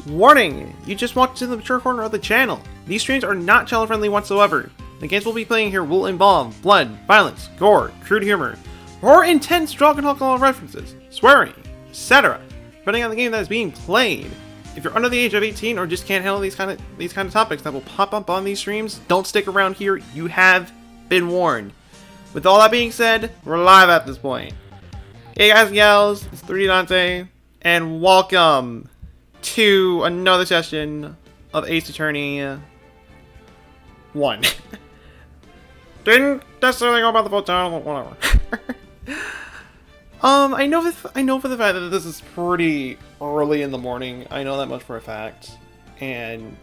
Warning! You just walked to the mature corner of the channel. These streams are not child friendly whatsoever. The games we'll be playing here will involve blood, violence, gore, crude humor, or intense drug and alcohol references, swearing, etc. depending on the game that is being played. If you're under the age of 18 or just can't handle these kind of topics that will pop up on these streams, don't stick around here. You have been warned. With all that being said, we're live at this point. Hey guys and gals, it's 3D Dante, and welcome to another session of Ace Attorney 1. Didn't necessarily go about the full title, but whatever. I know for the fact that this is pretty early in the morning. I know that much for a fact. And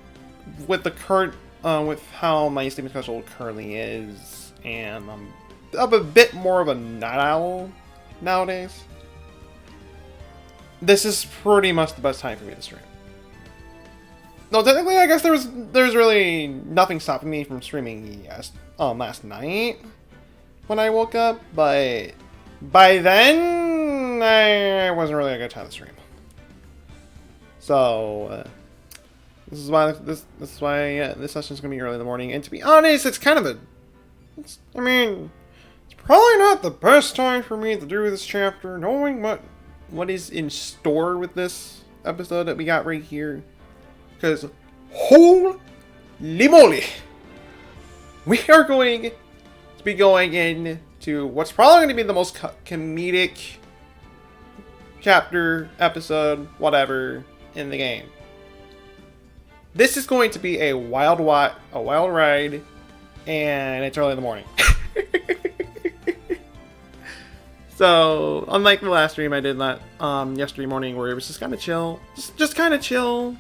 with the current with how my sleeping schedule currently is, and I'm a bit more of a night owl nowadays. This is pretty much the best time for me to stream. No, technically, I guess there's really nothing stopping me from streaming last night when I woke up, but by then it wasn't really a good time to stream. So this is why this session is gonna be early in the morning. And to be honest, it's kind of it's probably not the best time for me to do this chapter, knowing what is in store with this episode that we got right here. Because, holy moly, we are going to be going into what's probably going to be the most comedic chapter, episode, whatever, in the game. This is going to be a wild ride, and it's early in the morning. So, unlike the last stream I did yesterday morning, where it was just kind of chill, just kind of chill.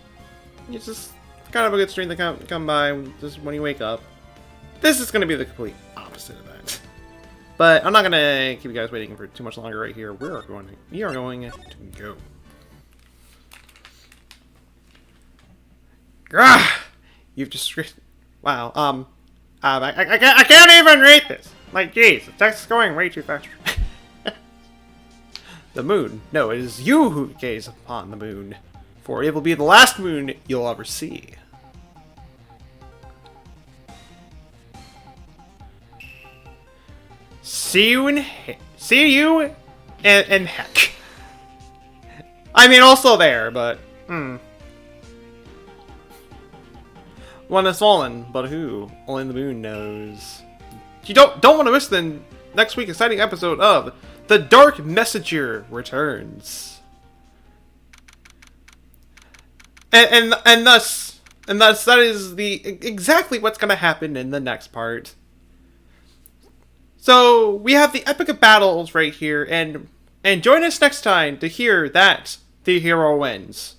It's just kind of a good stream to come by just when you wake up. This is going to be the complete opposite of that. But I'm not going to keep you guys waiting for too much longer right here. We are going to go. Ah, you've just... Wow. I can't even read this. Like, jeez, the text is going way too fast. The moon. No, it is you who gaze upon the moon. For it will be the last moon you'll ever see. See you in heck. I mean, also there, but one has fallen, but who? Only the moon knows. You don't want to miss the next week's exciting episode of The Dark Messenger Returns. And thus that is exactly what's gonna happen in the next part. So we have the epic of battles right here, and join us next time to hear that the hero wins.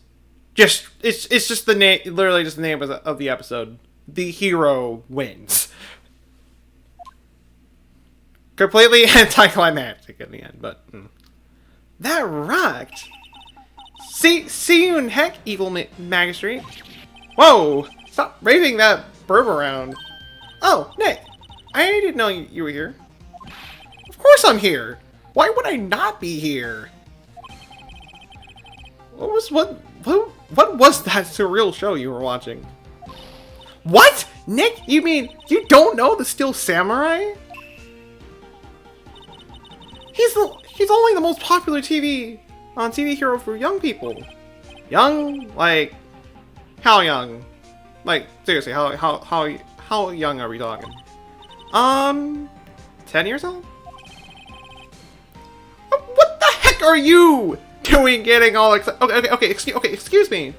It's just the name, literally just the name of the episode. The hero wins. Completely anticlimactic in the end, but that rocked. See you in heck, evil magistrate. Whoa! Stop raving that burb around. Oh, Nick. I didn't know you were here. Of course I'm here. Why would I not be here? What was that surreal show you were watching? What? Nick, you mean you don't know the Steel Samurai? He's only the most popular TV hero for young people. Young? Like, how young? Like, seriously, how young are we talking? 10 years old? What the heck are you doing getting all excited? Okay, excuse me.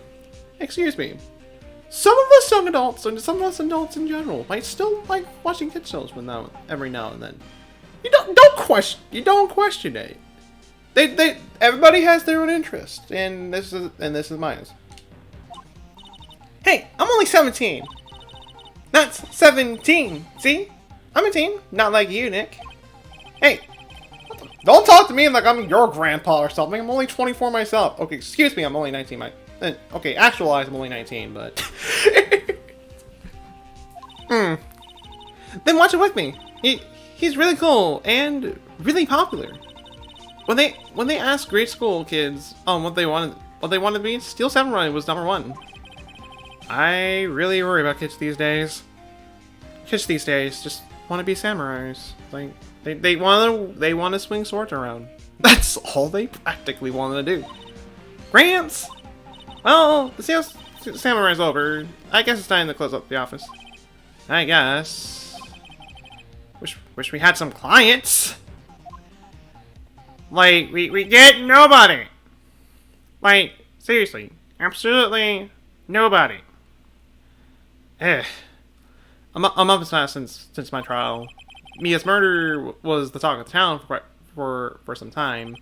Excuse me. Some of us young adults, and some of us adults in general, might still like watching kid shows every now and then. You don't question it. Everybody has their own interest, and this is mine. Hey, I'm only 17. Not 17. See? I'm a teen, not like you, Nick. Hey, don't talk to me like I'm your grandpa or something. I'm only 24 myself. Okay, excuse me, I'm only 19. Okay, actualized, I'm only 19, but... Then watch it with me. He's really cool and really popular. When they asked grade school kids what they wanted to be, Steel Samurai was #1. I really worry about kids these days. Kids these days just want to be samurais. Like they want to swing swords around. That's all they practically want to do. Gramps. Well, the Steel Samurai's over. I guess it's time to close up the office. I guess. Wish we had some clients. Like, we get nobody. Like, seriously. Absolutely nobody. I'm up since my trial. Mia's murder was the talk of the town for some time.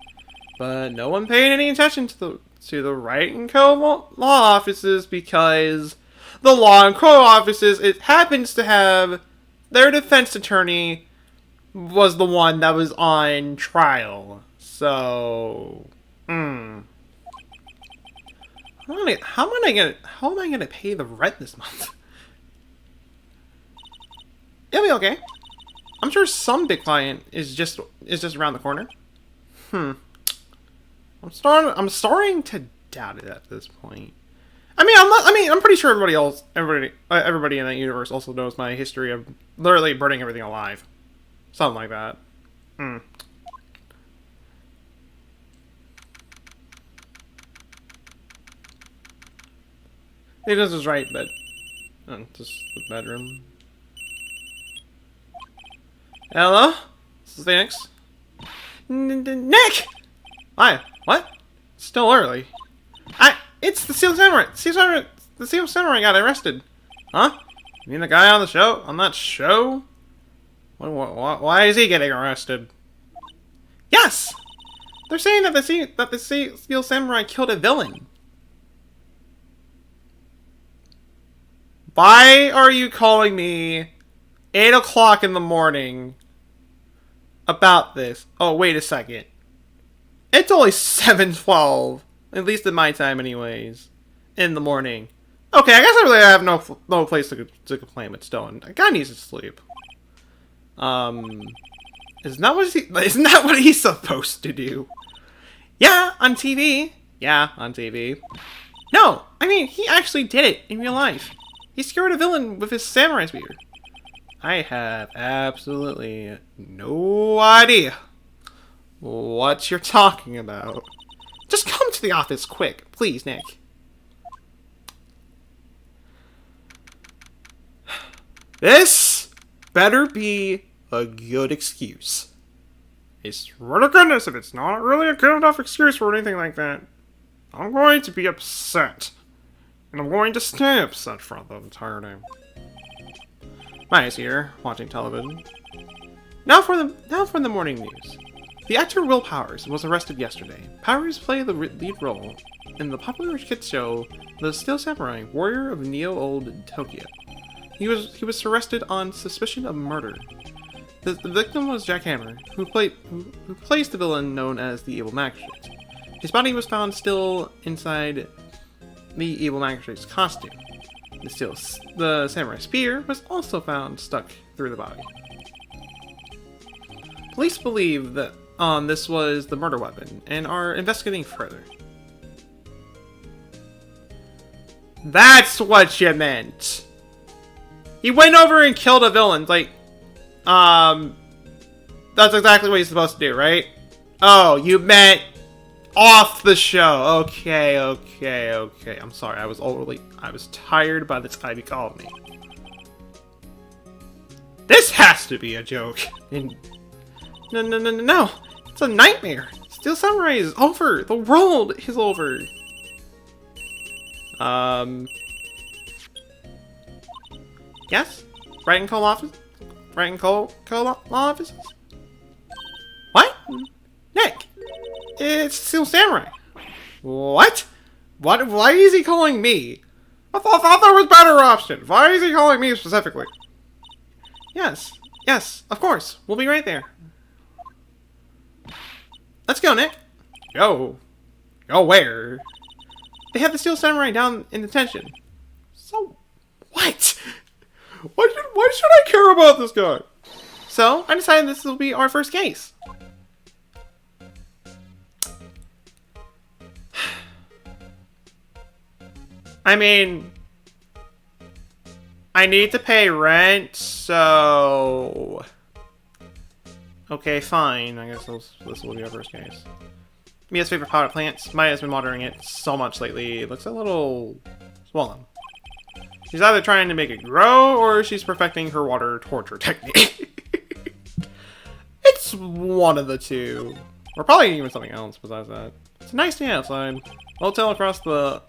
But no one paid any attention to the Wright and Co. law offices because the law and court offices. It happens to have their defense attorney was the one that was on trial. So, how am I gonna pay the rent this month? It'll be okay. I'm sure some big client is just around the corner. I'm starting to doubt it at this point. I'm pretty sure everybody in that universe also knows my history of literally burning everything alive. Something like that. Maybe this is right, but just the bedroom. Hello? This is Phoenix. Nick! Hi. What? Still early. It's the Steel Samurai. The Steel Samurai got arrested. Huh? You mean the guy on the show? On that show? Why is he getting arrested? Yes! They're saying that the Steel Samurai killed a villain. Why are you calling me 8 o'clock in the morning about this? Oh, wait a second. It's only 7:12. At least in my time in the morning. Okay, I guess I really have no place to complain, but still, a guy needs to sleep. Isn't that what he's supposed to do? Yeah, on TV. Yeah, on TV. No, I mean, he actually did it in real life. He scared a villain with his samurai spear. I have absolutely no idea what you're talking about. Just come to the office quick, please, Nick. This better be a good excuse. I swear to goodness, if it's not really a good enough excuse for anything like that, I'm going to be upset. And I'm going to stay upset for the entire day. Maya's here, watching television. Now for the morning news. The actor Will Powers was arrested yesterday. Powers played the lead role in the popular kids show The Steel Samurai, Warrior of Neo-Old Tokyo. He was arrested on suspicion of murder. The victim was Jack Hammer, who plays the villain known as the Evil Magistrate. His body was found still inside the Evil Magistrate's costume. The samurai spear was also found stuck through the body. Police believe that this was the murder weapon and are investigating further. That's what you meant. He went over and killed a villain. Like, that's exactly what he's supposed to do, right? Oh, you meant off the show. Okay. I'm sorry. I was tired by the time you called me. This has to be a joke. No. It's a nightmare. Steel Samurai is over. The world is over. Yes? Wright and Cole office? Wright and Cole offices? What? Nick! It's Steel Samurai. What? Why is he calling me? I thought there was better options. Why is he calling me specifically? Yes, of course. We'll be right there. Let's go, Nick. Go where? They have the Steel Samurai down in detention. So, what? Why should I care about this guy? So, I decided this will be our first case. I mean, I need to pay rent, so... Okay, fine. I guess this will be our first case. Mia's favorite power plants. Maya's been watering it so much lately. It looks a little swollen. She's either trying to make it grow, or she's perfecting her water torture technique. It's one of the two. Or probably even something else besides that. It's a nice day outside. Hotel across the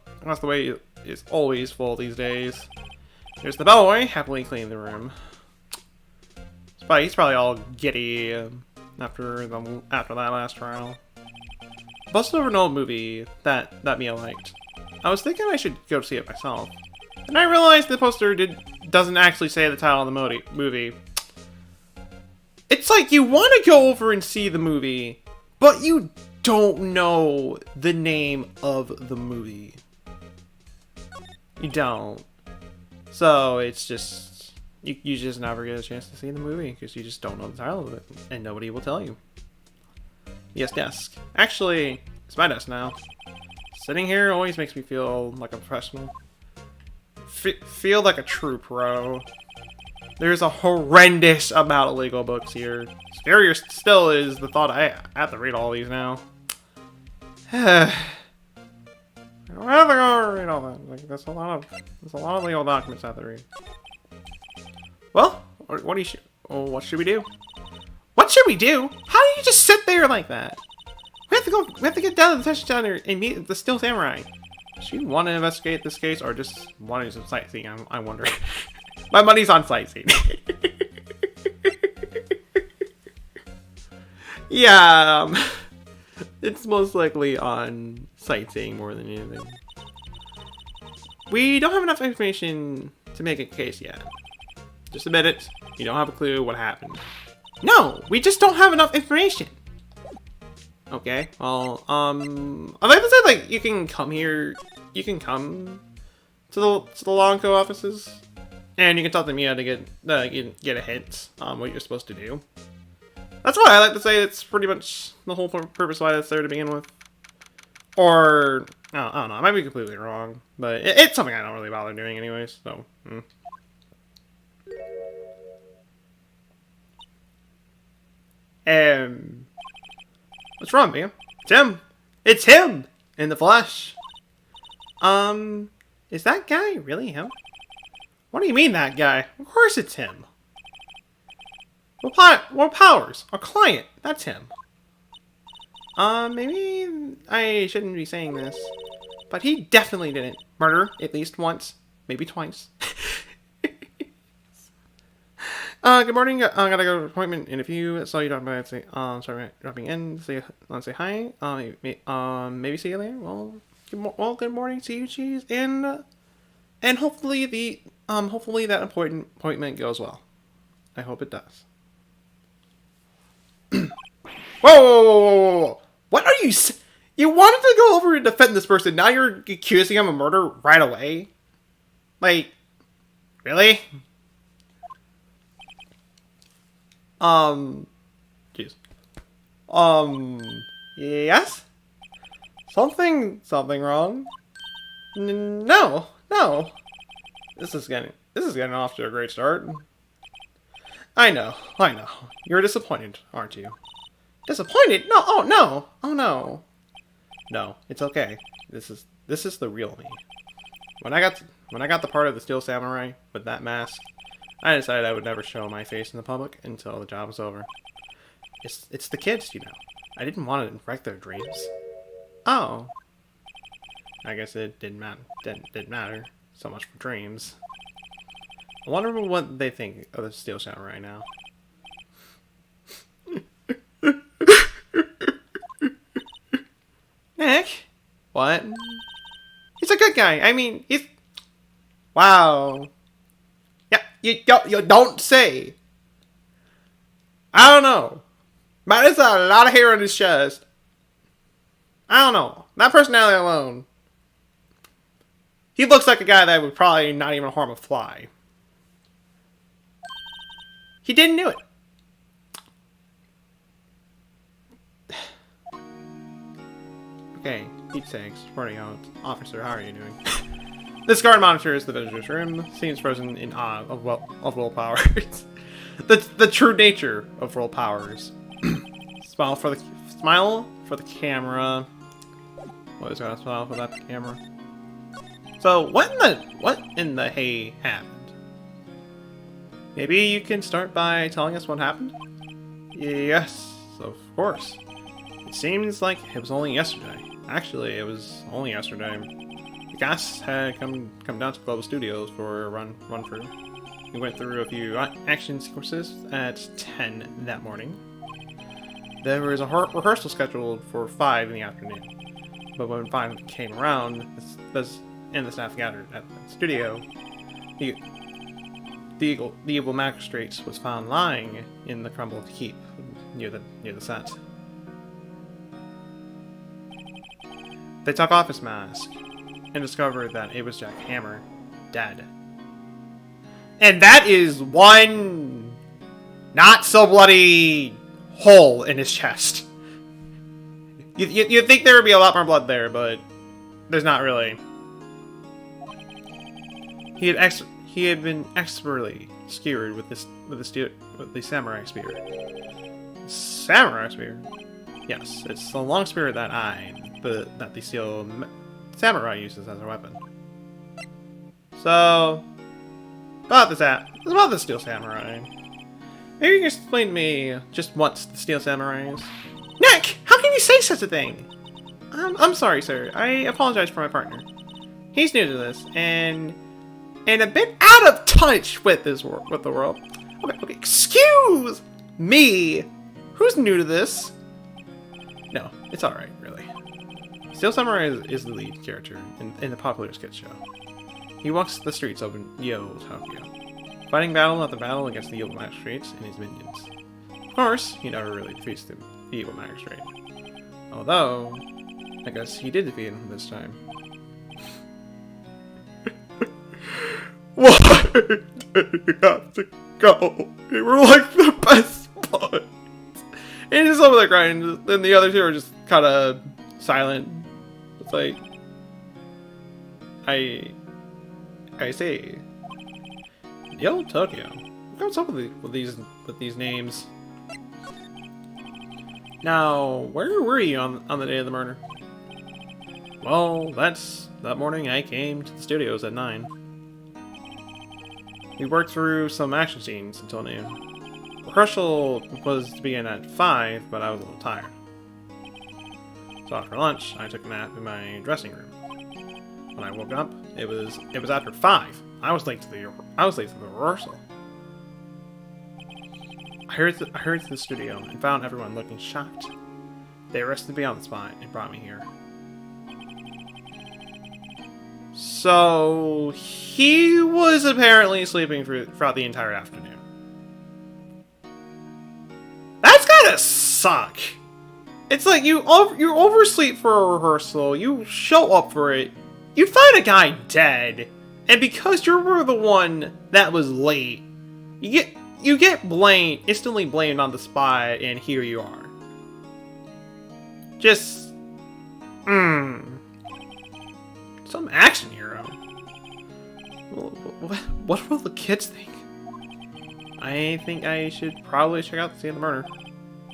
way is always full these days. Here's the bellboy, happily cleaning the room. He's probably all giddy after that last trial. Busted over an old movie that Mia liked. I was thinking I should go see it myself. I And I realized the poster doesn't actually say the title of the movie. It's like you want to go over and see the movie, but you don't know the name of the movie. You don't. So it's just, you just never get a chance to see the movie because you just don't know the title of it, and nobody will tell you. Yes, desk. Actually, it's my desk now. Sitting here always makes me feel like a professional. Feel like a true pro. There's a horrendous amount of legal books here. Scarier still is the thought I have to read all these now. I don't have to go read all that. Like, there's a lot of legal documents I have to read. Well, what should we do? What should we do? How do you just sit there like that? We have to get down to the detention center and meet the Steel Samurai. Does you want to investigate this case or just want to do some sightseeing? I wonder. My money's on sightseeing. Yeah, it's most likely on sightseeing more than anything. We don't have enough information to make a case yet. Just admit it. You don't have a clue what happened. No, we just don't have enough information. Okay, well, I'd like to say, like, you can come here, you can come to the Lonco offices, and you can talk to Mia to get a hint on what you're supposed to do. That's why I like to say it's pretty much the whole purpose why it's there to begin with. Or, I don't know, I might be completely wrong, but it's something I don't really bother doing anyways, so. What's wrong, Mia? It's him! It's him! In the flesh. Is that guy really him? What do you mean, that guy? Of course it's him. Will Powers, our client, that's him. Maybe I shouldn't be saying this, but he definitely didn't murder at least once, maybe twice. Good morning. I gotta go to an appointment in a few. Saw you dropping by. Say, sorry, dropping in. Say hi. Maybe see you later. Well, good morning to you, Cheese, and hopefully that appointment goes well. I hope it does. Whoa! What are you? You wanted to go over and defend this person. Now you're accusing him of murder right away. Like, really? Jeez. Yes? Something wrong? No. This is getting off to a great start. I know. You're disappointed, aren't you? Disappointed? No, oh no. No, it's okay. This is the real me. When I got the part of the Steel Samurai with that mask, I decided I would never show my face in the public until the job was over. It's the kids, you know. I didn't want to wreck their dreams. Oh. I guess it didn't matter so much for dreams. I wonder what they think of the Steel Samurai now. Nick? What? He's a good guy. I mean, he's... Wow. Yeah, you don't say. I don't know. Man, there's a lot of hair on his chest. I don't know. That personality alone. He looks like a guy that would probably not even harm a fly. He didn't do it. Okay, Pete's sakes. Reporting out. Officer, how are you doing? This guard monitors the visitor's room. Seems frozen in awe of Will Powers. the true nature of Will Powers. Smile for the camera. What is gonna smile for that camera? So what in the hay happened? Maybe you can start by telling us what happened? Yes, of course. It seems like it was only yesterday. Actually, it was only yesterday. The gas had come down to Global Studios for a run through. We went through a few action sequences at 10 that morning. There was a rehearsal scheduled for 5 in the afternoon. But when 5 came around, and the staff gathered at the studio, The evil magistrate was found lying in the crumbled heap near the set. They took off his mask and discovered that it was Jack Hammer, dead. And that is one not so bloody hole in his chest. You'd think there would be a lot more blood there, but there's not really. He had been expertly skewered with the samurai spear. Samurai spear? Yes, it's the long spear that the steel samurai uses as a weapon. So, about the steel samurai. Maybe you can explain to me just what the steel samurai is. Nick, how can you say such a thing? I'm sorry, sir. I apologize for my partner. He's new to this and a bit out of touch with the world. Okay, excuse me. Who's new to this? No, it's all right, really. Steel Samurai is the lead character in the popular sketch show. He walks the streets of Yo, Tokyo, fighting battle after battle against the evil magistrates and his minions. Of course, he never really defeats the evil magistrate. Although, I guess he did defeat him this time. Why did you have to go? You were like the best part. And just over there crying, then the other two are just kind of silent. It's like, I see. Yo, Tokyo. What's up with these names? Now, where were you on the day of the murder? Well, that morning I came to the studios at 9. We worked through some action scenes until noon. Rehearsal was to begin at 5, but I was a little tired. So after lunch, I took a nap in my dressing room. When I woke up, it was after 5. I was late to the rehearsal. I hurried to the studio and found everyone looking shocked. They arrested me on the spot and brought me here. So he was apparently sleeping throughout the entire afternoon. That's gotta suck. It's like you oversleep for a rehearsal, you show up for it, you find a guy dead, and because you were the one that was late, you get instantly blamed on the spot, and here you are. Just, some action hero. What will the kids think? I think I should probably check out the scene of the murder.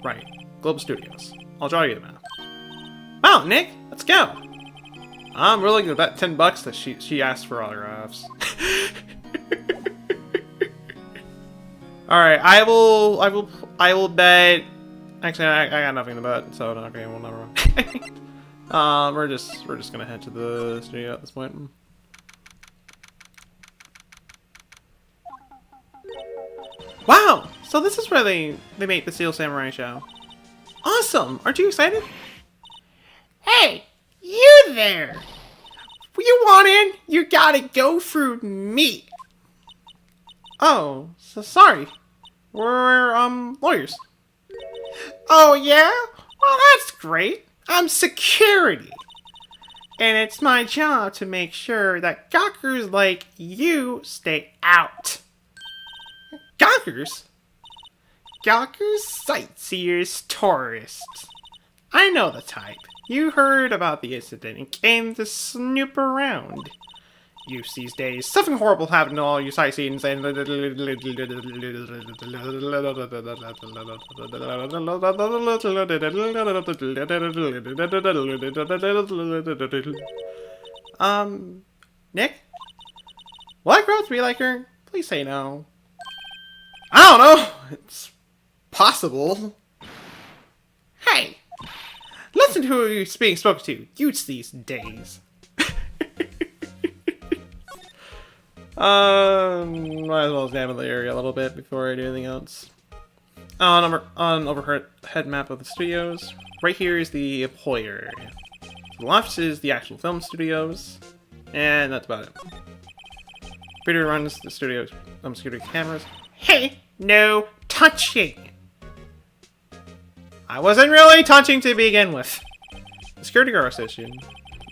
Right, Global Studios. I'll draw you the map. Wow, Nick, let's go. I'm willing to bet $10 that she asked for autographs. All right, I will bet. Actually, I got nothing to bet, so okay, well, never mind. We're just gonna head to the studio at this point. Wow! So this is where they make the Steel Samurai show. Awesome! Aren't you excited? Hey, you there! You want in? You gotta go through me. Oh, so sorry. We're lawyers. Oh yeah? Well, that's great. I'm security. And it's my job to make sure that gawkers like you stay out. Gawkers? Gawkers, sightseers, tourists. I know the type. You heard about the incident and came to snoop around. Use these days. Something horrible happened to all you sightseeing and Nick? Will I grow up to be like her? Please say no. I don't know. It's possible. Hey! Listen to who you're being spoken to. Use these days. Might as well examine the area a little bit before I do anything else. On overhead map of the studios, right here is the employer area. To the left is the actual film studios, and that's about it. Peter runs the studio's security cameras. Hey, no touching! I wasn't really touching to begin with. The security guard station.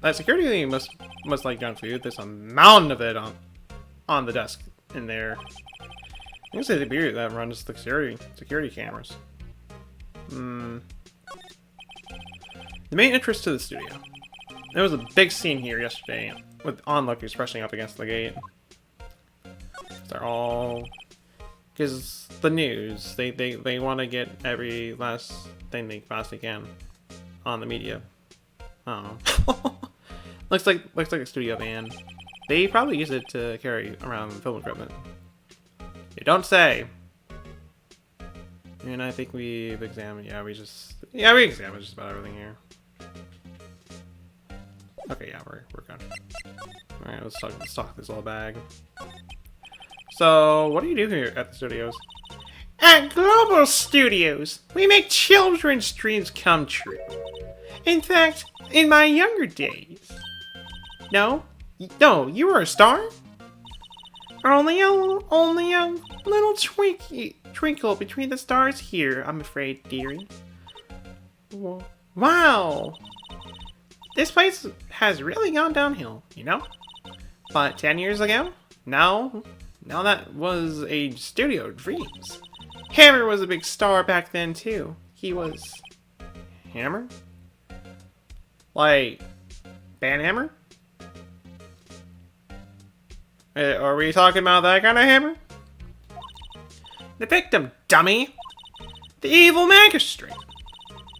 That security must like junk food. There's a mountain of it on the desk in there. I think it's the beer that runs the security cameras. The main entrance to the studio. There was a big scene here yesterday with onlookers brushing up against the gate. They're all... Because the news, they want to get every last thing they possibly can on the media. Oh. looks like a studio van. They probably use it to carry around film equipment. You don't say. And I think we've examined. We examined just about everything here. Okay, yeah, we're good. All right, let's talk this little bag. So, what do you do here at the studios? At Global Studios, we make children's dreams come true. In fact, in my younger days. No, you were a star? Only a little twinkle between the stars here, I'm afraid, dearie. Wow! This place has really gone downhill, you know? But 10 years ago? Now that was a studio dreams. Hammer was a big star back then, too. He was... Hammer? Like... Band Hammer? Are we talking about that kind of hammer? The victim, dummy! The evil magistrate!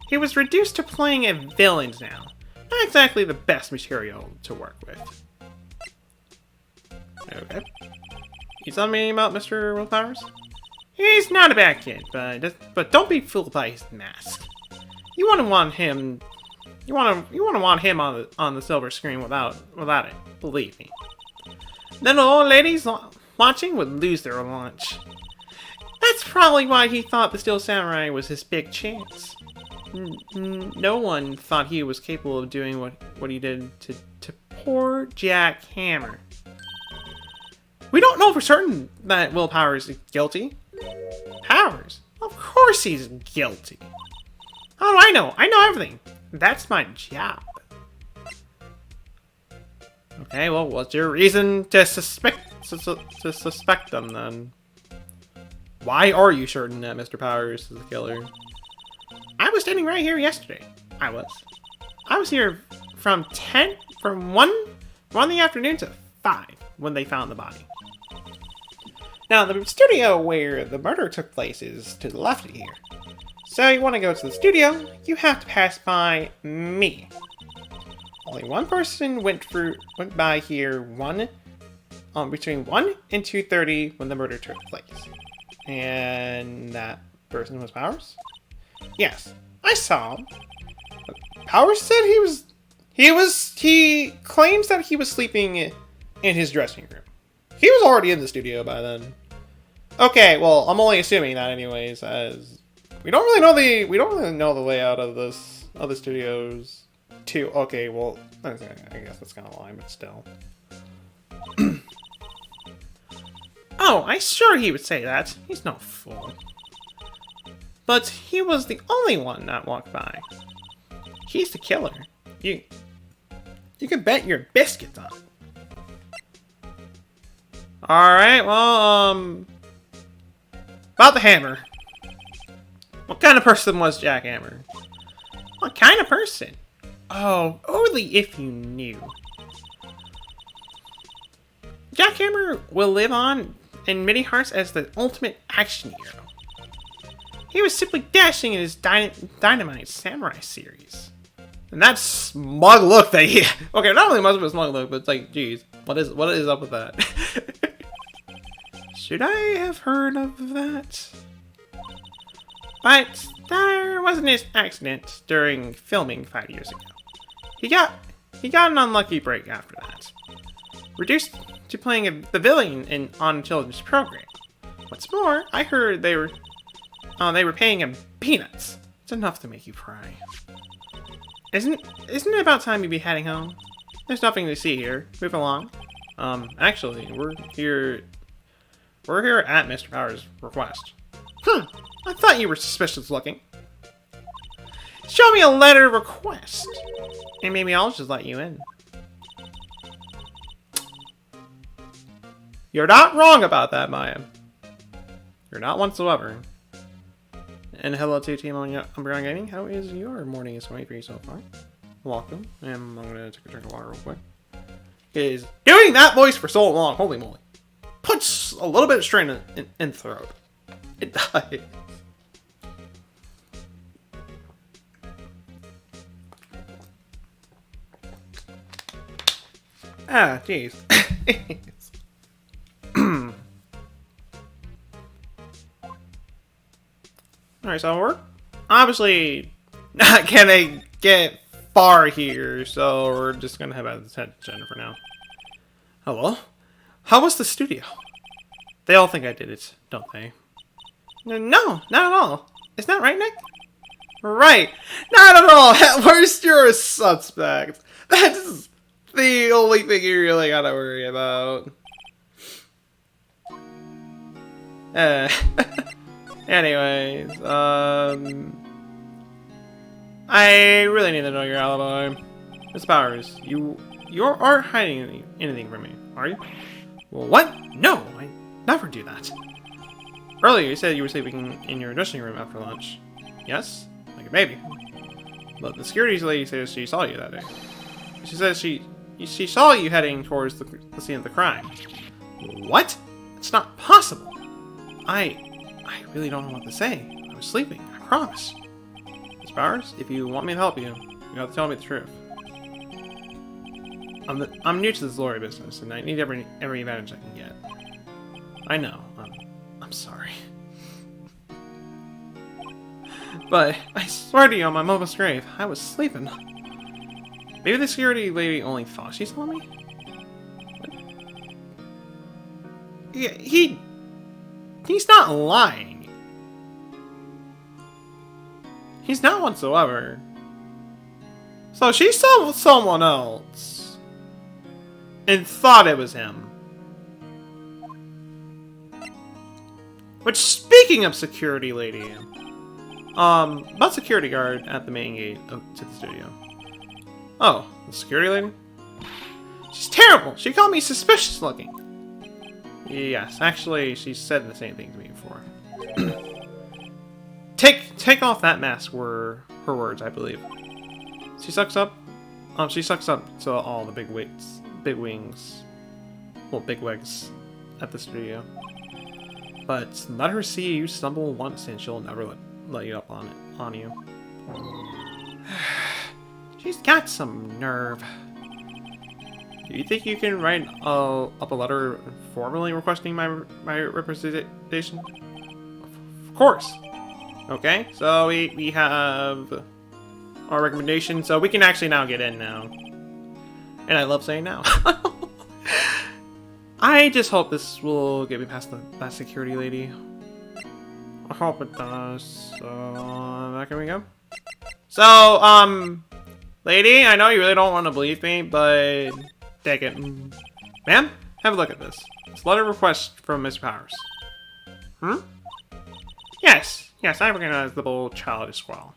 He was reduced to playing a villain now. Not exactly the best material to work with. Okay. You telling me about Mr. Willpowers? He's not a bad kid, but don't be fooled by his mask. You want him on the silver screen without it. Believe me. Then the old ladies watching would lose their lunch. That's probably why he thought the Steel Samurai was his big chance. No one thought he was capable of doing what he did to poor Jack Hammer. We don't know for certain that Will Powers is guilty. Powers? Of course he's guilty. How do I know? I know everything. That's my job. Okay, well, what's your reason to suspect them then? Why are you certain that Mr. Powers is the killer? I was standing right here yesterday. I was here from 1 in the afternoon to 5 when they found the body. Now, the studio where the murder took place is to the left of here. So you want to go to the studio, you have to pass by me. Only one person went by here between 1 and 2:30 when the murder took place. And that person was Powers? Yes, I saw him. Powers said he claims that he was sleeping in his dressing room. He was already in the studio by then. Okay, well, I'm only assuming that anyways, as we don't really know the layout of the studios too. Okay, well, I guess that's kind of a lie, but still. Oh, I'm sure he would say that. He's no fool. But he was the only one that walked by. He's the killer. You can bet your biscuits on it. Alright, well, about the hammer. What kind of person was Jack Hammer? What kind of person? Oh, only if you knew. Jack Hammer will live on in many hearts as the ultimate action hero. He was simply dashing in his Dynamite Samurai series. And that smug look that he... Okay, not only must have a smug look, but it's like, geez, what is up with that? Should I have heard of that? But there was an accident during filming 5 years ago. He got an unlucky break after that. Reduced to playing the villain on a children's program. What's more, I heard they were paying him peanuts. It's enough to make you cry. Isn't it about time you'd be heading home? There's nothing to see here. Move along. Actually, we're here at Mr. Power's request. I thought you were suspicious looking. Show me a letter of request, and maybe I'll just let you in. You're not wrong about that, Maya. You're not whatsoever. And hello to Team Umbrella Gaming. How is your morning is going for you so far? Welcome. And I'm gonna take a drink of water real quick. Is doing that voice for so long, holy moly, puts a little bit of strain in the throat. It does. Ah, jeez. Alright, so we're obviously not gonna get far here, so we're just gonna head to Jennifer now. Hello? How was the studio? They all think I did it, don't they? No, not at all. Isn't that right, Nick? Right. Not at all. At worst, you're a suspect. That's the only thing you really gotta worry about. Anyways, I really need to know your alibi. Miss Powers, you aren't hiding anything from me, are you? Well, what? No, I never do that. Earlier, you said you were sleeping in your dressing room after lunch. Yes? Like a baby. But the security lady says she saw you that day. She says she saw you heading towards the scene of the crime. What? It's not possible. I really don't know what to say. I was sleeping, I promise. Miss Powers, if you want me to help you, you have to tell me the truth. I'm new to this lawyer business, and I need every advantage I can get. I know. I'm sorry. But I swear to you on my mother's grave, I was sleeping. Maybe the security lady only thought she saw me? Yeah, he's not lying. He's not whatsoever. So she saw someone else and thought it was him. Which, speaking of security lady, about security guard at the main gate to the studio. Oh, the security lady? She's terrible. She called me suspicious looking. Yes, actually, she said the same thing to me before. Take off that mask were her words, I believe. She sucks up to all the big wigs at the studio. But let her see you stumble once and she'll never let you up on you. She's got some nerve. Do you think you can write up a letter formally requesting my representation? Of course. Okay, so we have our recommendation, so we can actually now get in now. And I love saying now. I just hope this will get me past that security lady. I hope it does. So, back here we go. So, lady, I know you really don't want to believe me, but take it. Ma'am, have a look at this. It's a letter of request from Mr. Powers. Hmm? Yes, I recognize the bold childish squall.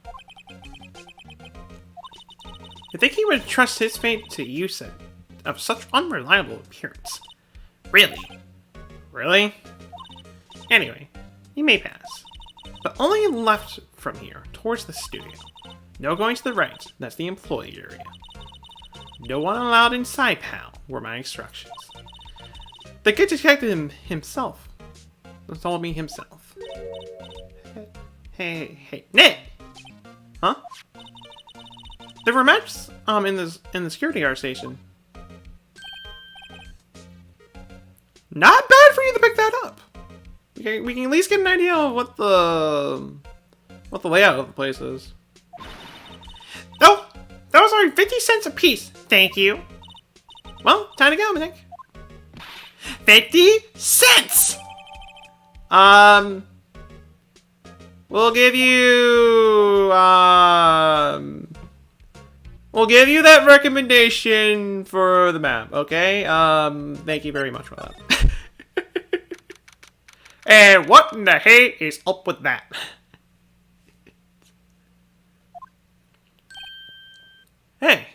You think he would trust his fate to you, said, of such unreliable appearance? Really? Really? Anyway, you may pass. But only left from here, towards the studio. No going to the right, that's the employee area. No one allowed inside, pal, were my instructions. The good detective himself told me himself. Hey, Nick! Huh? There were maps in the security guard station. Not bad for you to pick that up. We can at least get an idea of what the layout of the place is. Oh, those are 50 cents a piece. Thank you. Well, time to go, Nick. 50 cents. We'll give you We'll give you that recommendation for the map, okay? Thank you very much for that. And what in the hey is up with that? Hey.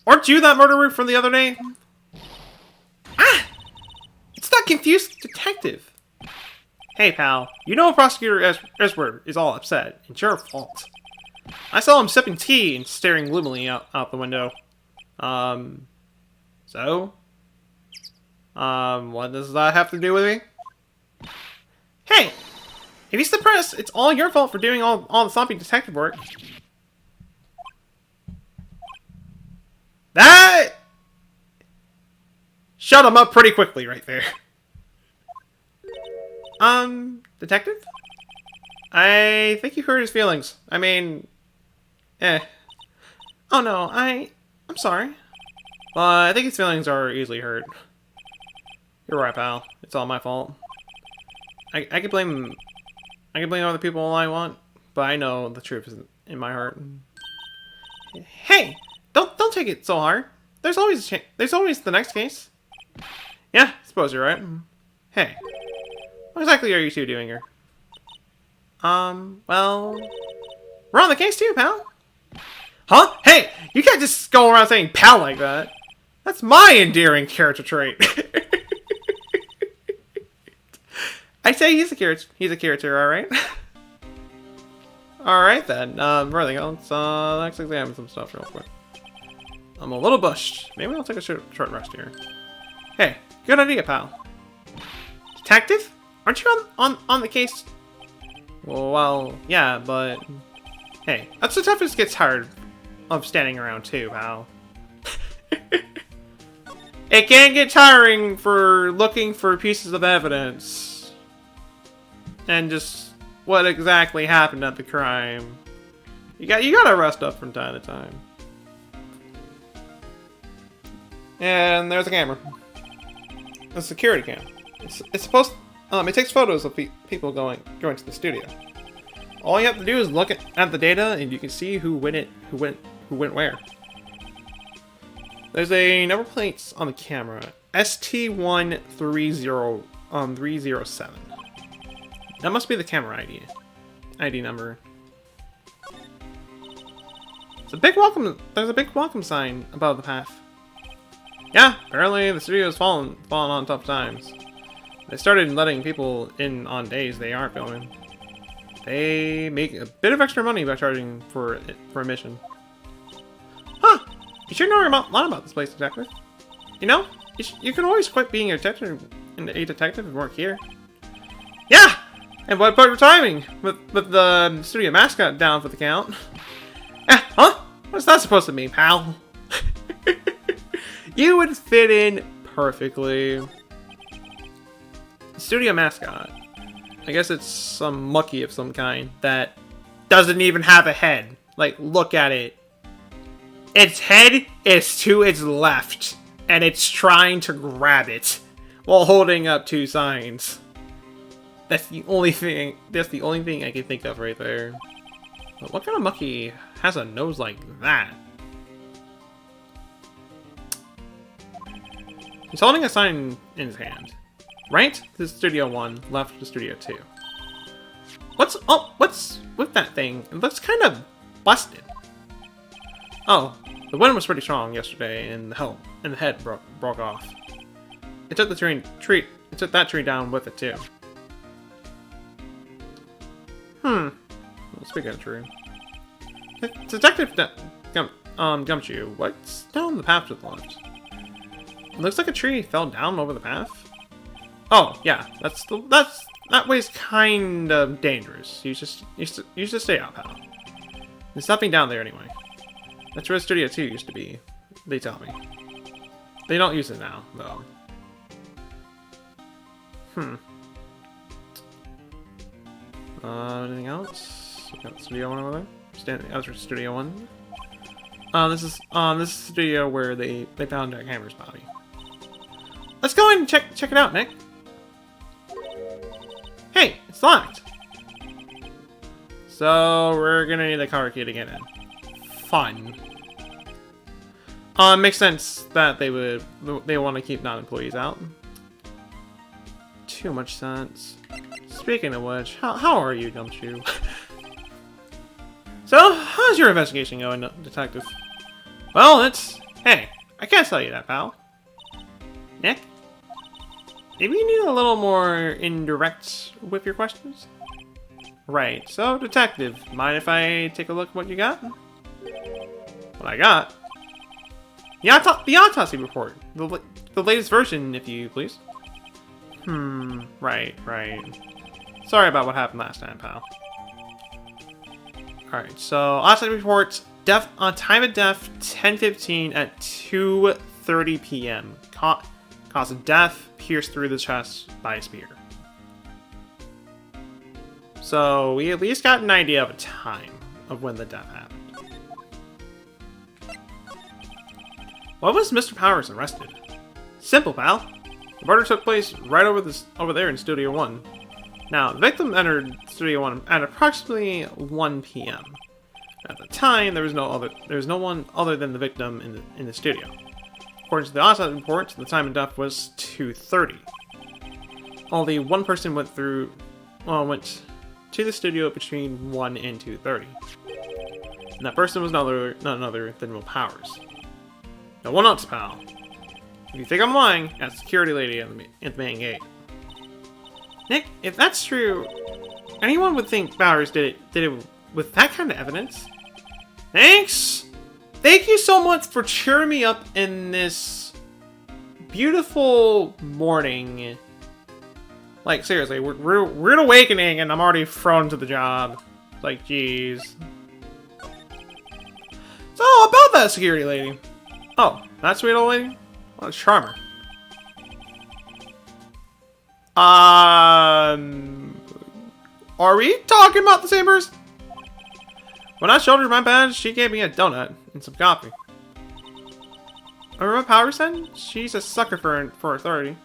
Aren't you that murderer from the other day? Ah! It's that confused detective. Hey, pal. You know Prosecutor Edward is all upset. It's your fault. I saw him sipping tea and staring gloomily out the window. So? What does that have to do with me? Hey! If he's depressed, it's all your fault for doing all the sloppy detective work. That shut him up pretty quickly right there. Detective? I think you hurt his feelings. I mean, Oh no, I'm sorry. But I think his feelings are easily hurt. You're right, pal. It's all my fault. I can blame other people all I want, but I know the truth is in my heart. Hey, don't take it so hard. There's always the next case. Yeah, I suppose you're right. Hey, what exactly are you two doing here? Well, we're on the case too, pal. Huh? Hey, you can't just go around saying pal like that. That's my endearing character trait. I say he's a character, alright? Alright then, for anything else, let's examine some stuff real quick. I'm a little bushed. Maybe I'll take a short rest here. Hey, good idea, pal. Detective? Aren't you on the case? Well, yeah, but... Hey, that's the toughest gets tired of standing around too, pal. It can get tiring for looking for pieces of evidence. And just what exactly happened at the crime. You gotta rest up from time to time. And there's a camera. A security cam. It's supposed. It takes photos of people going to the studio. All you have to do is look at the data, and you can see who went where. There's a number plates on the camera. ST130307. That must be the camera ID number. There's a big welcome sign above the path. Yeah, apparently the studio's fallen on tough times. They started letting people in on days they aren't filming. They make a bit of extra money by charging for admission. Huh! You sure know a lot about this place, detective. You know, you can always quit being a detective and work here. Yeah! And what about your timing? With the studio mascot down for the count. Huh? What's that supposed to mean, pal? You would fit in perfectly. Studio mascot. I guess it's some monkey of some kind that doesn't even have a head. Like, look at it. Its head is to its left, and it's trying to grab it while holding up two signs. That's the only thing I can think of right there. But what kind of monkey has a nose like that? He's holding a sign in his hand. Right to Studio 1, left to Studio 2. What's with that thing? It looks kind of busted. Oh, the wind was pretty strong yesterday, and the head broke off. It took that tree down with it too. Speaking of tree, Detective Gumshoe, what's down the path to the left? It looks like a tree fell down over the path. Oh yeah, that way's kind of dangerous. You just stay out, pal. There's nothing down there anyway. That's where Studio 2 used to be. They tell me. They don't use it now, though. Anything else? We got Studio 1 over there. That's Studio 1. This is the studio where they found Jack Hammer's body. Let's go in and check it out, Nick. Hey, it's locked. So we're gonna need a car key to get in. Fun. It makes sense that they want to keep non-employees out. Too much sense. Speaking of which, how are you, Gumshoe? So, how's your investigation going, Detective? Well, hey, I can't tell you that, pal. Nick? Maybe you need a little more indirect with your questions? Right, so, Detective, mind if I take a look at what you got? What I got? The autopsy report. The latest version, if you please. Right. Sorry about what happened last time, pal. Alright, so autopsy report, time of death 10:15 at 2:30 p.m. Cause of death, pierced through the chest by a spear. So we at least got an idea of a time of when the death happened. Why was Mr. Powers arrested? Simple, pal. The murder took place right over there in Studio 1. Now, the victim entered Studio 1 at approximately 1 p.m. At the time, there was no one other than the victim in the studio. According to the autopsy report, the time of death was 2:30. Only one person went to the studio between 1 and 2:30. And that person was none other than Will Powers. No one else, pal. If you think I'm lying, ask the security lady at the main gate. Nick, if that's true, anyone would think Powers did it with that kind of evidence. Thanks! Thank you so much for cheering me up in this beautiful morning. Like, seriously, we're an awakening and I'm already thrown to the job. Like, jeez. So, about that security lady. Oh, that sweet old lady? What a charmer. Are we talking about the same person? When I showed her my badge, she gave me a donut and some coffee. Remember what Power said? She's a sucker for authority.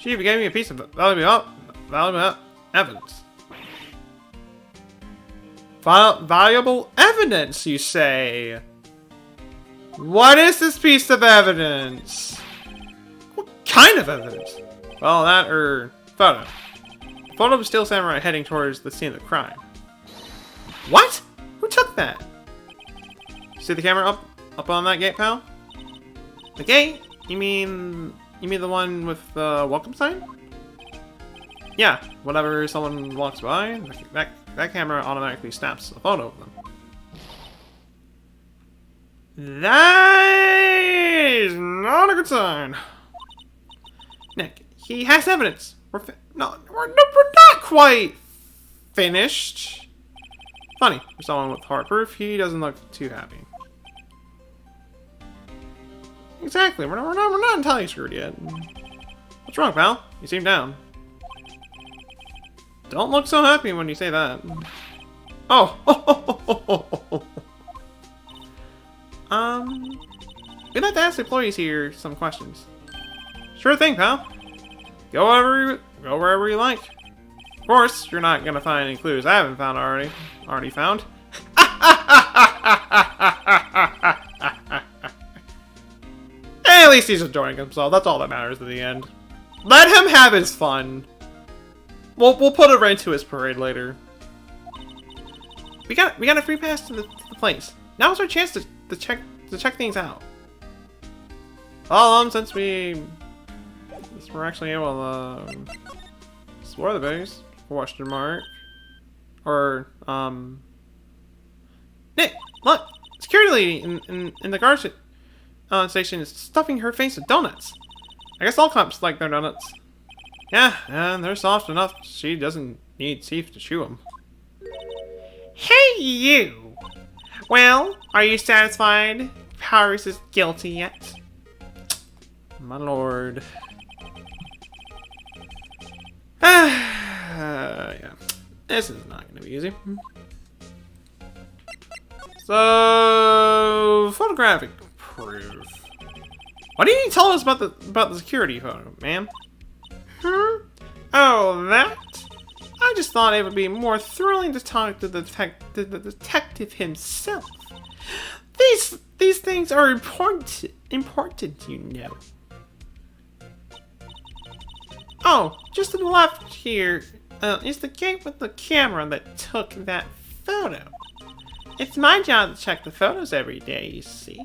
She even gave me a piece of valuable evidence. Valuable evidence, you say? What is this piece of evidence? What kind of evidence? Well, that photo. A photo of a Steel Samurai heading towards the scene of the crime. What? Who took that? See the camera up on that gate, pal? The gate? You mean the one with the welcome sign? Yeah, whenever someone walks by, that camera automatically snaps a photo of them. That is not a good sign. Nick, he has evidence. We're not quite finished. Funny, for someone with hard proof, he doesn't look too happy. Exactly, we're not entirely screwed yet. What's wrong, pal? You seem down. Don't look so happy when you say that. Oh. We'd like to ask employees here some questions. Sure thing, pal. Go wherever you like. Of course, you're not gonna find any clues I haven't found already found. At least he's enjoying himself. That's all that matters in the end. Let him have his fun. We'll put a end to his parade later. We got a free pass to the place. Now's our chance to check things out. Well, since we're actually able to explore the base, question mark, or Nick, look, security lady in the guard station is stuffing her face with donuts. I guess all cops like their donuts. Yeah, and they're soft enough. She doesn't need teeth to chew them. Hey, you! Well, are you satisfied? Powers is guilty yet? My lord. Yeah. This is not going to be easy. So, photographic proof. Why didn't you tell us about the security photo, ma'am? Oh, that? I just thought it would be more thrilling to talk to the detective himself. These things are important, you know. Oh, just to the left here is the gate with the camera that took that photo. It's my job to check the photos every day, you see.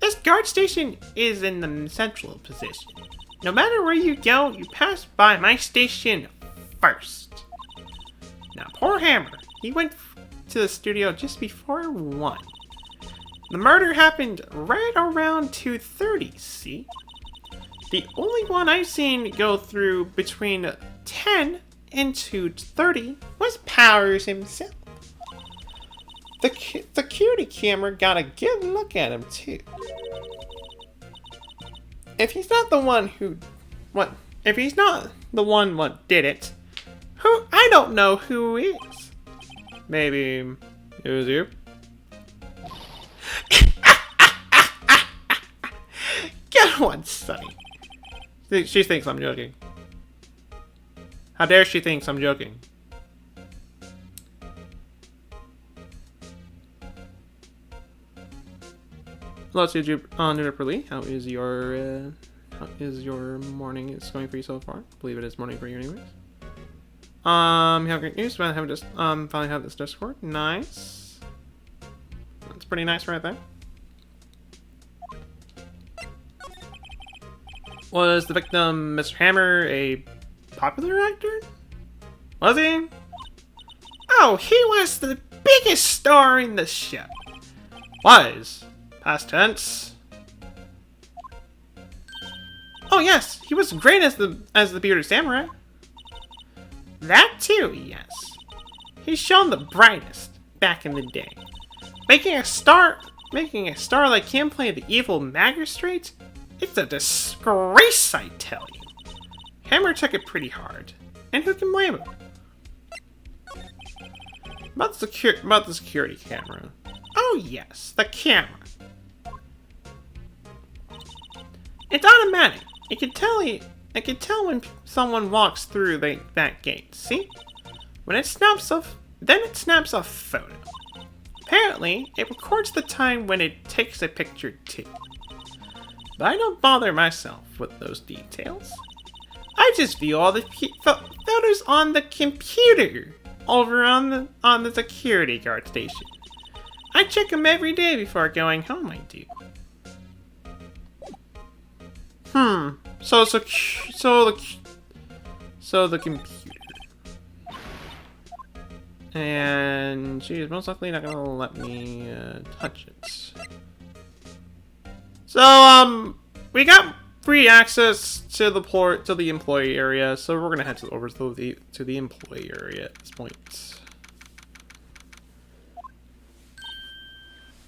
This guard station is in the central position. No matter where you go, you pass by my station first. Now, poor Hammer. He went to the studio just before 1. The murder happened right around 2:30, see? The only one I've seen go through between 10 and 2:30 was Powers himself. The security camera got a good look at him, too. If he's not the one who... If he's not the one what did it, I don't know who is. Maybe it was you? Get one, Sonny. She thinks I'm joking. How dare she thinks I'm joking? Hello, YouTube. Nuniper Lee. How is your morning? It's going for you so far. I believe it is morning for you, anyways. You have great news. I have just finally have this Discord. Nice. That's pretty nice right there. Was the victim Mr. Hammer a popular actor? Was he? Oh, he was the biggest star in the show. Was. Past tense. Oh yes, he was great as the bearded samurai. That too, yes. He's shown the brightest back in the day. Making a star like him play the evil magistrate? It's a disgrace, I tell you. Hammer took it pretty hard, and who can blame him? About the security camera. Oh yes, the camera. It's automatic. It can tell when someone walks through that gate. See? When it snaps off, then it snaps a photo. Apparently, it records the time when it takes a picture too. But I don't bother myself with those details. I just view all the photos on the computer over on the security guard station. I check them every day before going home, I do. So the computer. And she's most likely not gonna let me touch it. So we got free access to the employee area, so we're gonna head over to the employee area at this point.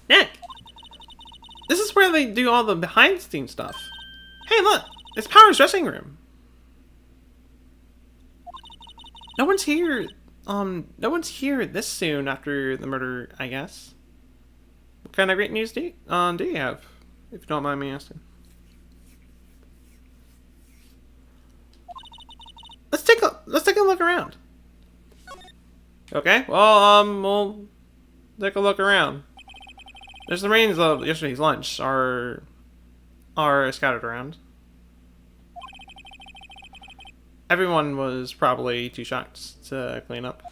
Nick, this is where they do all the behind-the-scenes stuff. Hey, look, it's Power's dressing room. No one's here. No one's here this soon after the murder, I guess. What kind of great news do you have, if you don't mind me asking? Let's take a look around. Okay, well, we'll take a look around. There's the remains of yesterday's lunch are scattered around. Everyone was probably too shocked to clean up.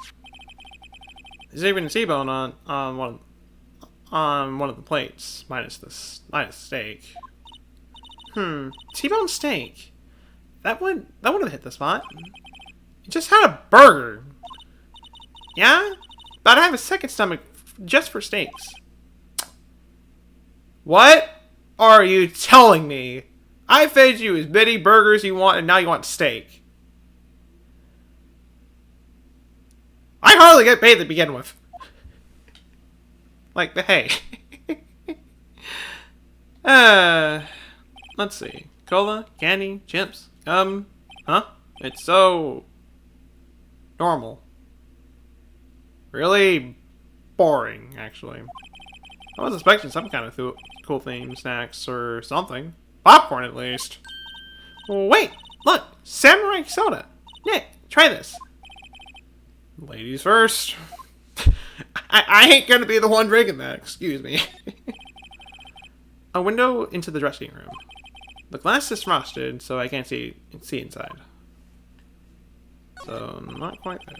There's even a T-bone on one of the plates, minus the steak. T-bone steak. That would have hit the spot. You just had a burger. Yeah? But I have a second stomach just for steaks. What are you telling me? I fed you as many burgers you want, and now you want steak. I hardly get paid to begin with. Like, hey. Let's see. Cola, candy, chips, gum. Huh? It's so normal. Really boring, actually. I was expecting some kind of cool theme, snacks, or something. Popcorn, at least. Wait! Look! Samurai soda! Nick, try this. Ladies first. I ain't gonna be the one drinking that, excuse me. A window into the dressing room. The glass is frosted, so I can't see inside. So, not quite there.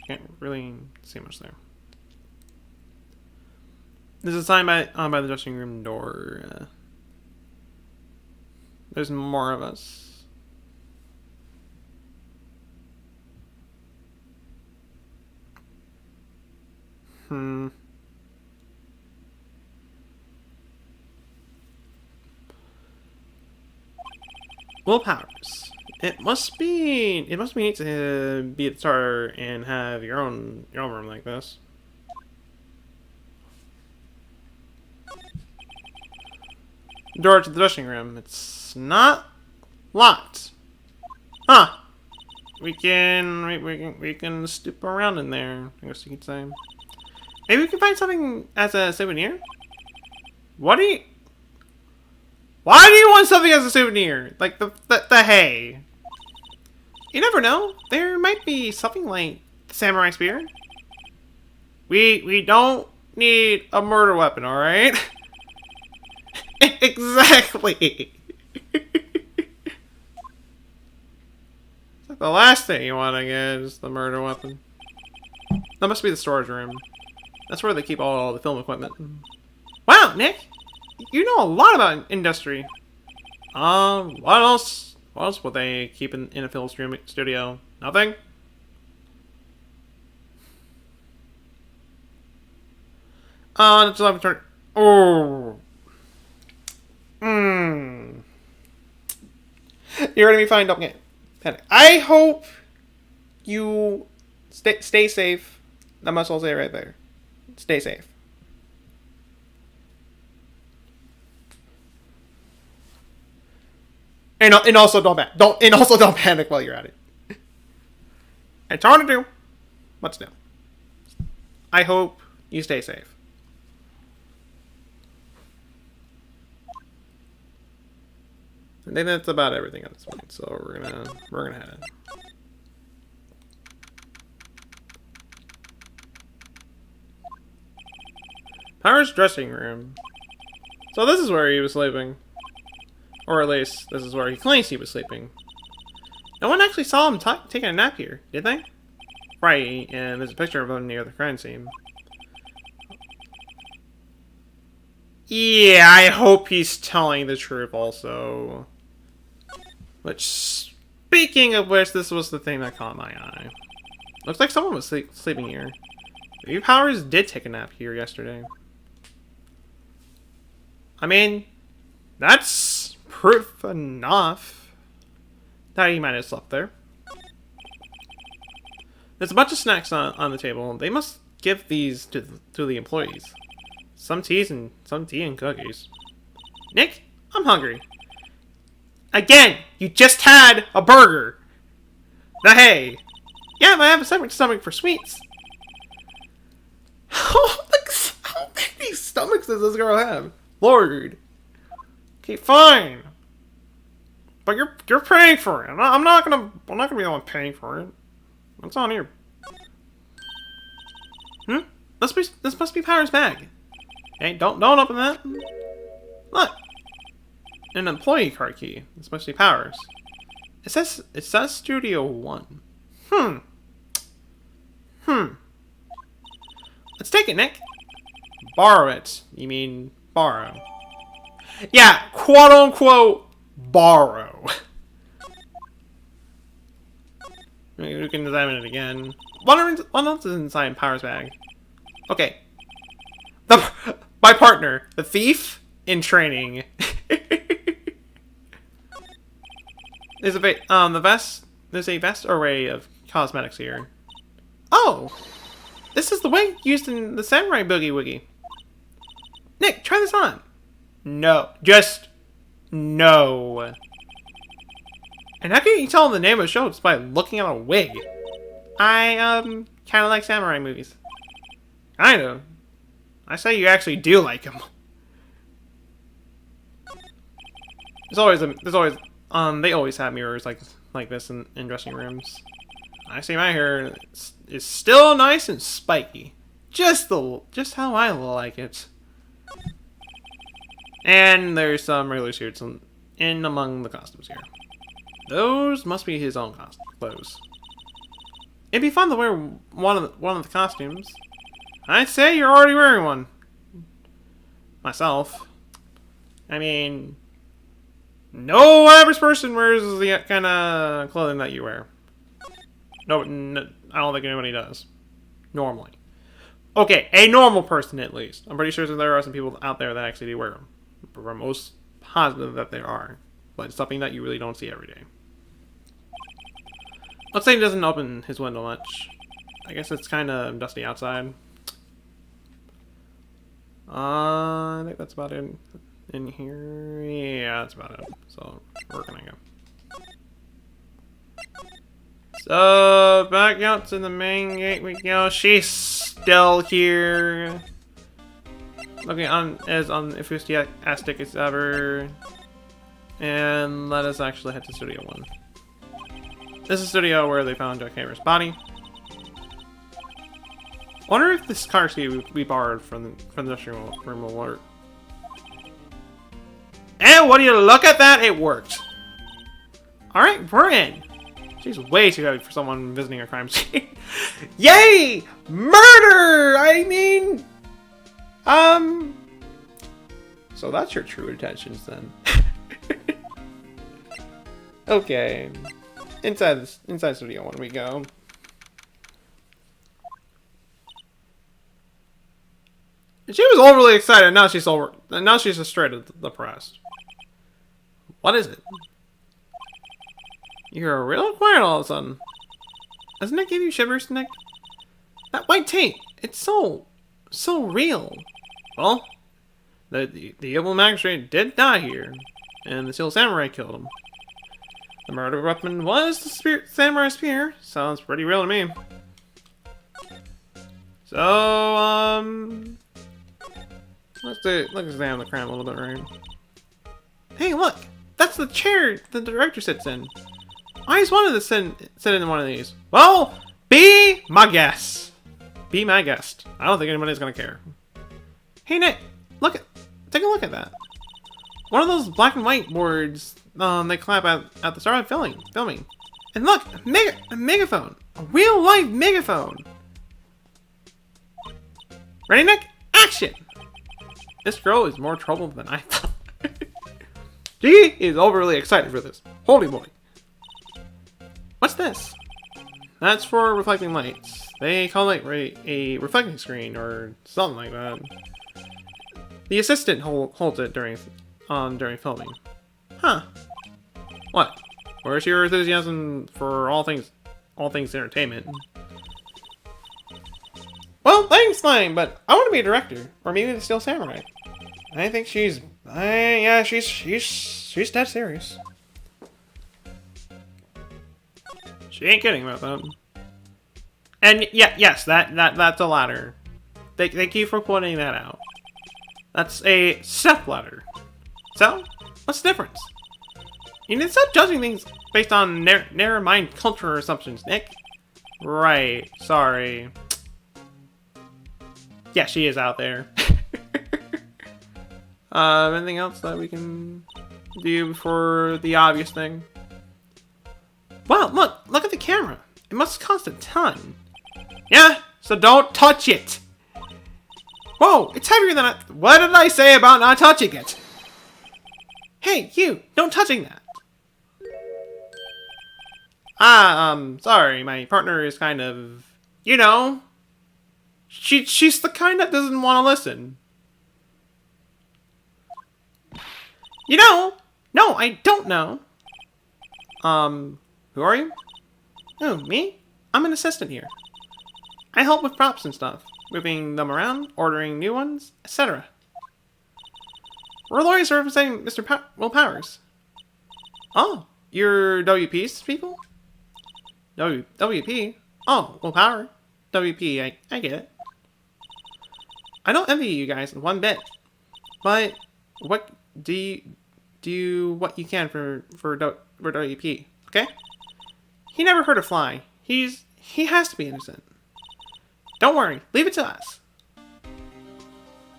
Can't really see much there. There's a sign by the dressing room door. There's more of us. Willpowers. It must be neat to be the starter and have your own room like this. Door to the dressing room. It's not locked. Huh. We can stoop around in there, I guess you could say. Maybe we can find something as a souvenir? Why do you want something as a souvenir? Like the hay. You never know. There might be something like the samurai spear. We don't need a murder weapon, alright? Exactly. The last thing you want to get is the murder weapon. That must be the storage room. That's where they keep all the film equipment. Wow, Nick! You know a lot about industry. What else? What else would they keep in a film studio? Nothing? It's 11:30. Oh. You're gonna be fine, don't get panic. I hope you stay safe. That much I'll say right there. Stay safe. And also don't panic while you're at it. It's hard to do, but still. I hope you stay safe. I think that's about everything at this point, so we're gonna head in. Power's dressing room. So this is where he was sleeping. Or at least, this is where he claims he was sleeping. No one actually saw him taking a nap here, did they? Right, and there's a picture of him near the crime scene. Yeah, I hope he's telling the truth also. Which, speaking of which, this was the thing that caught my eye. Looks like someone was sleeping here. Maybe Powers did take a nap here yesterday. I mean, that's proof enough that he might have slept there. There's a bunch of snacks on the table. They must give these to the employees. Some tea and cookies. Nick, I'm hungry. Again, you just had a burger. The hay. Yeah, but I have a separate stomach for sweets. How many stomachs does this girl have? Lord. Okay, fine. But you're paying for it. I'm not gonna be the one paying for it. What's on here? This must be Power's bag. Hey, don't open that. Look. An employee card key. This must be Powers. It says Studio 1. Let's take it, Nick. Borrow it. You mean borrow. Yeah, quote unquote borrow. We can examine it again. What else is inside Power's bag? Okay. My partner, the thief in training. There's a vast array of cosmetics here. Oh! This is the wig used in the Samurai Boogie Woogie. Nick, try this on. No. Just no. And how can you tell the name of the show just by looking at a wig? I, kind of like samurai movies. Kind of. I say you actually do like them. They always have mirrors like this in dressing rooms. I see my hair is still nice and spiky. Just how I like it. And there's some regular suits in among the costumes here. Those must be his own clothes. It'd be fun to wear one of the costumes. I'd say you're already wearing one. Myself. I mean, no average person wears the kind of clothing that you wear. No, I don't think anybody does. Normally. Okay, a normal person at least. I'm pretty sure that there are some people out there that actually do wear them. But we're most positive that there are. But it's something that you really don't see every day. Let's say he doesn't open his window much. I guess it's kind of dusty outside. I think that's about it in here. Yeah, that's about it. So, where can I go? So, back out to the main gate we go. She's still here. Looking as unenthusiastic as ever. And let us actually head to Studio 1. This is the studio where they found Jack Haver's body. I wonder if this car seat we borrowed from the dressing room will work. And what do you look at that? It worked. Alright, we're in. She's way too heavy for someone visiting a crime scene. Yay! Murder! I mean... So that's your true intentions then. Okay. Inside Studio 1 we go. She was overly excited. Now she's just straight depressed. What is it? You're real quiet all of a sudden. Doesn't that give you shivers, Nick? That white tape. It's so real. Well, the evil magistrate did die here, and the Steel Samurai killed him. The murder weapon was the samurai spear. Sounds pretty real to me. So, let's examine the crime a little bit, right? Hey, look! That's the chair the director sits in. I always wanted to sit in one of these. Well, be my guest. Be my guest. I don't think anybody's gonna care. Hey, Nick, take a look at that. One of those black and white boards they clap at the start of filming. And look, a megaphone. A real life megaphone. Ready, Nick? Action! This girl is more trouble than I thought. She is overly excited for this. Holy moly. What's this? That's for reflecting lights. They call it a reflecting screen or something like that. The assistant holds it during filming. Huh. What? Where's your enthusiasm for all things entertainment? Well, thanks, fine, but I want to be a director, or maybe the Steel Samurai. I think she's dead serious. She ain't kidding about that. And yes, that's a ladder. Thank you for pointing that out. That's a step ladder. So, what's the difference? You need to stop judging things based on narrow mind culture assumptions, Nick. Right, sorry. Yeah, she is out there. Anything else that we can do for the obvious thing? Wow, look at the camera. It must cost a ton. Yeah, so don't touch it. Whoa, it's heavier than what did I say about not touching it? Hey, you, don't touching that. Sorry, my partner is kind of, you know, she's the kind that doesn't want to listen. You know, no, I don't know. Who are you? Oh, me? I'm an assistant here. I help with props and stuff, moving them around, ordering new ones, etc. We're lawyers representing Mr. Will Powers. Oh, you're WP's people? WP? Oh, Will Power. WP, I get it. I don't envy you guys one bit, but what do what you can for WP, okay? He never hurt a fly. He has to be innocent. Don't worry, leave it to us.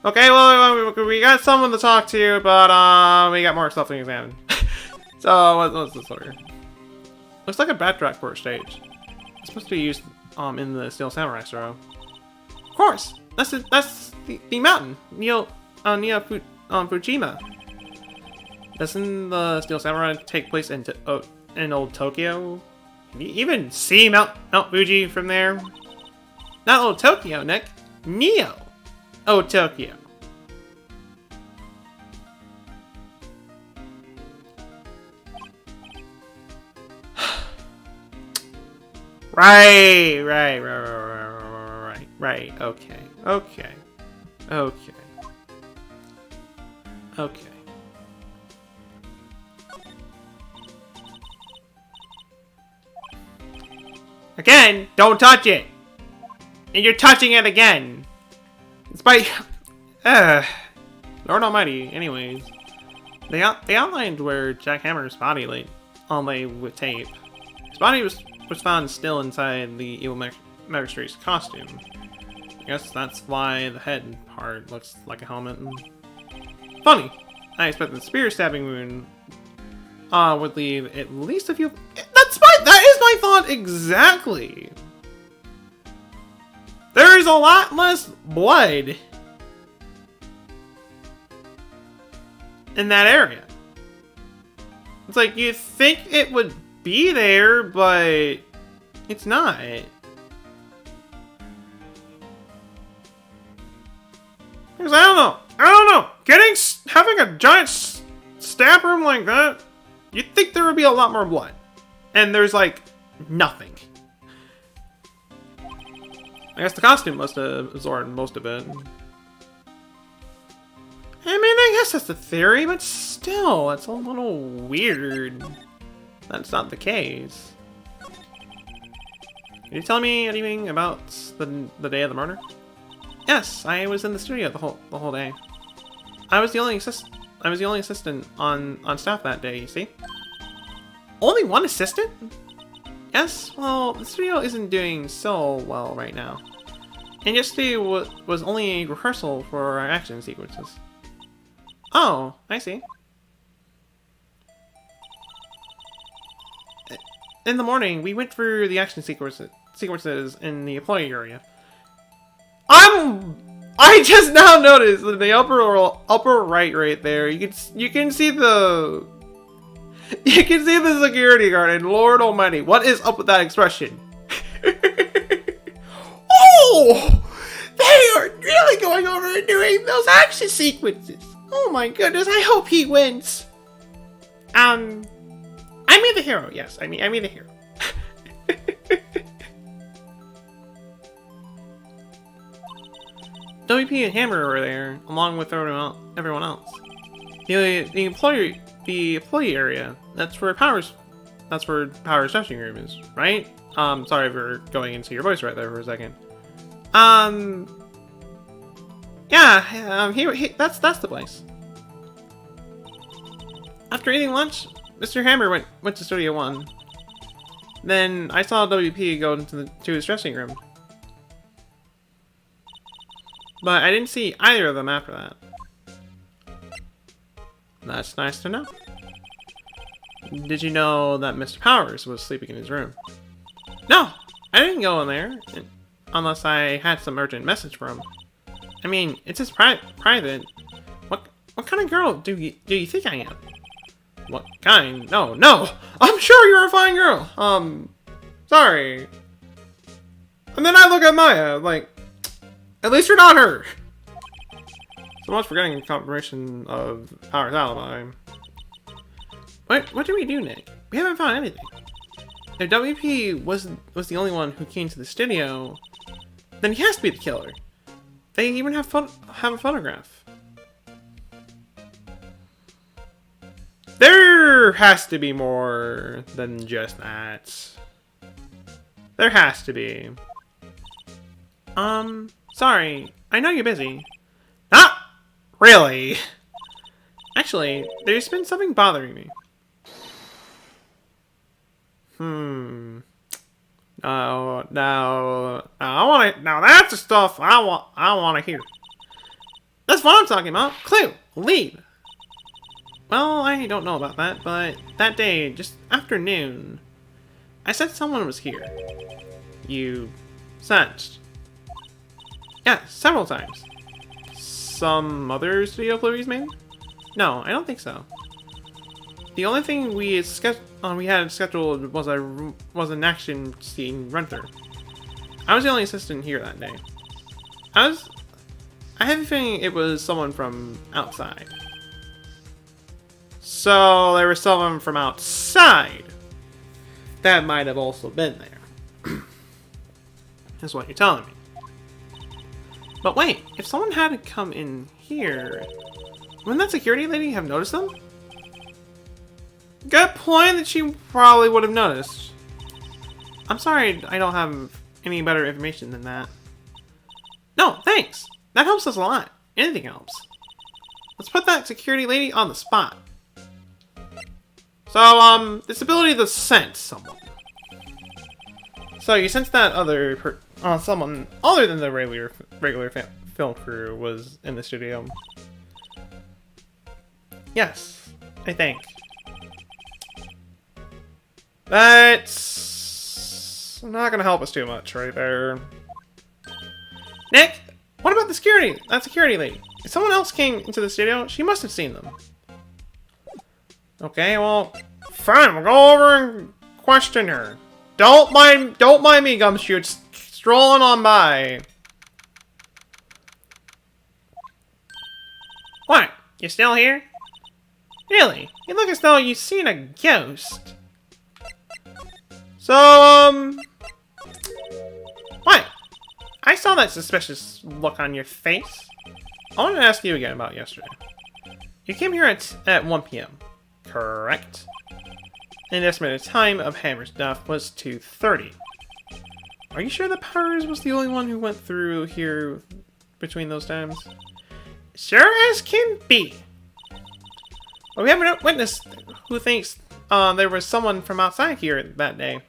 Okay, well, we got someone to talk to, but we got more stuff to examine. So, what's this order? Looks like a backtrack for a stage. It's supposed to be used in the Steel Samurai Zero. Of course, that's the mountain, near Fujima. Doesn't the Steel Samurai take place in old Tokyo? Can you even see Mount Fuji from there? Not old Tokyo, Nick. Neo. Old Tokyo. Right. Okay. Again, don't touch it! And you're touching it again! It's by... Lord almighty, anyways. They outlined where Jack Hammer's body lay with tape. His body was found still inside the evil magistrate's costume. I guess that's why the head part looks like a helmet. Funny! I expect the spear stabbing wound would leave at least a few... That is my thought exactly! There's a lot less blood in that area. It's like, you think it would be there, but it's not. Because I don't know. Having a giant stab room like that, you'd think there would be a lot more blood. And there's like nothing. I guess the costume must have absorbed most of it. I mean, I guess that's the theory, but still, it's a little weird. That's not the case. Can you tell me anything about the day of the murder? Yes, I was in the studio the whole day. I was the only assistant on staff that day. You see? Only one assistant? Yes. Well, the studio isn't doing so well right now. And yesterday was only a rehearsal for our action sequences. Oh, I see. In the morning, we went through the action sequences in the employee area. I just now noticed in the upper right there. You can see the security guard, and Lord Almighty, what is up with that expression? Oh, they are really going over and doing those action sequences. Oh my goodness, I hope he wins. I mean the hero, yes. I mean the hero. WP and Hammer were there, along with everyone else. The employee area. That's where Power's dressing room is, right? Sorry for going into your voice right there for a second. Yeah, that's the place. After eating lunch, Mr. Hammer went to Studio 1. Then I saw WP go to his dressing room. But I didn't see either of them after that. That's nice to know. Did you know that Mr. Powers was sleeping in his room? No! I didn't go in there, unless I had some urgent message for him. I mean, it's his private. What kind of girl do you think I am? What kind? No! I'm sure you're a fine girl! Sorry. And then I look at Maya, like, at least you're not her! So much for getting confirmation of Power's alibi. What do we do, Nick? We haven't found anything. If WP was the only one who came to the studio, then he has to be the killer. They even have a photograph. There has to be more than just that. There has to be. Sorry. I know you're busy. Not really. Actually, there's been something bothering me. No, I want to. Now that's the stuff I want to hear. That's what I'm talking about. Clue, lead. Well, I don't know about that, but that day, just after noon, I said someone was here. You sensed. Yeah, several times. Some other studio employees, maybe? No, I don't think so. The only thing we had scheduled was an action scene run-through. I was the only assistant here that day. I have a feeling it was someone from outside. So there was someone from outside that might have also been there. That's what you're telling me. But wait, if someone had to come in here, wouldn't that security lady have noticed them? Good point that she probably would have noticed. I'm sorry I don't have any better information than that. No, thanks. That helps us a lot. Anything helps. Let's put that security lady on the spot. So, this ability to sense someone. So you sense that someone other than the regular film crew was in the studio. Yes, I think. That's not gonna help us too much right there. Nick, what about that security lady? If someone else came into the studio, she must have seen them. Okay, well, fine, we'll go over and question her. Don't mind me, Gumshoots, strolling on by. What? You still here? Really? You look as though you've seen a ghost. So, what? I saw that suspicious look on your face. I wanted to ask you again about yesterday. You came here at 1 p.m., correct? And the estimated time of Hammer's death was 2:30. Are you sure that Powers was the only one who went through here between those times? Sure as can be. But we have a witness who thinks there was someone from outside here that day.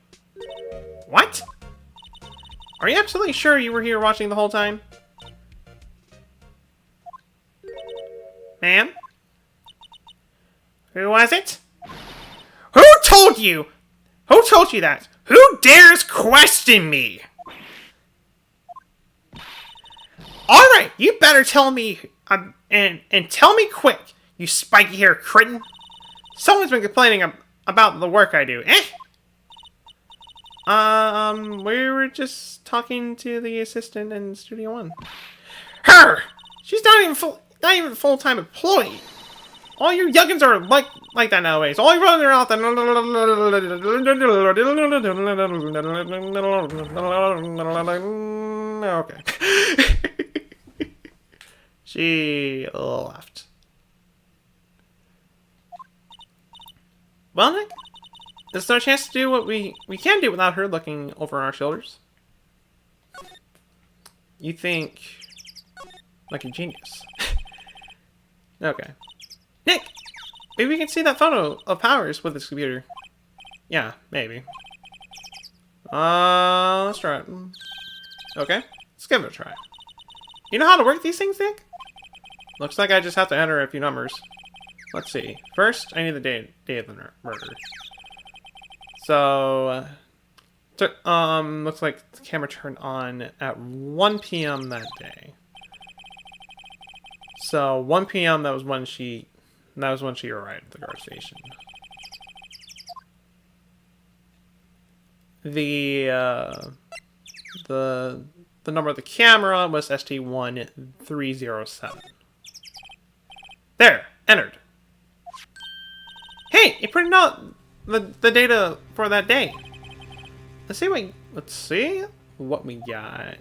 What? Are you absolutely sure you were here watching the whole time? Ma'am? Who was it? Who told you? Who told you that? Who dares question me? Alright, you better tell me, and tell me quick, you spiky-haired kitten. Someone's been complaining about the work I do, eh? We were just talking to the assistant in Studio One. Her! She's not even full-time employee. All you yuggins are like that nowadays. All you running around okay. She left. Well, Nick, there's no chance to do what we can do without her looking over our shoulders. You think like a genius. Okay. Nick! Maybe we can see that photo of Powers with his computer. Yeah, maybe. Let's try it. Okay, let's give it a try. You know how to work these things, Nick? Looks like I just have to enter a few numbers. Let's see. First, I need the day of the murder. So, looks like the camera turned on at 1 p.m. that day. So 1 p.m. that was when she arrived at the guard station. The number of the camera was ST1307. There, entered. Hey, it printed out the data for that day. Let's see what we got.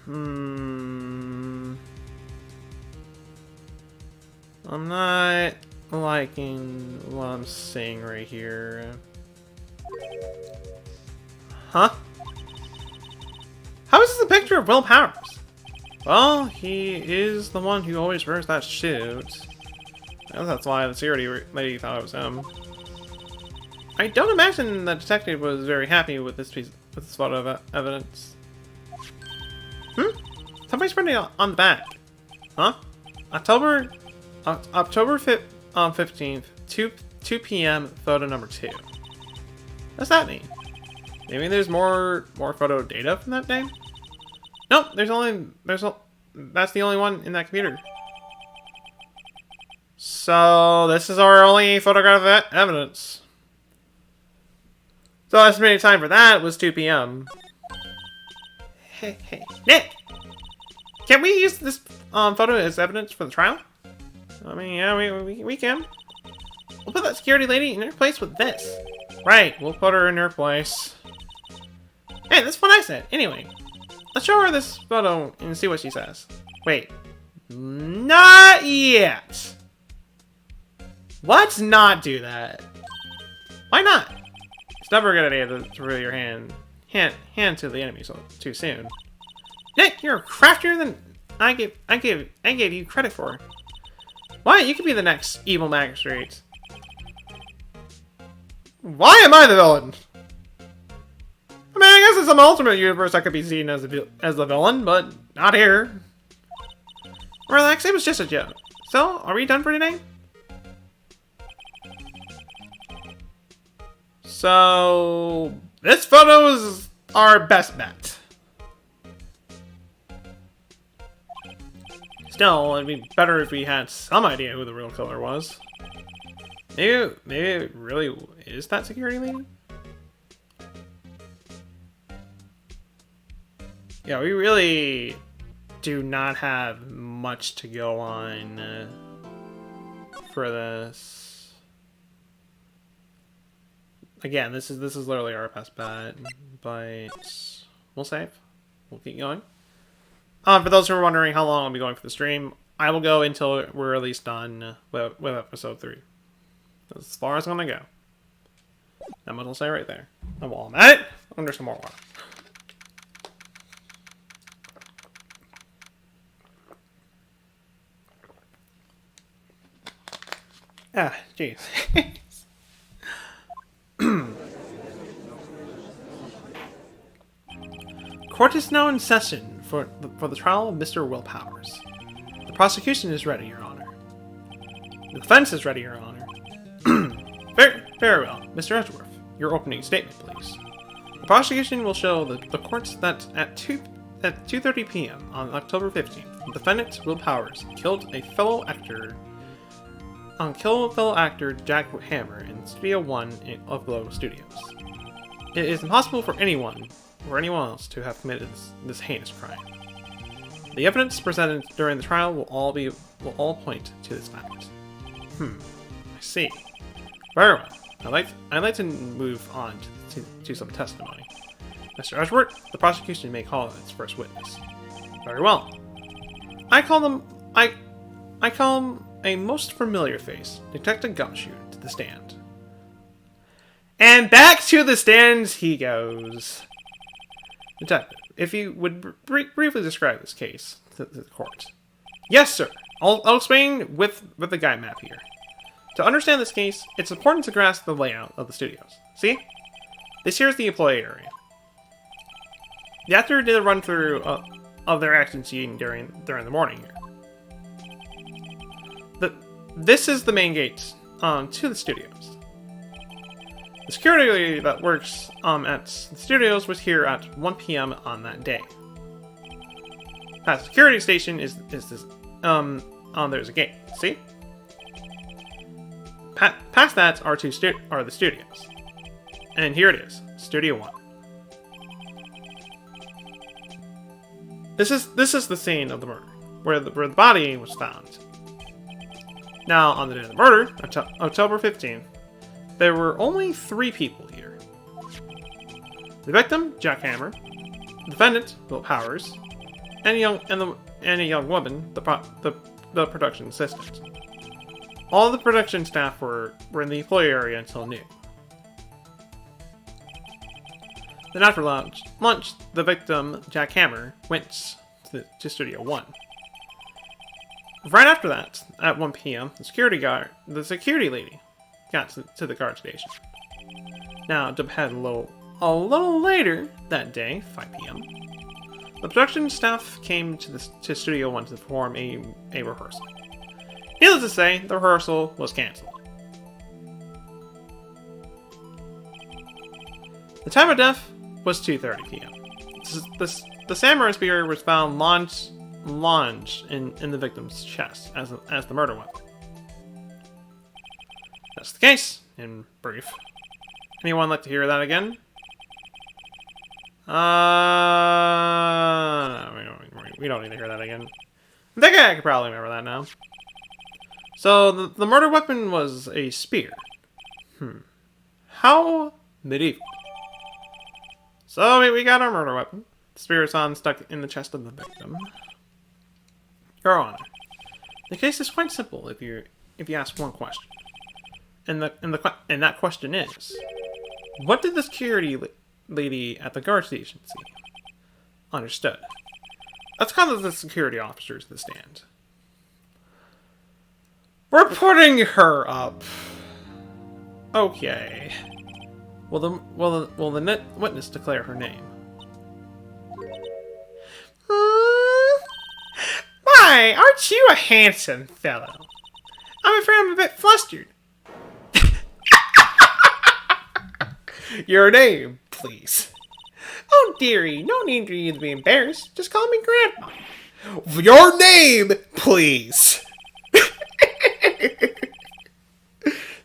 I'm not liking what I'm seeing right here. Huh? How is this a picture of Will Powers? Well, he is the one who always wears that suit. I guess that's why the security lady thought it was him. I don't imagine the detective was very happy with this photo of evidence. Somebody's printing on the back. Huh? October 15th, 2 p.m. photo number 2. What's that mean? Maybe there's more photo data from that day? Nope, that's the only one in that computer. So this is our only photograph of evidence. So estimated time for that was 2 p.m. Hey, Nick! Can we use this photo as evidence for the trial? I mean, yeah, we can. We'll put that security lady in her place with this. Right, we'll put her in her place. Hey, that's what I said. Anyway, let's show her this photo and see what she says. Wait. Not yet! Let's not do that. Why not? It's never a good idea to reveal your hand to the enemy too soon. Nick, you're craftier than I gave you credit for. Why? You could be the next evil magistrate. Why am I the villain? I mean, I guess in some alternate universe I could be seen as the villain, but not here. Relax, it was just a joke. So, are we done for today? So, this photo is our best bet. Still, it'd be better if we had some idea who the real killer was. Maybe it really is that security lady? Yeah, we really do not have much to go on for this. Again, this is literally our best bet, but we'll save. We'll keep going. For those who are wondering how long I'll be going for the stream, I will go until we're at least done with episode 3. That's as far as I'm gonna go. That much I'll say right there. And while I'm at it, under some more water. Ah, jeez. Court is now in session for the trial of Mr. Will Powers. The prosecution is ready, Your Honor. The defense is ready, Your Honor. Very well. Mr. Edgeworth, your opening statement, please. The prosecution will show the court that at 2:30 p.m. on October 15th, the defendant, Will Powers, killed fellow actor Jack Hammer in Studio 1 of Glow Studios. It is impossible for anyone else to have committed this heinous crime. The evidence presented during the trial will all point to this fact. I see. Very well. I'd like to move on to some testimony. Mr. Edgeworth, the prosecution may call its first witness. Very well. I call him a most familiar face, Detective Gumshoe, to the stand. And back to the stands he goes. Detective, if you would briefly describe this case to the court. Yes, sir. I'll explain with the guide map here. To understand this case, it's important to grasp the layout of the studios. See? This here is the employee area. The actor did a run-through of their action scene during the morning here. This is the main gate to the studios. The security that works at the studios was here at 1 p.m. on that day. Past the security station is this there's a gate. See? Past that are the studios. And here it is, Studio 1. This is the scene of the murder, where the body was found. Now, on the day of the murder, October 15th, there were only 3 people here. The victim, Jack Hammer, the defendant, Will Powers, and a young woman, the production assistant. All the production staff were in the employee area until noon. Then after lunch, the victim, Jack Hammer, went to Studio 1. Right after that, at 1 p.m., the security lady got to the guard station. Now, jump ahead a little later that day, 5 p.m. The production staff came to Studio 1 to perform a rehearsal. Needless to say, the rehearsal was cancelled. The time of death was 2:30 p.m. The samurai spear was found lodged in the victim's chest as the murder weapon. That's the case, in brief. Anyone like to hear that again? No, we don't need to hear that again. I think I could probably remember that now. So, the murder weapon was a spear. How medieval. So, we got our murder weapon. The spear is stuck in the chest of the victim. Your Honor, the case is quite simple if you ask one question. And that question is, what did the security lady at the guard station see? Understood. Let's call the security officers to the stand. We're putting her up. Okay. Will the witness declare her name? Why, aren't you a handsome fellow? I'm afraid I'm a bit flustered. Your name, please. Oh, dearie, no need for you to be embarrassed. Just call me Grandma. Your name, please.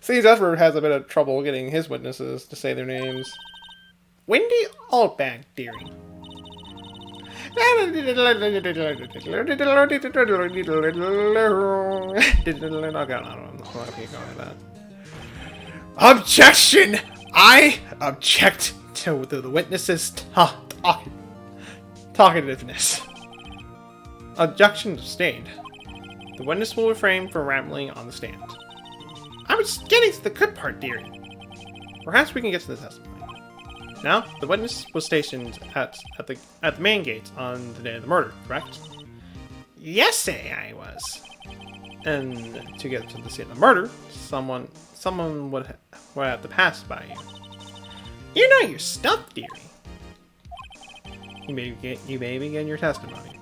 Seems Edward has a bit of trouble getting his witnesses to say their names. Wendy Altbag, dearie. Objection! I object to the witness's talkativeness. Objection sustained. The witness will refrain from rambling on the stand. I was getting to the good part, dearie. Perhaps we can get to the testimony. Now, the witness was stationed at the main gate on the day of the murder, correct? Yes, I was. And to get to the scene of the murder, someone would have to pass by you. You know your stuff, dearie. You may begin your testimony.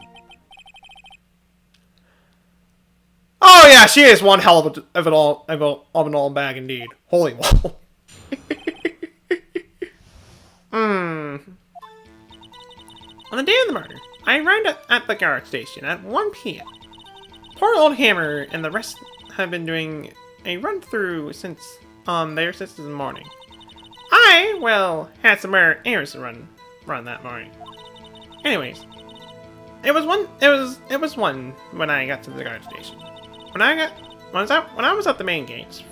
Oh yeah, she is one hell of an all bag indeed. Holy wall. On the day of the murder, I arrived at the guard station at 1 p.m. Poor old Hammer and the rest have been doing a run-through since the morning. I had some errands to run that morning. Anyways, it was one when I got to the guard station. When I was at the main gates.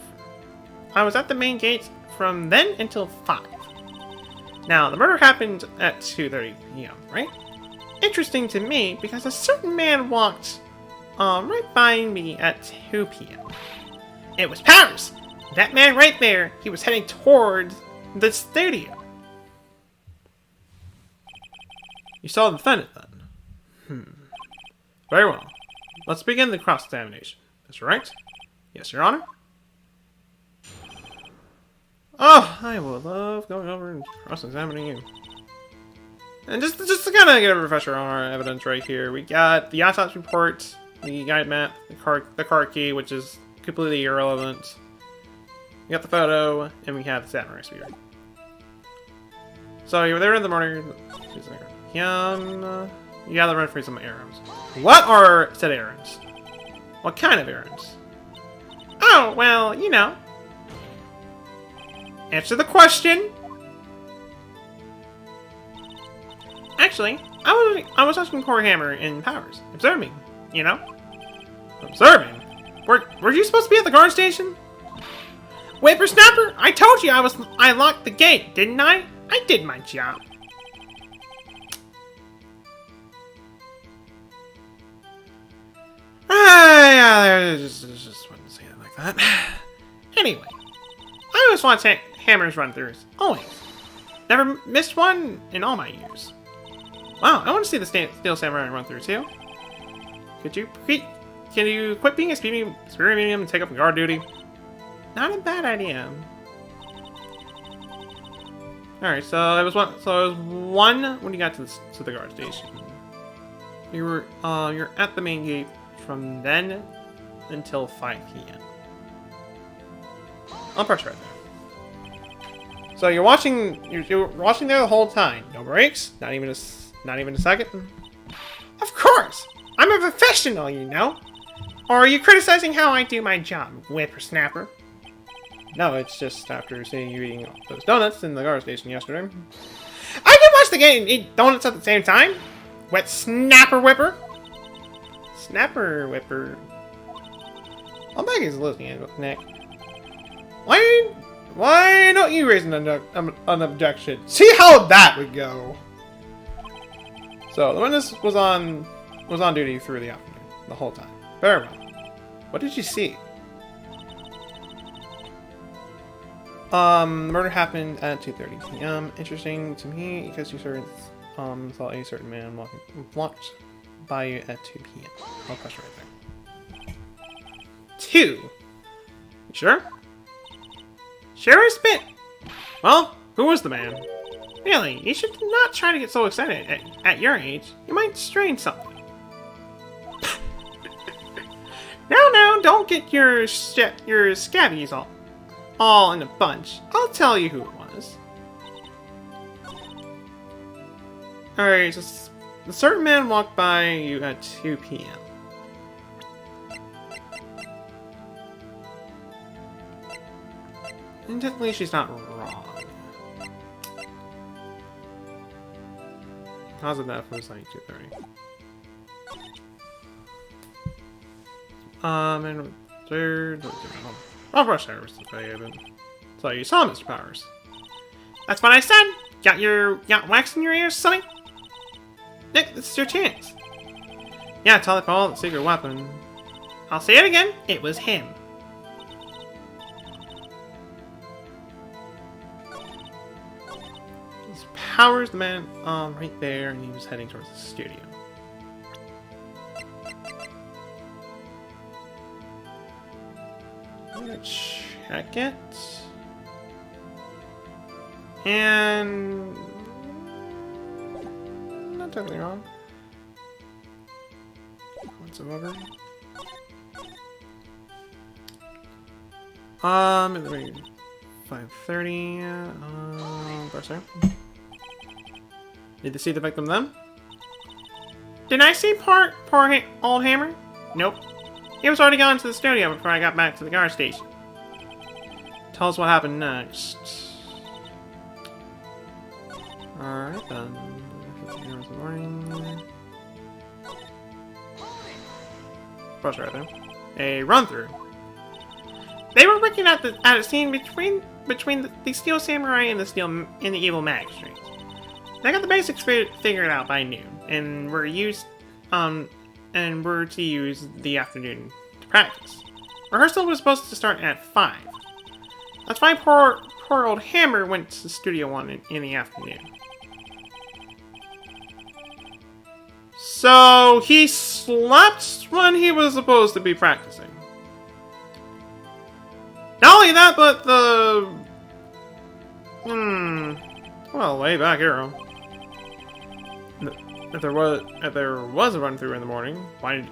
I was at the main gates from then until 5. Now, the murder happened at 2:30 p.m., right? Interesting to me because a certain man walked right by me at 2 p.m. It was Powers! That man right there, he was heading towards the studio. You saw the defendant then? Very well. Let's begin the cross-examination. Is that right? Yes, Your Honor. Oh, I would love going over and cross-examining you. And just to kind of get a refresher on our evidence right here, we got the autopsy report, the guide map, the car key, which is completely irrelevant. We got the photo, and we have the samurai spear. So you were there in the morning. You gotta run through some errands. What are said errands? What kind of errands? Oh, well, you know. Answer the question! Actually, I was asking poor Hammer and Powers. Observing, you know? Observing? Were you supposed to be at the guard station? Whippersnapper, I told you I locked the gate, didn't I? I did my job. Yeah, just wouldn't say it like that. Anyway, I always want Hammer's run-throughs. Always. Never missed one in all my years. Wow, I want to see the Steel Samurai run-through too. Can you quit being a spirit medium and take up guard duty? Not a bad idea. Alright, so it was one. So it was one when you got to the guard station. You're at the main gate from then until 5 p.m. I'll press right there. So you're watching there the whole time. No breaks. Not even a second. Of course, I'm a professional, you know. Or are you criticizing how I do my job, whippersnapper? No, it's just after seeing you eating those donuts in the guard station yesterday. I can watch the game and eat donuts at the same time. Wet snapper whipper. Snapper whipper. I'll bet he's listening, Nick. Why don't you raise an objection? See how that would go. So the witness was on duty through the afternoon, the whole time. Very well. What did you see? Murder happened at 2:30 p.m. Interesting to me because you saw a certain man walked by you at 2 p.m. I'll press right there. 2. You sure? Sure as spit. Well, who was the man? Really, you should not try to get so excited at your age. You might strain something. Now, don't get your scabbies all in a bunch. I'll tell you who it was. Alright, so a certain man walked by you at 2 p.m. And technically she's not wrong. How's it that if it was like 2:30? And third... I'll brush service today, even. So you saw Mr. Powers. That's what I said! Got wax in your ears, sonny? Nick, this is your chance. Yeah, tell that Paul the secret weapon. I'll say it again, it was him. Powers the man right there, and he was heading towards the studio. I'm gonna check it. And not totally wrong. Whatsoever. In the range 5:30. Sorry. Did they see the victim then? Did I see poor old Hammer? Nope. He was already gone to the studio before I got back to the guard station. Tell us what happened next. Alright then. 15 hours in the morning. Brush right there. A run-through. They were working at a scene between the Steel Samurai and the Evil Magistrate. I got the basics figured out by noon, and we're to use the afternoon to practice. Rehearsal was supposed to start at 5. That's why poor old Hammer went to Studio 1 in the afternoon. So he slept when he was supposed to be practicing. Not only that, but well, way back here. If there was a run through in the morning, why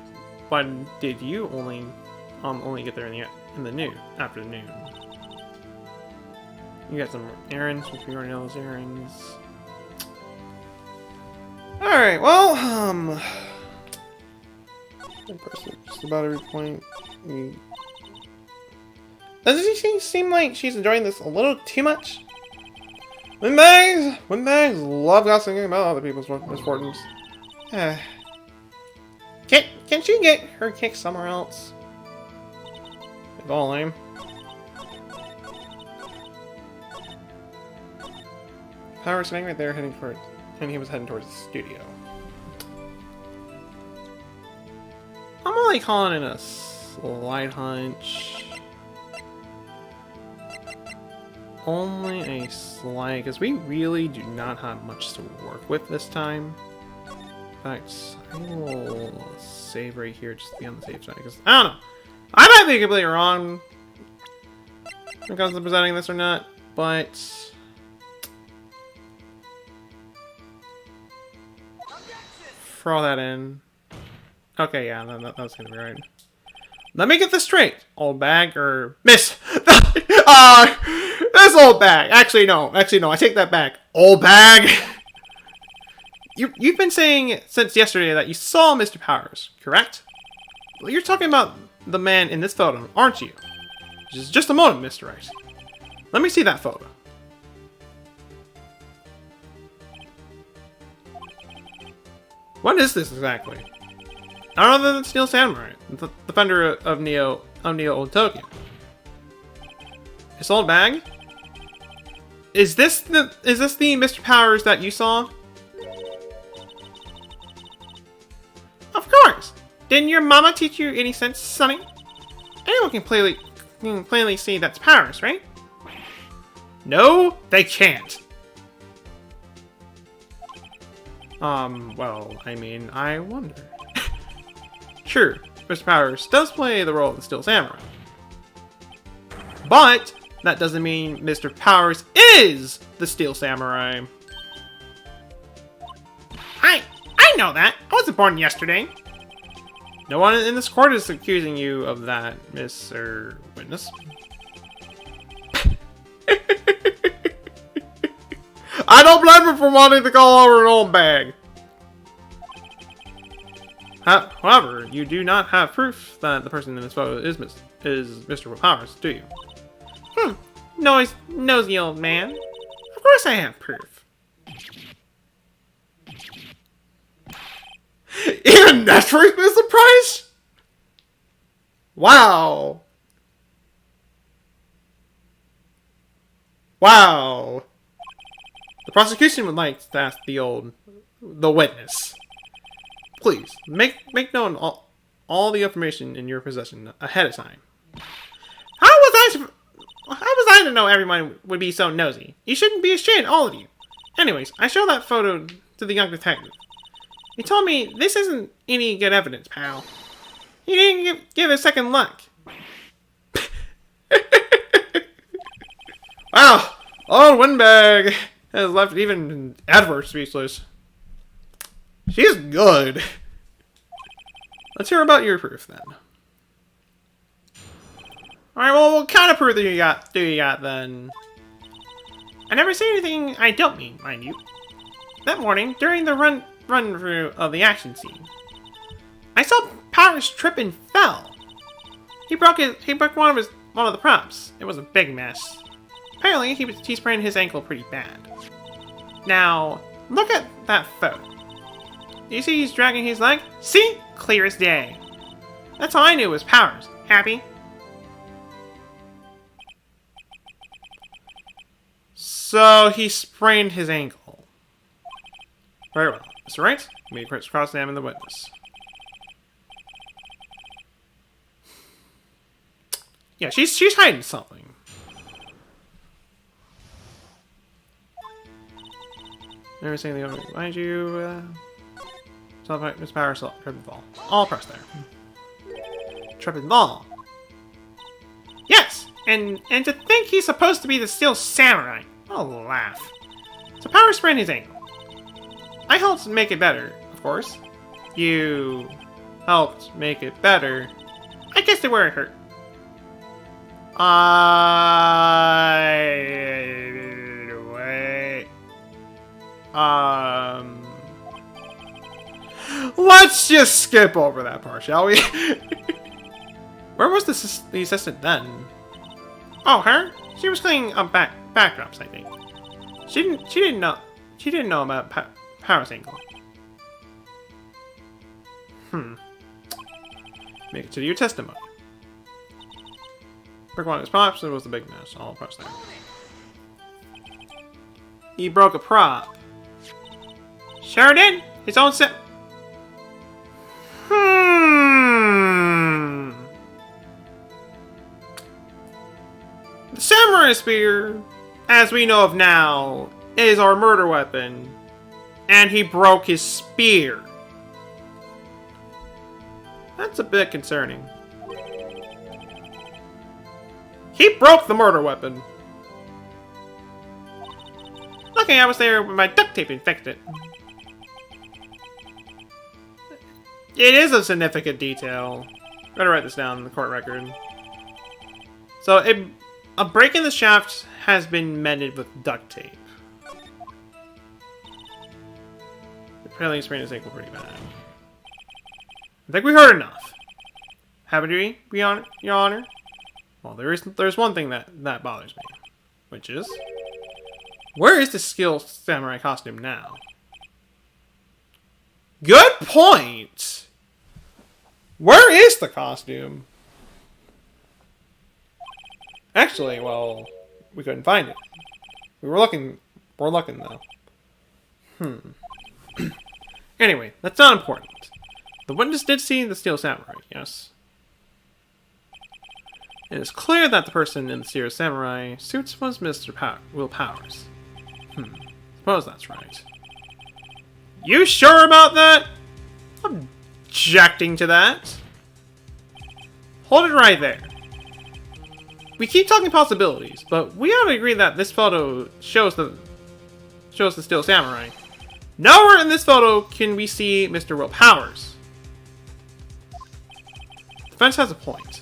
did you only get there in the afternoon? You got some errands, which we already know those errands. All right, well, just about every point. Doesn't she seem like she's enjoying this a little too much? Windbags love gossiping about other people's misfortunes. Can't she get her kick somewhere else? It's all lame. Power sitting right there, and he was heading towards the studio. I'm only calling it a slight hunch. Only a slight, because we really do not have much to work with this time. In fact, I will save right here just to be on the safe side, because I don't know. I might be completely wrong when it comes to presenting this or not, but throw that in. Okay, yeah, that's gonna be right. Let me get this straight. Old bag or miss? This old bag. Actually, no. I take that back. Old bag. You've been saying since yesterday that you saw Mr. Powers, correct? Well, you're talking about the man in this photo, aren't you? Just a moment, Mr. Wright. Let me see that photo. What is this exactly? None other than Steel Samurai, the defender of Neo Old Tokyo. This old bag? Is this the Mr. Powers that you saw? Of course! Didn't your mama teach you any sense, sonny? Anyone can plainly see that's Powers, right? No, they can't. Well, I mean, I wonder. Sure, Mr. Powers does play the role of the Steel Samurai. But that doesn't mean Mr. Powers is the Steel Samurai. I know that. I wasn't born yesterday. No one in this court is accusing you of that, Mr. Witness. I don't blame him for wanting to call over an old bag. However, you do not have proof that the person in this photo is Mr. Powers, do you? Nosy old man. Of course I have proof. Even that's proof is the price? Wow. Wow. The prosecution would like to ask the witness. Please, make known all the information in your possession ahead of time. How was I to know everyone would be so nosy? You shouldn't be ashamed, all of you. Anyways, I showed that photo to the young detective. He told me this isn't any good evidence, pal. He didn't give a second look. Wow, old windbag has left even Edward speechless. She's good. Let's hear about your proof then. Alright, well, what kind of proof do you got then? I never say anything I don't mean, mind you. That morning, during the run through of the action scene, I saw Powers trip and fell. He broke one of the props. It was a big mess. Apparently, he sprained his ankle pretty bad. Now, look at that photo. Do you see he's dragging his leg? See? Clear as day. That's all I knew was Powers. Happy? So he sprained his ankle. Very well. Mr. Wright, you may cross-examine the witness. Yeah, she's hiding something. Never saying the other behind you. Miss Powers, trip and fall. All press there. Trip and fall. Yes, and to think he's supposed to be the Steel Samurai. I'll laugh. So Powers sprained his ankle. I helped make it better, of course. You helped make it better. I guess they were hurt. Wait. Let's just skip over that part, shall we? Where was the assistant then? Oh, her? She was cleaning up backdrops, I think. She didn't know about Powers' ankle. Make it to your testimony. Broke one of his props, it was a big mess. All across there. He broke a prop. Sure did. His own set. The samurai spear, as we know of now, is our murder weapon. And he broke his spear. That's a bit concerning. He broke the murder weapon. Lucky I was there with my duct tape and fixed it. It is a significant detail. Better write this down in the court record. So, a break in the shaft has been mended with duct tape. Apparently, sprained his ankle pretty bad. I think we heard enough. Haven't we, Your Honor? Well, there's one thing that bothers me, which is, where is the skilled samurai costume now? Good point! Where is the costume? Actually, well, we couldn't find it. We're looking though. Anyway, that's not important. The witness did see the steel samurai, yes. It is clear that the person in the steel samurai suits was Mr. Will Powers. Suppose that's right. You sure about that? Objecting to that. Hold it right there. We keep talking possibilities, but we ought to agree that this photo shows the steel samurai. Nowhere in this photo can we see Mr. Will Powers. The fence has a point.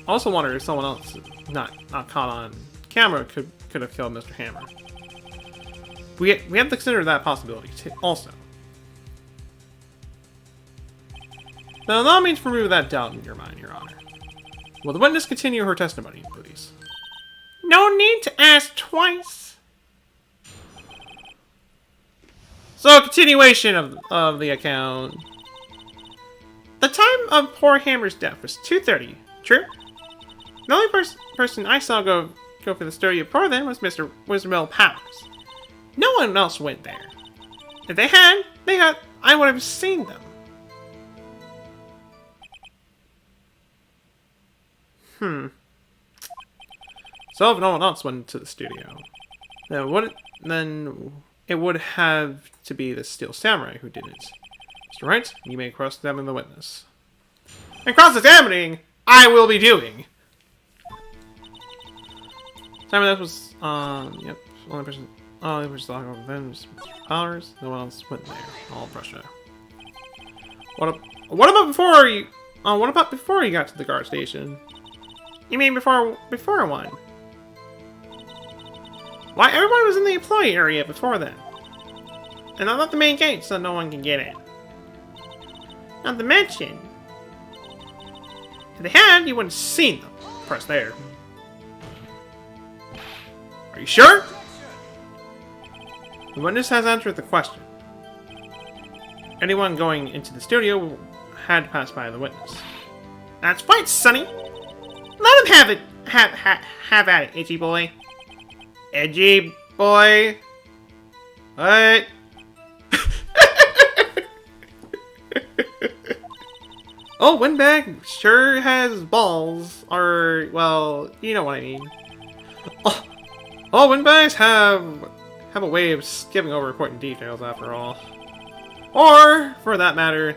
I also wonder if someone else not caught on camera could have killed Mr. Hammer. We have to consider that possibility too, also. Now allow me to remove that doubt in your mind, Your Honor. Will the witness continue her testimony, please? No need to ask twice. So, continuation of the account. The time of poor Hammer's death was 2:30. True? The only person I saw go for the studio before then was Mr. Will Powers. No one else went there. If they had, I would have seen them. So if no one else went to the studio, then it would have to be the steel samurai who did it. Mr. Wright, you may cross-examine the witness. And cross-examining, I will be doing. Simon, that was, yep, only person talking about them was Powers. No one else went there. All Prussia. What about before you? What about before you got to the guard station? You mean before one? Why, everyone was in the employee area before then. And not the main gate, so no one can get in. Not to mention, if they had, you wouldn't have seen them. Press there. Are you sure? The witness has answered the question. Anyone going into the studio had to pass by the witness. That's right, Sonny. Let him have it. Have at it, edgy boy. Edgy boy. What? Oh, Windbag sure has balls. Or, well, you know what I mean. Oh, Windbags have a way of skipping over important details after all. Or, for that matter,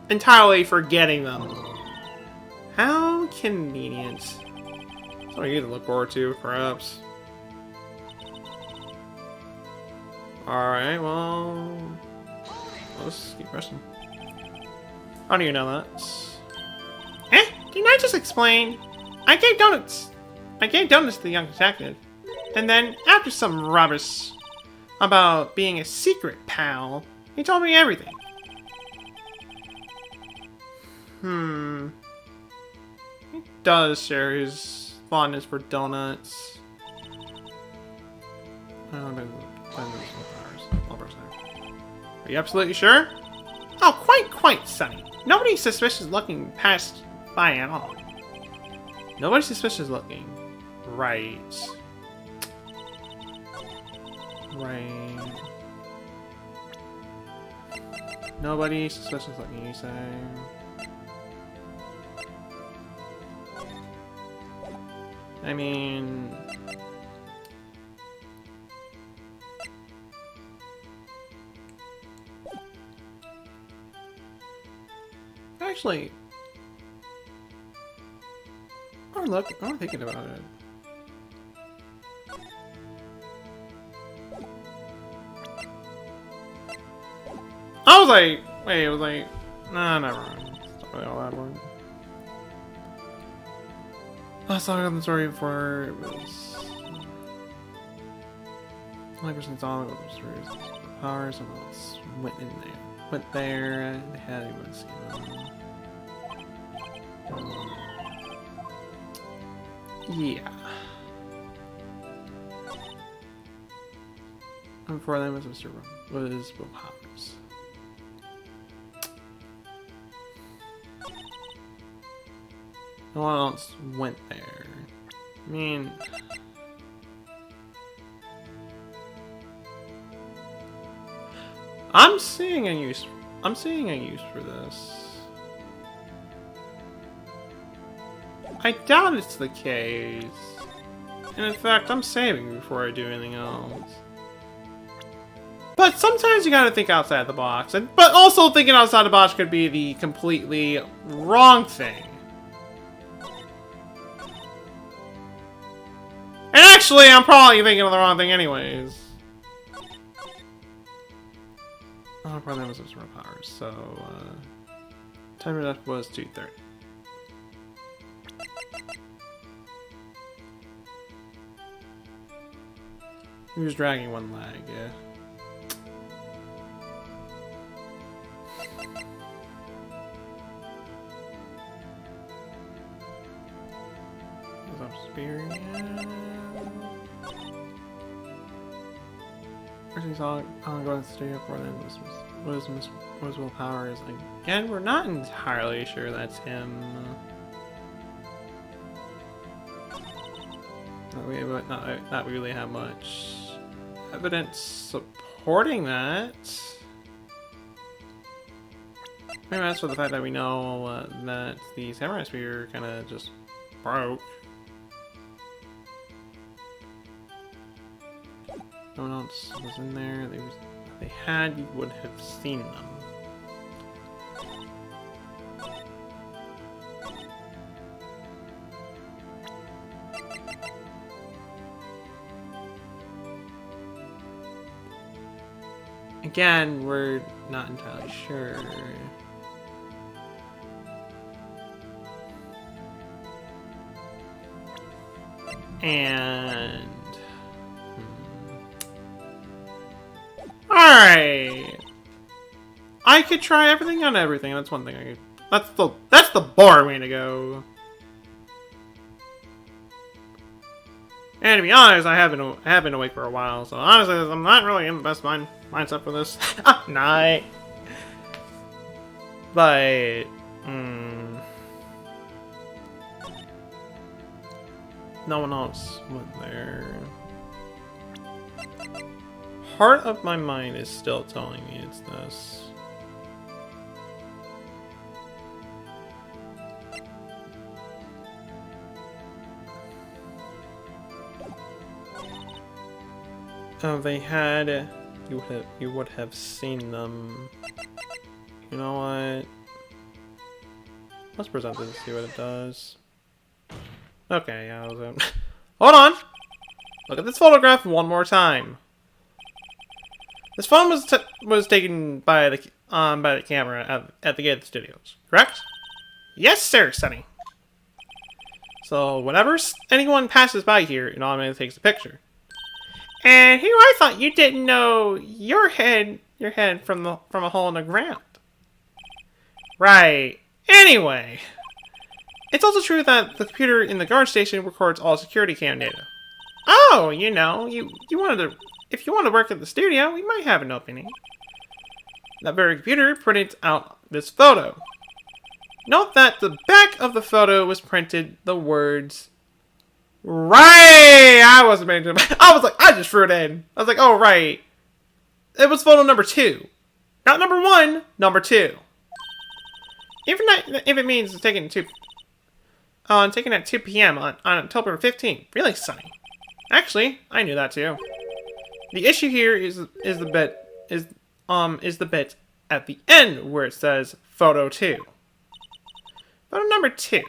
entirely forgetting them. How convenient. Something you to look forward to, perhaps. Alright, well... let's keep pressing. How do you know that? Eh? Didn't I just explain? I gave donuts to the young detective. And then, after some rubbish about being a secret pal, he told me everything. He does share his fondness for donuts. Are you absolutely sure? Oh, quite, Sonny. Nobody's suspicious looking passed by at all. Nobody's suspicious looking. Right. Nobody suspicious looking, you say? I mean... actually... I'm thinking about it. I was like, wait, it was like, nah, never mind. really all that important. Last time I got the story before it was 20% all of the powers. Someone else went in there. Went there. They had anyone see them. Yeah. And before them was Mr. Was Will Powers. No one else went there. I mean, I'm seeing a use for this. I doubt it's the case. And in fact, I'm saving before I do anything else. But sometimes you gotta think outside the box. But also thinking outside the box could be the completely wrong thing. And actually, I'm probably thinking of the wrong thing anyways. Oh, probably was zero powers, so, time left was 2:30. He was dragging one leg, yeah. Experience. First we saw I'll go to the studio for then was Will Powers. Again, we're not entirely sure that's him. Not really have much evidence supporting that. Maybe that's for the fact that we know that the samurai spear kind of just broke. No one else was in there. If they had, you would have seen them. Again, we're not entirely sure. And alright. I could try everything on everything. That's one thing I could. That's the boring way to go. And to be honest, I have been awake for a while, so honestly, I'm not really in the best mindset for this. Night. But no one else went there. Part of my mind is still telling me it's this. Oh, they had. You would have seen them. You know what? Let's present this and see what it does. Okay, yeah, hold on! Look at this photograph one more time. This phone was taken by the camera at the gate of the studios, correct? Yes, sir, Sonny. So whenever anyone passes by here, it automatically takes a picture. And here I thought you didn't know your head from a hole in the ground. Right. Anyway, it's also true that the computer in the guard station records all security cam data. Oh, you know, you wanted to. If you want to work at the studio, we might have an opening. That very computer printed out this photo. Note that the back of the photo was printed the words, right! I wasn't paying attention. I was like, I just threw it in. I was like, oh, right. It was photo number 2. Not number 1, number 2. If it means taken at 2 p.m. on October 15th. Really, Sonny? Actually, I knew that too. The issue here is the bit at the end where it says photo 2. Photo number 2.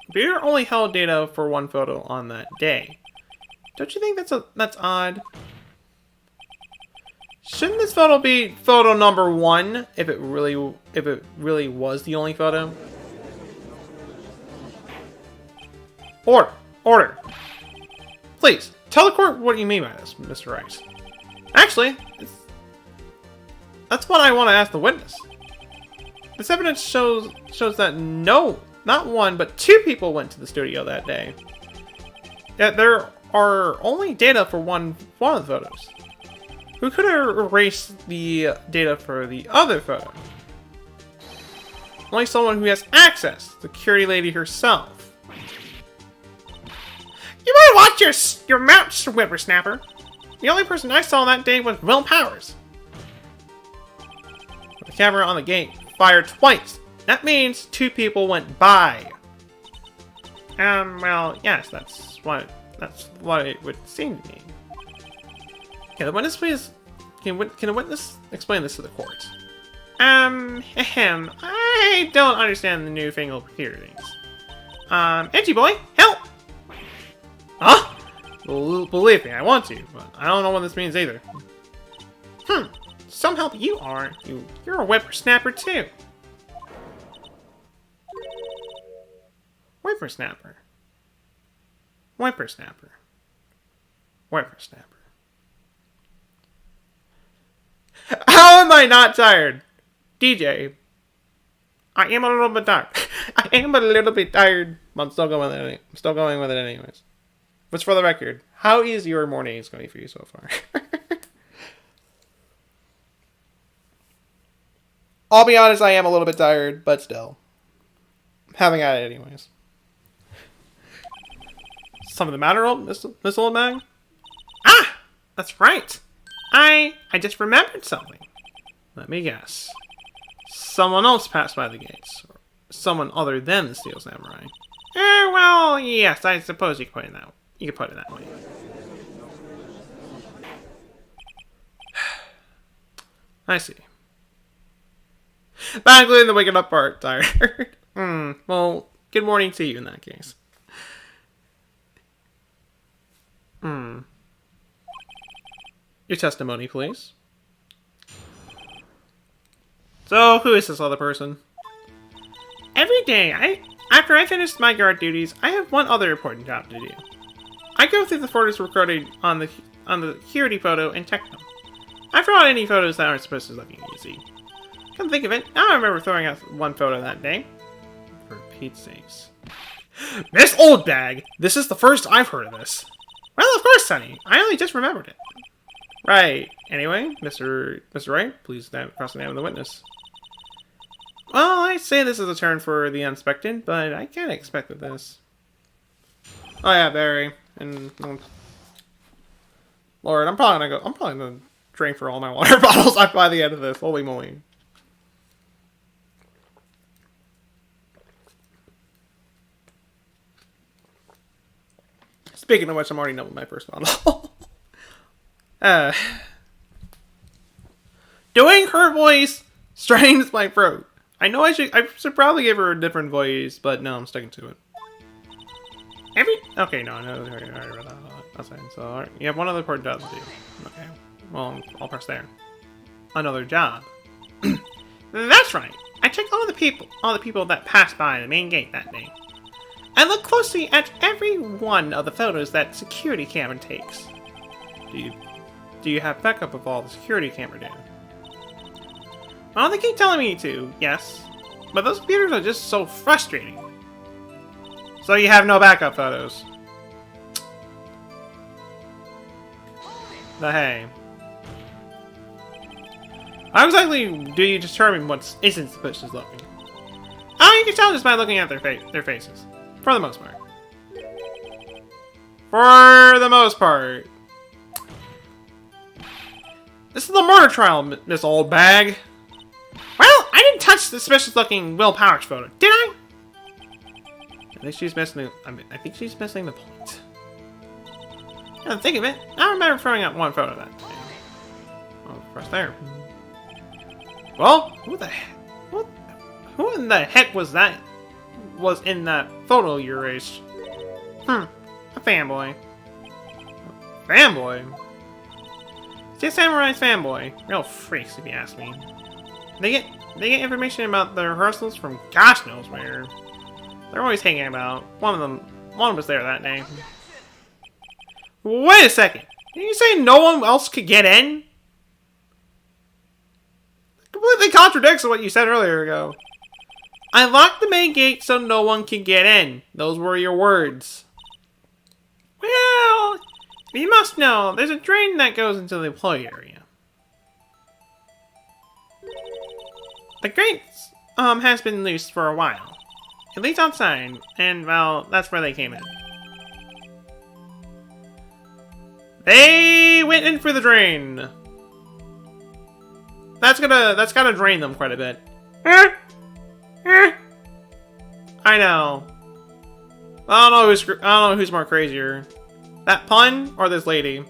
Computer only held data for one photo on that day. Don't you think that's odd? Shouldn't this photo be photo number 1 if it really was the only photo? Order! Order! Please, tell the court what you mean by this, Mr. Rice. Actually, that's what I want to ask the witness. This evidence shows that not 1, but 2 people went to the studio that day. Yet there are only data for one of the photos. Who could have erased the data for the other photo? Only someone who has access, the security lady herself. You better watch your mouth, whippersnapper. The only person I saw that day was Will Powers. The camera on the gate fired twice. That means 2 people went by. Well, yes, that's what it would seem to me. Can the witness please... Can the witness explain this to the court? I don't understand the newfangled hearings. Edgy boy, help! Huh? Believe me, I want to, but I don't know what this means either. Some help you are. You're a whippersnapper too. Whippersnapper. Whippersnapper. Whippersnapper. How am I not tired? DJ. I am a little bit tired. I am a little bit tired. But I'm still going with it. I'm still going with it anyways. But for the record, how is your morning going for you so far? I'll be honest, I am a little bit tired, but still. I'm having at it anyways. Something the matter, Miss Old Man? Ah! That's right! I just remembered something. Let me guess. Someone else passed by the gates. Or someone other than the Steel Samurai. Well, yes, I suppose you could put it that way. I see. Not including the waking up part, tired. Well, good morning to you in that case. Your testimony, please. So, who is this other person? Every day, after I finish my guard duties, I have one other important job to do. I go through the photos recorded on the security photo and check them. I throw out any photos that aren't supposed to look easy. Come think of it, now I remember throwing out one photo that day. For Pete's sakes. Miss Old Bag! This is the first I've heard of this. Well, of course, Sonny. I only just remembered it. Right. Anyway, Mr. Wright, please stand across the name of the witness. Well, I say this is a turn for the unexpected, but I can't expect this. Oh yeah, Barry. And Lord, I'm probably gonna drink for all my water bottles by the end of this. Holy moly. Speaking of which, I'm already done with my first bottle. Doing her voice strains my throat. I know I should probably give her a different voice, but no, I'm sticking to it. Okay, no, that's fine. So, alright, you have one other important job to do. Okay, well, I'll press there. Another job. That's right. I checked all the people that passed by the main gate that day. I looked closely at every one of the photos that security camera takes. Do you have backup of all the security camera data? Well, they keep telling me to, yes. But those computers are just so frustrating. So you have no backup photos. But hey. How exactly do you determine what isn't suspicious looking? Oh, you can tell just by looking at their faces. For the most part. For the most part. This is the murder trial, Miss Old Bag. Well, I didn't touch the suspicious-looking Will Powers photo, did I? I think she's missing the point. Now to think of it, I remember throwing out one photo that day. Oh, press there. Well, who in the heck was that? Was in that photo you erased? A fanboy. Fanboy? Steel Samurai's fanboy. Real freaks, if you ask me. They get information about the rehearsals from gosh knows where. They're always hanging about. One was there that day. Wait a second. Did you say no one else could get in? Completely contradicts what you said earlier ago. I locked the main gate so no one can get in. Those were your words. Well, you must know, there's a drain that goes into the employee area. The gate has been loose for a while. It leads outside, and well, that's where they came in. They went in for the drain. That's gotta drain them quite a bit. I know. I don't know who's more crazier. That pun or this lady?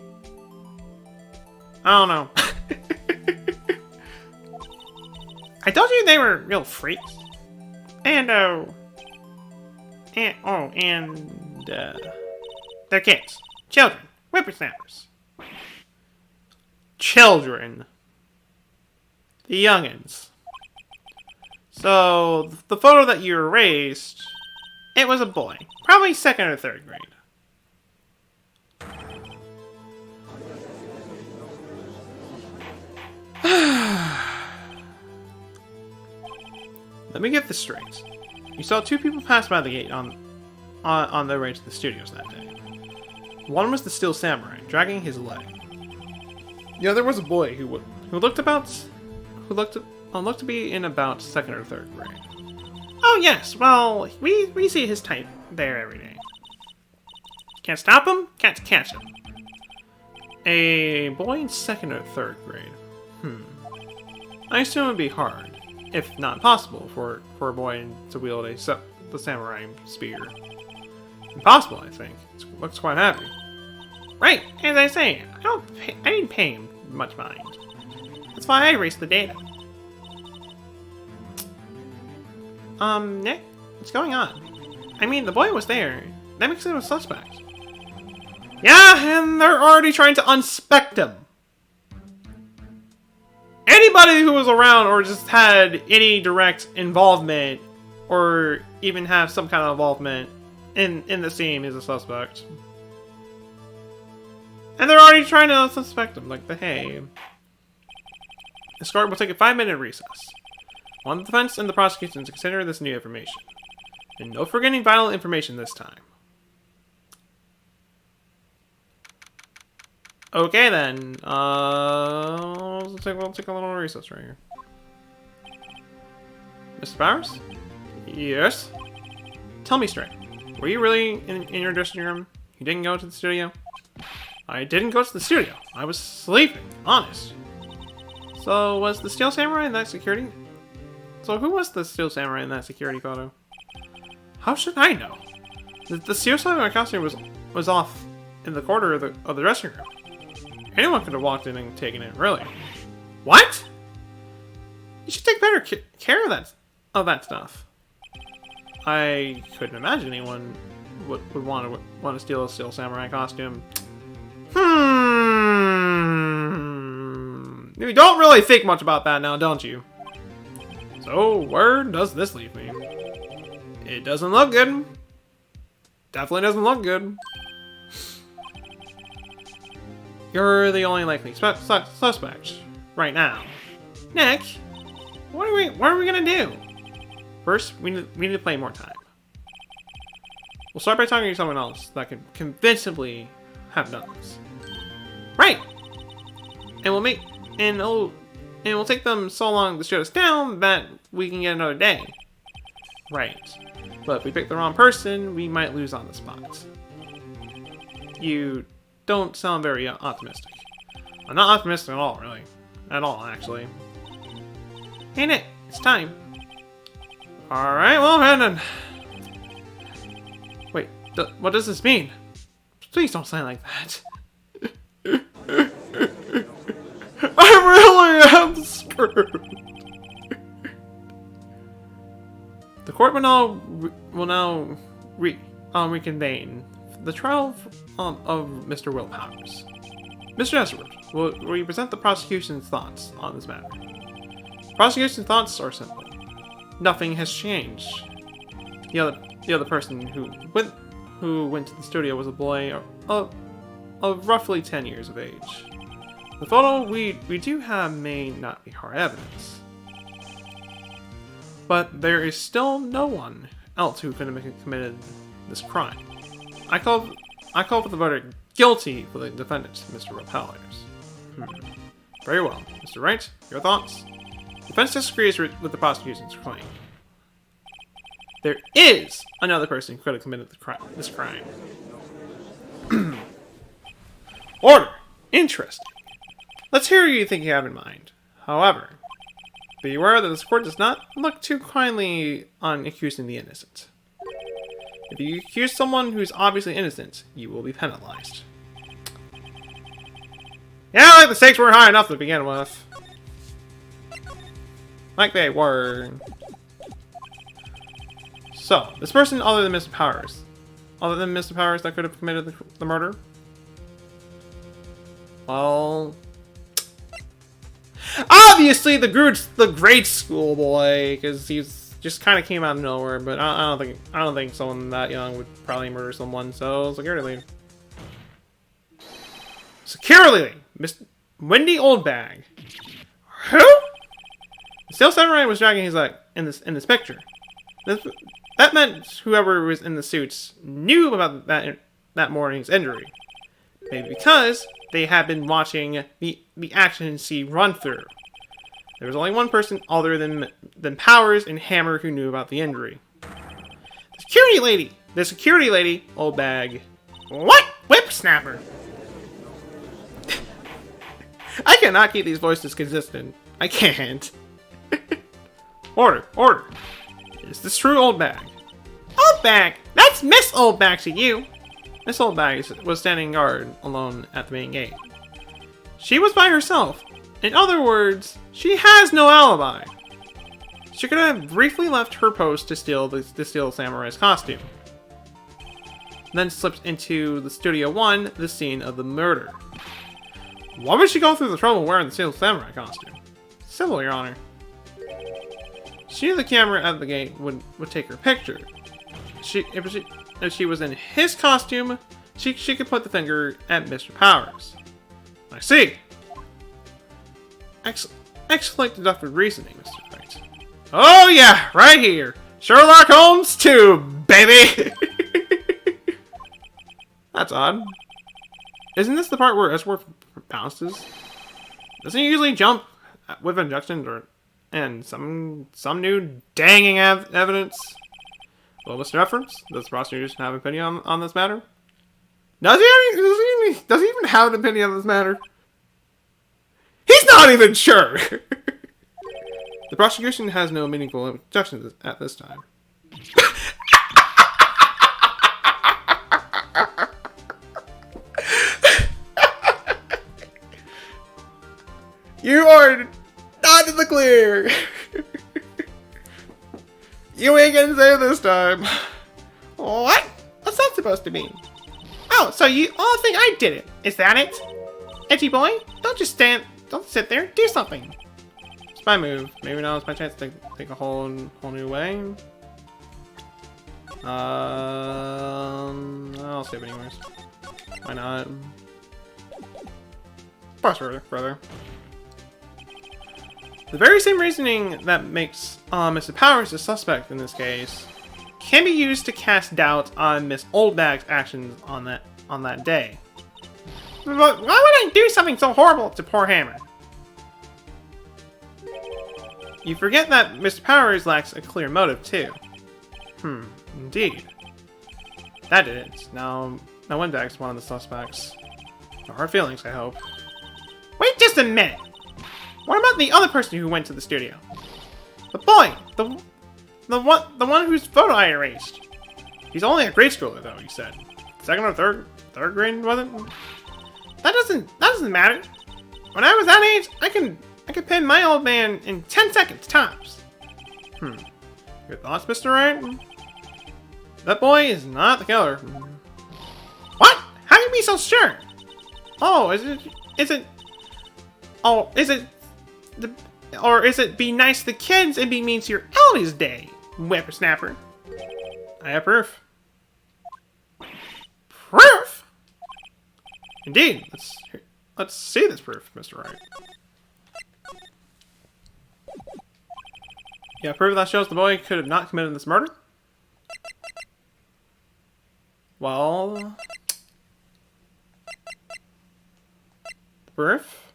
I don't know. I told you they were real freaks. And they're kids. Children. Whippersnappers. Children. The youngins. So, the photo that you erased, it was a boy. Probably 2nd or 3rd grade. Let me get this straight. You saw 2 people pass by the gate on their way to the studios that day. One was the Steel Samurai, dragging his leg. The other was a boy who looked to be in about 2nd or 3rd grade. Oh yes, well, we see his type there every day. Can't stop him, can't catch him. A boy in 2nd or 3rd grade. I assume it would be hard, if not impossible, for a boy to wield the samurai spear. Impossible, I think. It looks quite happy. Right, as I say, I didn't pay him much mind. That's why I erased the data. Nick, what's going on? I mean, the boy was there. That makes him a suspect. Yeah, and they're already trying to unspect him. Anybody who was around or just had any direct involvement or even have some kind of involvement in the scene is a suspect. And they're already trying to unsuspect him, like hey. This court will take a 5-minute recess. I want the defense and the prosecution to consider this new information. And no forgetting vital information this time. Okay then, we'll take a little recess right here. Mr. Bowers? Yes? Tell me straight. Were you really in your dressing room? You didn't go to the studio? I didn't go to the studio. I was sleeping, honest. So, was the Steel Samurai in that security? So, who was the Steel Samurai in that security photo? How should I know? The Steel Samurai costume was off in the corner of the dressing room. Anyone could have walked in and taken it, really. What? You should take better care of that stuff. I couldn't imagine anyone would want to steal a Steel Samurai costume. You don't really think much about that now, don't you? So, where does this leave me? It doesn't look good. Definitely doesn't look good. You're the only likely suspect right now. Nick, what are we gonna do? First, we need to play more time. We'll start by talking to someone else that can convincingly have done this. Right. And we'll take them so long to shut us down that we can get another day. Right. But if we pick the wrong person, we might lose on the spot. You don't sound very optimistic. I'm not optimistic at all, really. At all, actually. Hey Nick, it's time. Alright, well, then. Wait, what does this mean? Please don't say it like that. I really am screwed. The court will now reconvene the trial of Mr. Will Powers. Mr. Esworth, will you present the prosecution's thoughts on this matter? Prosecution's thoughts are simple. Nothing has changed. The other person who went to the studio was a boy of roughly 10 years of age. The photo we do have may not be hard evidence, but there is still no one else who could have committed this crime. I call for the verdict guilty for the defendant, Mr. Repellers. Very well. Mr. Wright, your thoughts? Defense disagrees with the prosecution's claim. There is another person who could have committed this crime. Order! Interesting. Let's hear what you think you have in mind. However, be aware that this court does not look too kindly on accusing the innocent. If you accuse someone who's obviously innocent, you will be penalized. Yeah, like the stakes weren't high enough to begin with. Like they were. So, this person other than Mr. Powers. Other than Mr. Powers that could have committed the murder? Well... obviously the grade school boy, because he's just kind of came out of nowhere, but I don't think someone that young would probably murder someone, so security lead. Security lead! Miss Wendy Oldbag. Who? The Steel Samurai was dragging his leg in this picture. That meant whoever was in the suits knew about that morning's injury. Maybe because they had been watching the action scene run through. There was only one person other than Powers and Hammer who knew about the injury. The security lady, Oldbag. What? Whipsnapper. I cannot keep these voices consistent. I can't. Order. Is this true, Oldbag? Oldbag! That's Miss Oldbag to you! Miss Oldbag was standing guard alone at the main gate. She was by herself. In other words, she has no alibi. She could have briefly left her post to steal the Steel Samurai's costume. Then slipped into the Studio 1, the scene of the murder. Why would she go through the trouble of wearing the Steel Samurai costume? Civil, Your Honor. She knew the camera at the gate would take her picture. If she was in his costume, she could put the finger at Mr. Powers. I see. Excellent deductive reasoning, Mr. Wright. Oh yeah, right here. Sherlock Holmes 2, baby! That's odd. Isn't this the part where Esworth bounces? Doesn't he usually jump with injections and some new danging evidence? Well, Mr. Efforts, does the prosecution have an opinion on this matter? Does he even have an opinion on this matter? He's not even sure! The prosecution has no meaningful objections at this time. You are not in the clear! You ain't gonna say this time. What? What's that supposed to mean? Oh, so you all think I did it? Is that it? Edgy boy, don't sit there, do something. It's my move. Maybe now it's my chance to take a whole new way. I'll skip anyways. Why not? Press further. The very same reasoning that makes Mr. Powers a suspect in this case can be used to cast doubt on Miss Oldbag's actions on that day. But why would I do something so horrible to poor Hammer? You forget that Mr. Powers lacks a clear motive too. Indeed. That did it. Now Oldbag's one of the suspects. No hard feelings, I hope. Wait just a minute! What about the other person who went to the studio? The boy! The one whose photo I erased. He's only a grade schooler though, you said. Second or third grade, wasn't? That doesn't matter. When I was that age, I could pin my old man in 10 seconds tops. Your thoughts, Mr. Wright? That boy is not the killer. What? How can you be so sure? Oh, is is it... Oh, is it... Or is it be nice to the kids and be mean to your elders day, whippersnapper? I have proof. Proof? Indeed. Let's see this proof, Mr. Wright. Yeah, proof that shows the boy could have not committed this murder? Well... Proof?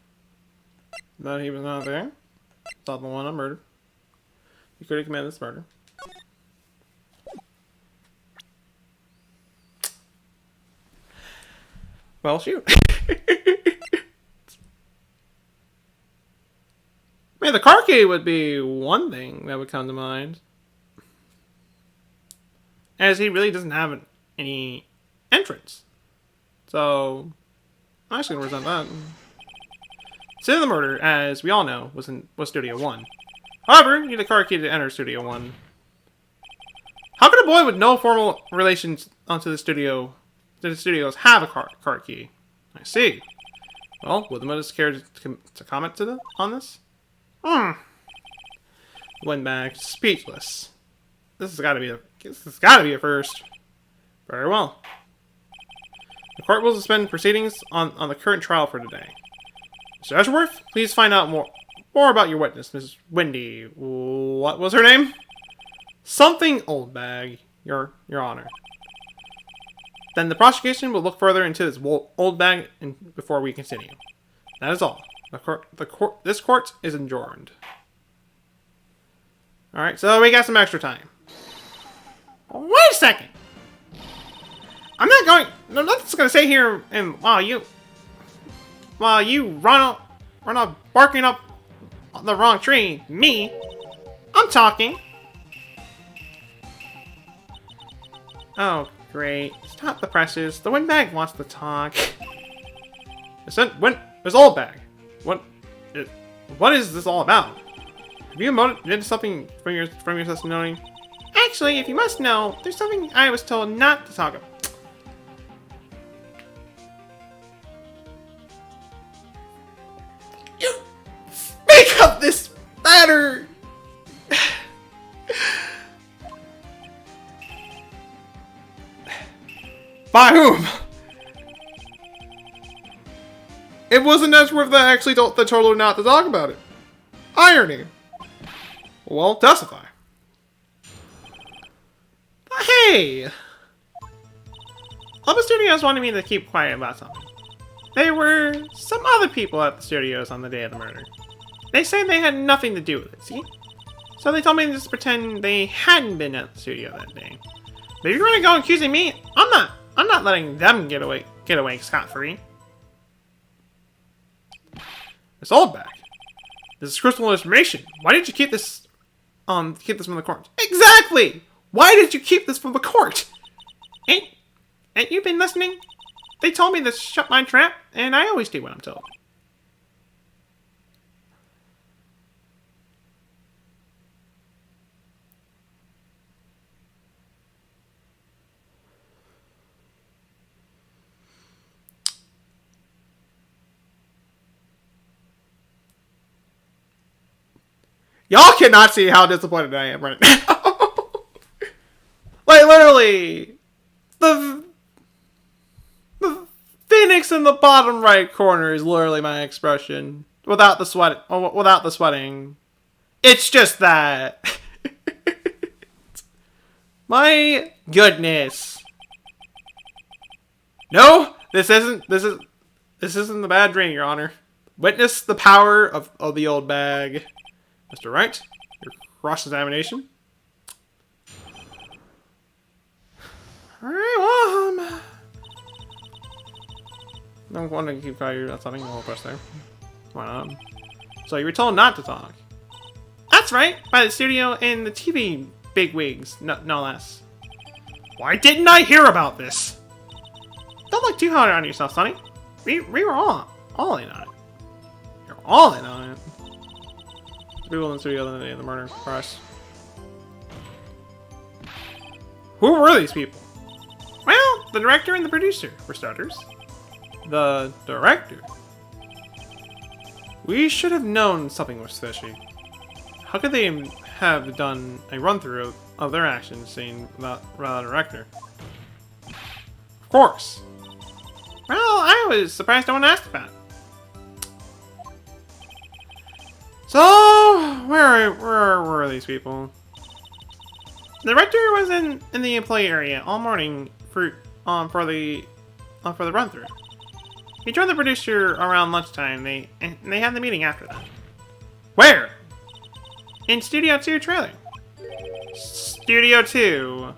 That he was not there. It's not the one I murdered. He could have committed this murder. Well, shoot. Man, the car key would be one thing that would come to mind. As he really doesn't have any entrance. So, I'm actually going to resent that. Scene of the murder, as we all know, was Studio 1. However, you need a car key to enter Studio 1. How could a boy with no formal relations onto the studios have a car key? I see. Well, would the mothers care to comment on this? Went back speechless. This has got to be a first. Very well. The court will suspend proceedings on the current trial for today. Mr. Edgeworth, please find out more about your witness, Mrs. Wendy. What was her name? Something Oldbag, Your Honor. Then the prosecution will look further into this old bag before we continue. That is all. This court is adjourned. Alright, so we got some extra time. Wait a second! I'm not going... No, nothing's gonna stay here and while you run up barking up the wrong tree. Me? I'm talking. Oh, great. Stop the presses. The windbag wants to talk. There's Oldbag. What is this all about? Have you did something from your testimony? Actually, if you must know, there's something I was told not to talk about. You speak of this matter. By whom? It wasn't Edgeworth that actually told her not to talk about it. Irony. Well, testify. Hey! All the studios wanted me to keep quiet about something. There were some other people at the studios on the day of the murder. They said they had nothing to do with it, see? So they told me to just pretend they hadn't been at the studio that day. But if you're gonna go accusing me, I'm not letting them get away scot-free. It's Oldbag. This is crucial information. Why did you keep this from the court? Exactly! Why did you keep this from the court? Ain't you been listening? They told me to shut my trap, and I always do what I'm told. Y'all cannot see how disappointed I am right now. Like, literally, the phoenix in the bottom right corner is literally my expression. Without the sweating. It's just that. My goodness. No, this isn't the bad dream, Your Honor. Witness the power of the old bag. Mr. Wright, your cross-examination. Alright, well, I'm going to keep quiet about something. We'll press there. Why not? So you were told not to talk. That's right, by the studio and the TV bigwigs, no less. Why didn't I hear about this? Don't look too hard on yourself, Sonny. We were all in on it. You're all in on it. People in the studio on the day of the murder press. Who were these people? Well, the director and the producer, for starters. The director? We should have known something was fishy. How could they have done a run-through of their actions scene without a director? Of course. Well, I was surprised no one asked about it. So, where were these people? The director was in the employee area all morning for the run-through. He joined the producer around lunchtime. They had the meeting after that. Where? In Studio 2 trailer. Studio 2.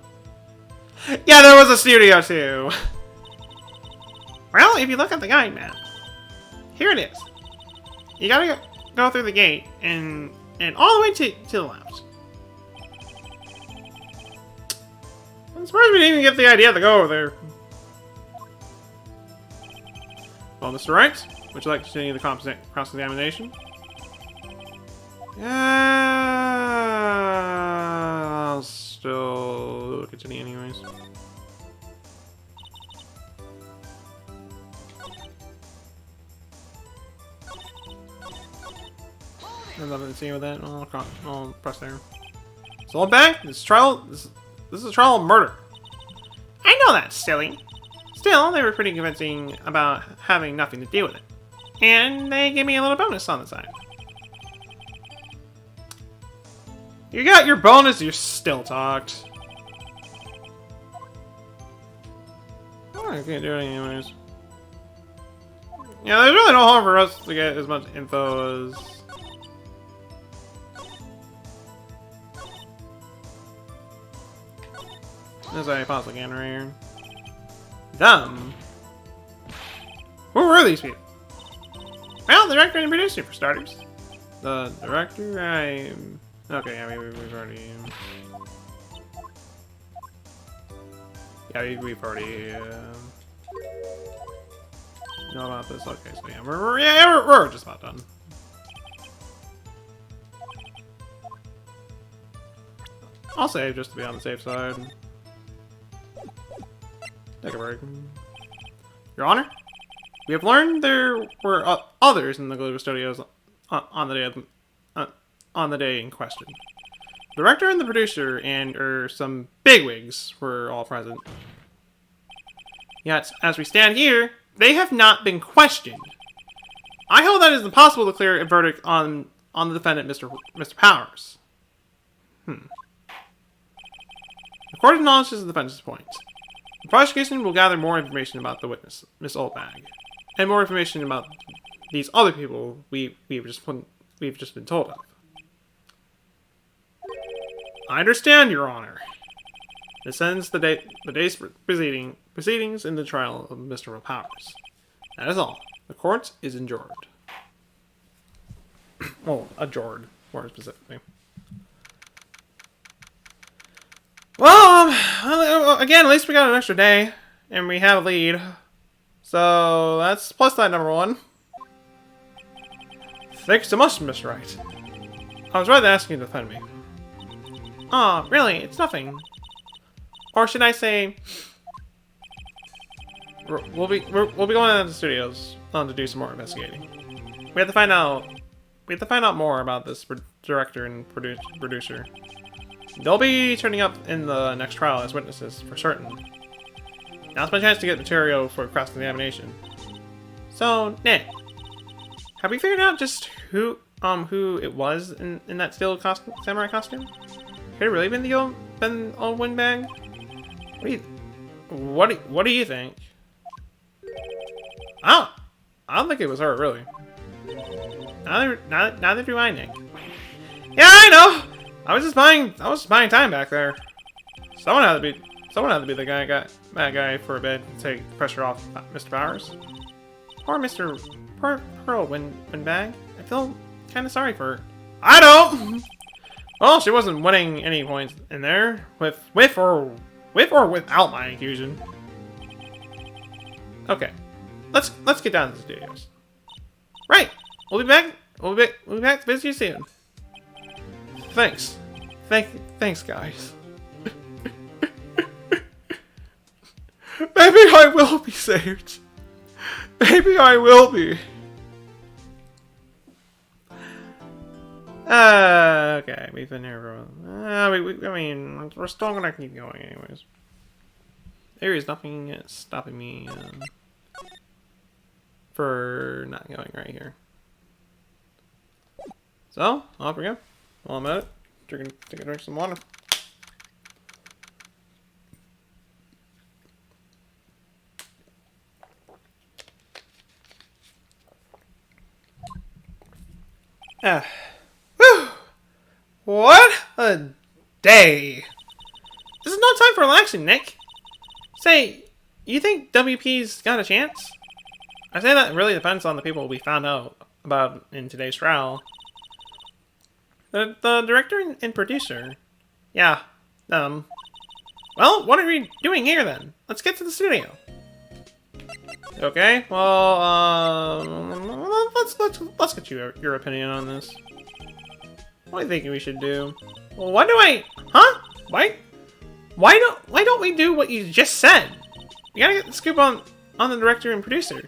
Yeah, there was a Studio 2. Well, if you look at the guide map, here it is. You gotta go through the gate and all the way to the left. I'm surprised we didn't even get the idea to go over there. Well, Mr. Wright, would you like to continue the cross-examination? Yeah, I'll still continue anyways. There's nothing to see with that. I'll press there. So I'm back. This is a trial of murder. I know that's silly. Still, they were pretty convincing about having nothing to do with it. And they gave me a little bonus on the side. You got your bonus, you still talked. Oh, I can't do it anyways. Yeah, there's really no harm for us to get as much info as I possibly can right here. Them? Who were these people? Well, the director and producer, for starters. The director? Okay, I mean, we've already... Yeah, we've already... know about this. Okay, so yeah, we're just about done. I'll save just to be on the safe side. Take a break. Your Honor, we have learned there were others in the Glitter Studios on the day in question. The director and the producer and some bigwigs were all present. Yet, as we stand here, they have not been questioned. I hold that it is impossible to clear a verdict on the defendant, Mr. Powers. The court acknowledges the defendant's point. The prosecution will gather more information about the witness, Miss Oldbag, and more information about these other people we've just been told of. I understand, Your Honor. This ends the day's proceedings in the trial of Mr. Powers. That is all. The court is adjourned. Well, adjourned, more specifically. Well, again, at least we got an extra day, and we have a lead. So, that's plus side number 1. Thanks so much, Mr. Wright. I was rather asking you to defend me. Aw, really, it's nothing. Or should I say... We'll be going down to the studios to do some more investigating. We have to find out more about this director and producer. They'll be turning up in the next trial as witnesses for certain. Now's my chance to get material for cross-examination. So, Nick, have we figured out just who it was in that steel samurai costume? Could it really been the old windbag? What do you think? I don't think it was her, really. Neither do I, Nick. Yeah, I know. I was just buying time back there. Someone had to be the bad guy for a bit to take the pressure off Mr. Powers. Poor Pearl Windbag. I feel kind of sorry for her. I don't. Well, she wasn't winning any points in there with or without my accusation. Okay, let's get down to the studios. Right. We'll be back. We'll be back to visit you soon. Thanks, guys. Maybe I will be saved. Maybe I will be. Okay, we've been here for I mean, we're still gonna keep going anyways. There is nothing stopping me for not going right here. So, off we go. While I'm at it, take a drink some water. Ah. Whew. What a day. This is no time for relaxing, Nick. Say, you think WP's got a chance? I say that really depends on the people we found out about in today's trial. The director and producer. Yeah, well, what are we doing here then? Let's get to the studio. Okay, well, let's get your opinion on this. What do you think we should do? Well, what do I... Huh? Why don't we do what you just said? We gotta get the scoop on the director and producer.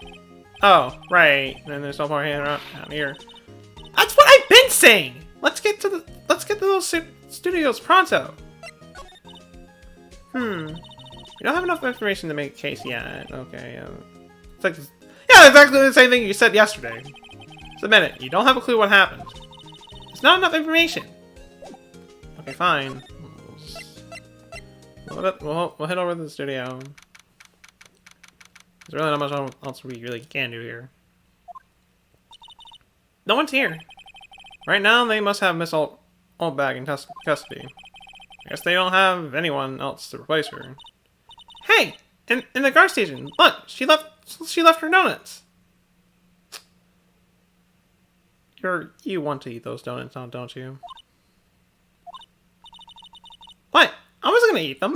Oh, right. And there's no more hand out here. That's what I've been saying. Let's get to those studios pronto. We don't have enough information to make a case yet. Okay. It's like, yeah, exactly the same thing you said yesterday. Just admit it. You don't have a clue what happened. It's not enough information. Okay, fine. We'll head over to the studio. There's really not much else we really can do here. No one's here. Right now, they must have Miss Oldbag in custody. I guess they don't have anyone else to replace her. Hey! In the guard station, look! She left her donuts! You want to eat those donuts now, don't you? What? I wasn't gonna eat them.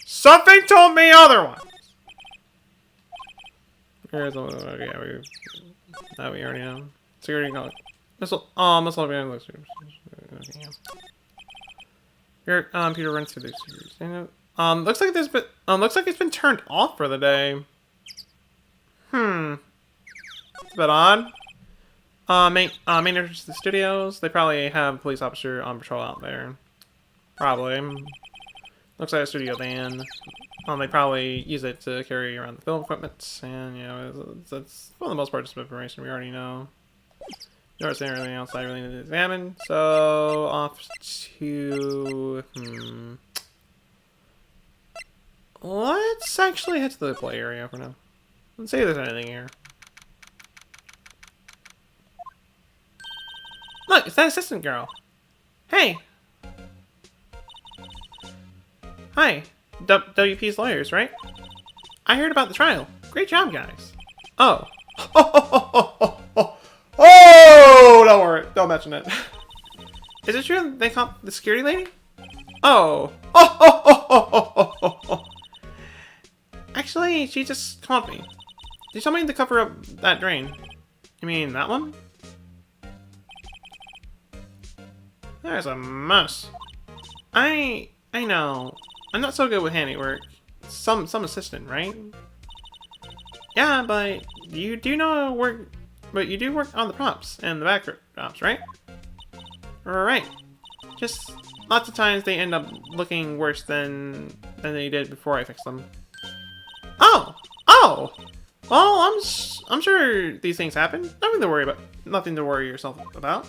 Something told me otherwise. Here's we already know. Security call. Missile behind looks. Here, Peter runs through these series. Looks like it's been turned off for the day. It's a bit odd. Main entrance to the studios. They probably have a police officer on patrol out there. Probably. Looks like a studio van. They probably use it to carry around the film equipment, and you know, that's for the most part just information we already know. There's anything else I really need to examine. So off to let's actually head to the play area for now. Let's see if there's anything here. Look, it's that assistant girl. Hey. Hi. WP's lawyers, right? I heard about the trial. Great job, guys. Oh. Oh, don't worry. Don't mention it. Is it true they caught the security lady? Oh. Actually, she just called me. She told me to cover up that drain. You mean that one? There's a mess. I know. I'm not so good with handiwork. Some assistant, right? Yeah, but you do know work. But you do work on the props and the backdrops, right? Right. Just lots of times they end up looking worse than they did before I fixed them. Oh. Well, I'm sure these things happen. Nothing to worry about. Nothing to worry yourself about.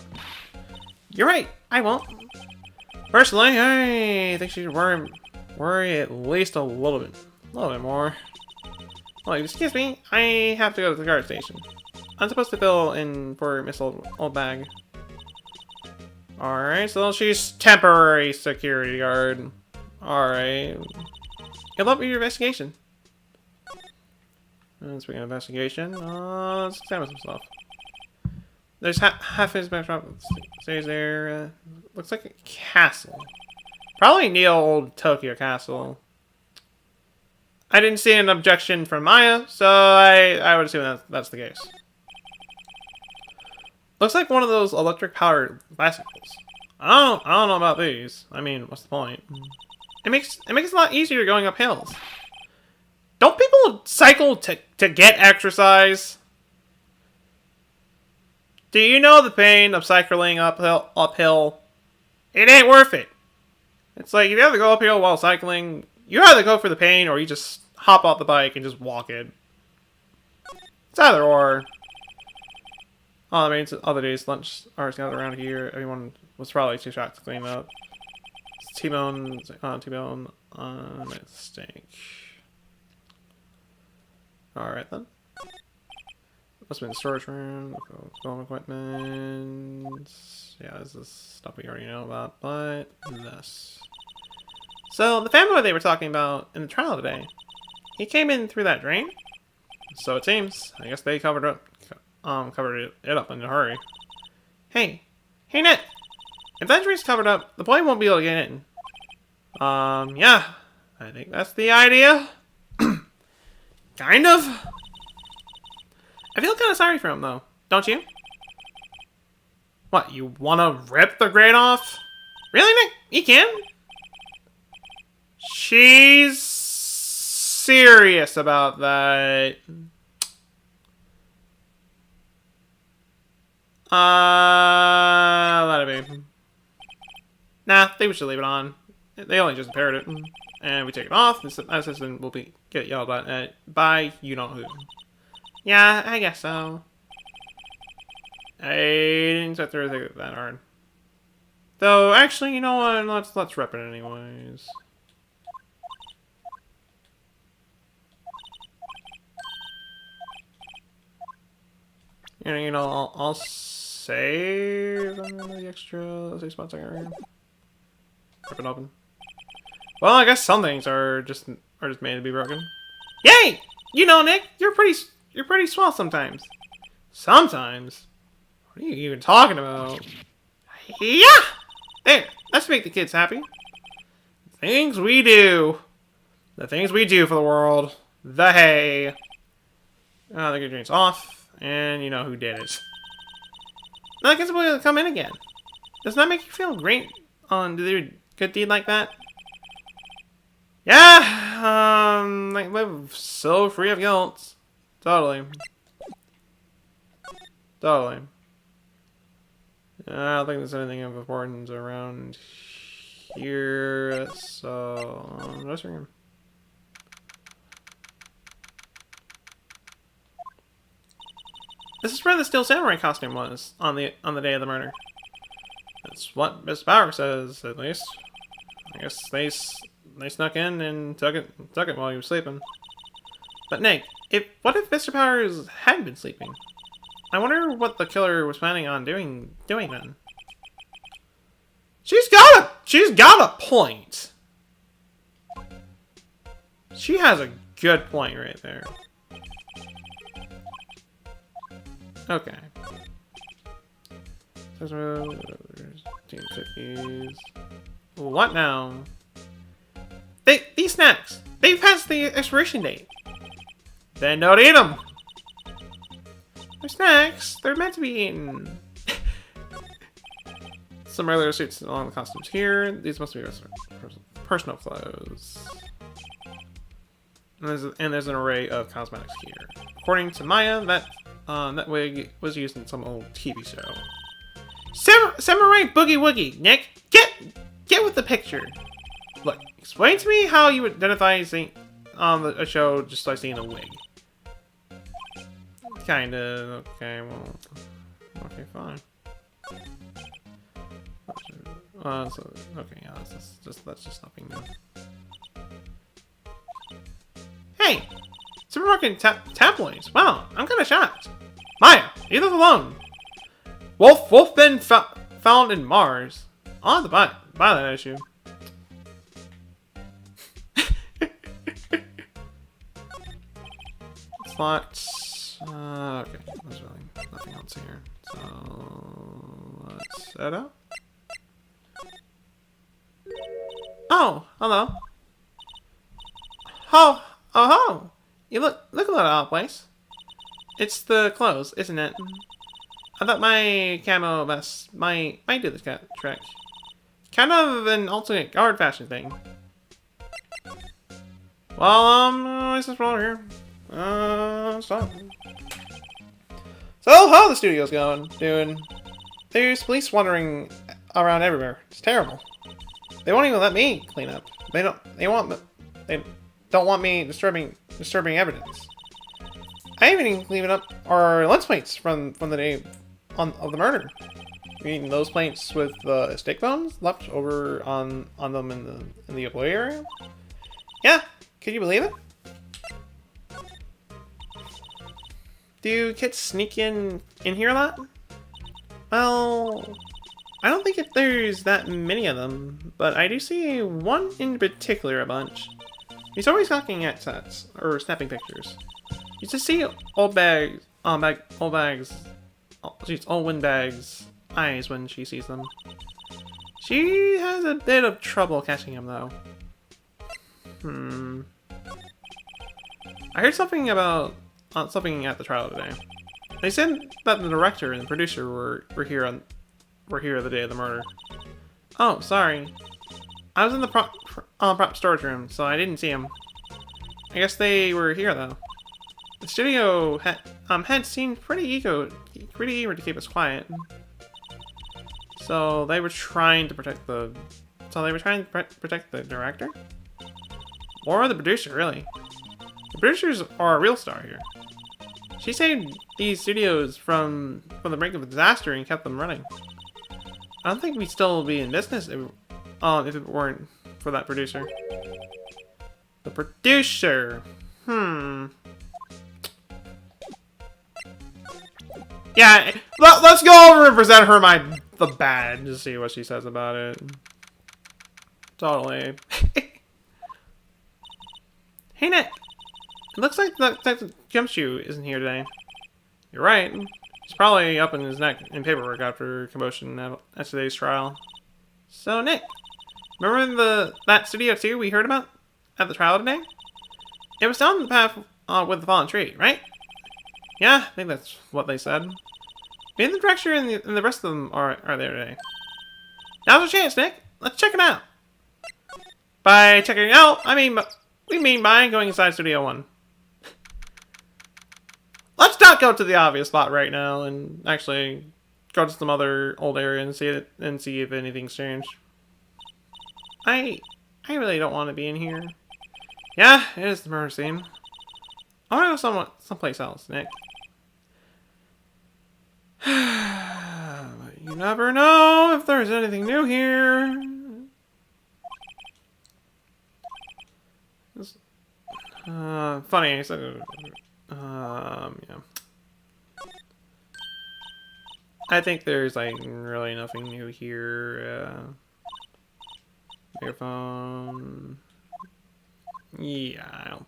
You're right. I won't. Personally, I think she should worry at least a little bit more. Oh, excuse me. I have to go to the guard station. I'm supposed to fill in for Miss Oldbag. Alright, so she's temporary security guard. Alright. Good luck with your investigation. And speaking of investigation, let's examine some stuff. There's half his backdrop stays there. Looks like a castle. Probably Neo Old Tokyo Castle. I didn't see an objection from Maya, so I would assume that's the case. Looks like one of those electric-powered bicycles. I don't know about these. I mean, what's the point? It makes it a lot easier going up hills. Don't people cycle to get exercise? Do you know the pain of cycling uphill? It ain't worth it. It's like, if you have to go uphill while cycling, you either go for the pain or you just hop off the bike and just walk it. It's either or. Oh, I mean, other days lunch hours got around here. Everyone was probably too shocked to clean up. T-bone, steak. Alright then. Must have been the storage room, film equipment. Yeah, this is stuff we already know about, but this. So, the family they were talking about in the trial today, he came in through that drain? So it seems. I guess they covered it up in a hurry. Hey, Nick! If that drain's covered up, the boy won't be able to get in. Yeah. I think that's the idea. Kind of. I feel kind of sorry for him, though. Don't you? What, you want to rip the grate off? Really, Nick? You can? She's serious about that. Let it be. Nah, I think we should leave it on. They only just repaired it. And we take it off. This assistant will get yelled at by you-know-who. Yeah, I guess so. I didn't sit through it that hard. Though, actually, you know what? Let's rep it anyways. You know, I'll save the extra 6 spots I got right here. Rip it open. Well, I guess some things are just made to be broken. Yay! You know, Nick, you're pretty swell sometimes. Sometimes? What are you even talking about? Yeah! There, let's make the kids happy. Things we do. The things we do for the world. The hay. Oh, the good drink's off. And you know who did it. Now I guess we'll come in again. Doesn't that make you feel great on to do a good deed like that? Yeah, like live so free of guilt. Totally. Totally. I don't think there's anything of importance around here, so dressing room. This is where the Steel Samurai costume was on the day of the murder. That's what Miss Power says, at least. I guess they snuck in and took it while you were sleeping. But Nick, what if Mr. Powers had been sleeping? I wonder what the killer was planning on doing then. She's got a point. She has a good point right there. Okay. Cookies. What now? These snacks, they've passed the expiration date. Then don't eat them. They're snacks. They're meant to be eaten. Some regular suits along the costumes here. These must be personal clothes. And there's an array of cosmetics here. According to Maya, that wig was used in some old TV show. Samurai Boogie Woogie, Nick, get with the picture. Look, explain to me how you would identify a show just by seeing a wig. Kinda. Okay, well. Okay, fine. Okay, yeah, that's just nothing new. Hey! Supermarket tabloids. Wow, I'm kinda shocked. Maya, leave us alone. Wolf been found in Mars. I'll have to buy that issue. Slots. Okay, there's really nothing else here. So let's set up. Oh, hello. Oh, you look a little out of place. It's the clothes, isn't it? I thought my camo vest might do this trick. Kind of an alternate guard fashion thing. Well, let's just roll here. Stop. So, how the studio's doing? There's police wandering around everywhere. It's terrible. They won't even let me clean up. They don't want me disturbing evidence. I even didn't clean up our lens plates from the day of the murder. I mean, those plates with the steak bones left over on them in the employee area. Yeah, could you believe it? Do kids sneak in here a lot? Well, I don't think there's that many of them, but I do see one in particular a bunch. He's always gawking at sets or snapping pictures. You just see old Windbag's eyes when she sees them. She has a bit of trouble catching him, though. I heard something about something at the trial today. They said that the director and the producer were here the day of the murder. Oh, sorry. I was in the prop storage room, so I didn't see him. I guess they were here though. The studio had seemed pretty eager to keep us quiet. So they were trying to protect the director? Or the producer, really. The producers are a real star here. She saved these studios from the brink of a disaster and kept them running. I don't think we'd still be in business if it weren't for that producer. The producer. Yeah, let's go over and present her the badge to see what she says about it. Totally. Hey, Nick. It looks like the Detective Jumpshoe isn't here today. You're right. He's probably up in his neck in paperwork after commotion at today's trial. So, Nick, remember that Studio 2 we heard about at the trial today? It was down the path with the fallen tree, right? Yeah, I think that's what they said. Me and the director and the rest of them are there today. Now's our chance, Nick. Let's check it out. By checking it out, we mean by going inside Studio 1. Let's not go to the obvious spot right now and actually go to some other old area and see if anything's changed. I really don't want to be in here. Yeah, it is the murder scene. I want to go someplace else, Nick. You never know if there's anything new here. Funny, I said, yeah. I think there's, like, really nothing new here. Microphone. Yeah, I don't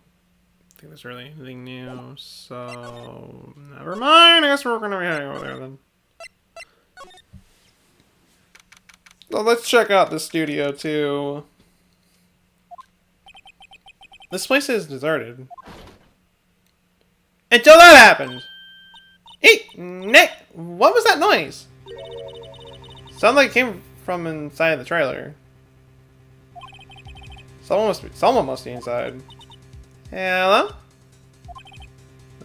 think there's really anything new, so never mind. I guess we're gonna be heading over there then. So let's check out the studio too. This place is deserted. Until that happened! Hey, Nick! What was that noise? Sounded like it came from inside the trailer. Someone must be inside. Hello?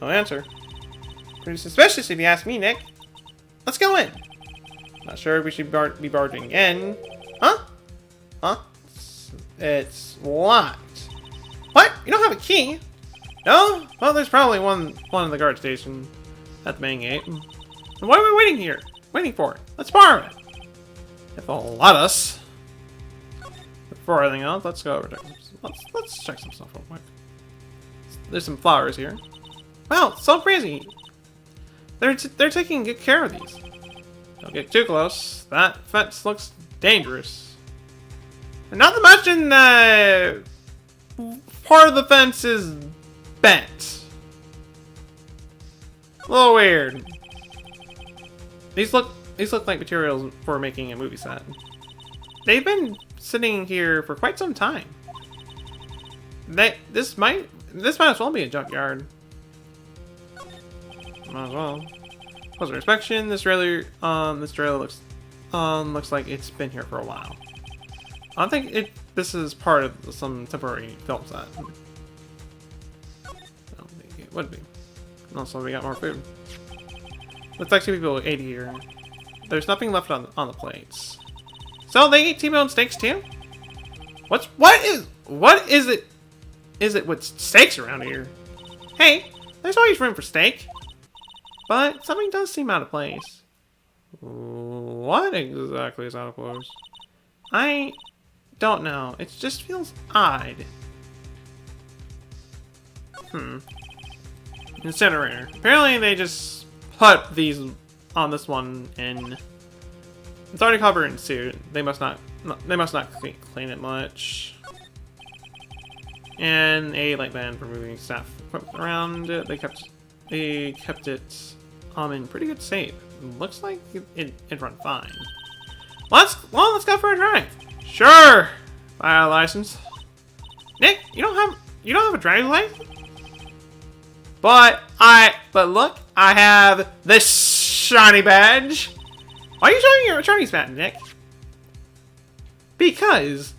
No answer. Pretty suspicious if you ask me, Nick. Let's go in. Not sure if we should be barging in. Huh? Huh? It's locked. What? You don't have a key? No? Well, there's probably one in the guard station at the main gate. What are we waiting for? Let's borrow it. If they'll let us. Before anything else, let's go over. Let's check some stuff real quick. There's some flowers here. Wow, so crazy. They're taking good care of these. Don't get too close. That fence looks dangerous. And not to mention that part of the fence is bent. A little weird. These look like materials for making a movie set. They've been sitting here for quite some time. This might as well be a junkyard. Might as well. Closer inspection. This trailer looks like it's been here for a while. I don't think this is part of some temporary film set. I don't think it would be. Also, we got more food. Looks like 2 people ate here. There's nothing left on the plates. So they eat T-bone steaks too? What is it? Is it with steaks around here? Hey, there's always room for steak. But something does seem out of place. What exactly is out of place? I don't know. It just feels odd. Incinerator. Apparently they just put these on this one and it's already covered in soot. They must not clean it much. And a light band for moving staff equipment around it. They kept it in pretty good shape. Looks like it run fine. Let's go for a drive. Sure. Buy a license. Nick, you don't have a driver's license? But look, I have this shiny badge. Why are you showing your attorney's badge, Nick? Because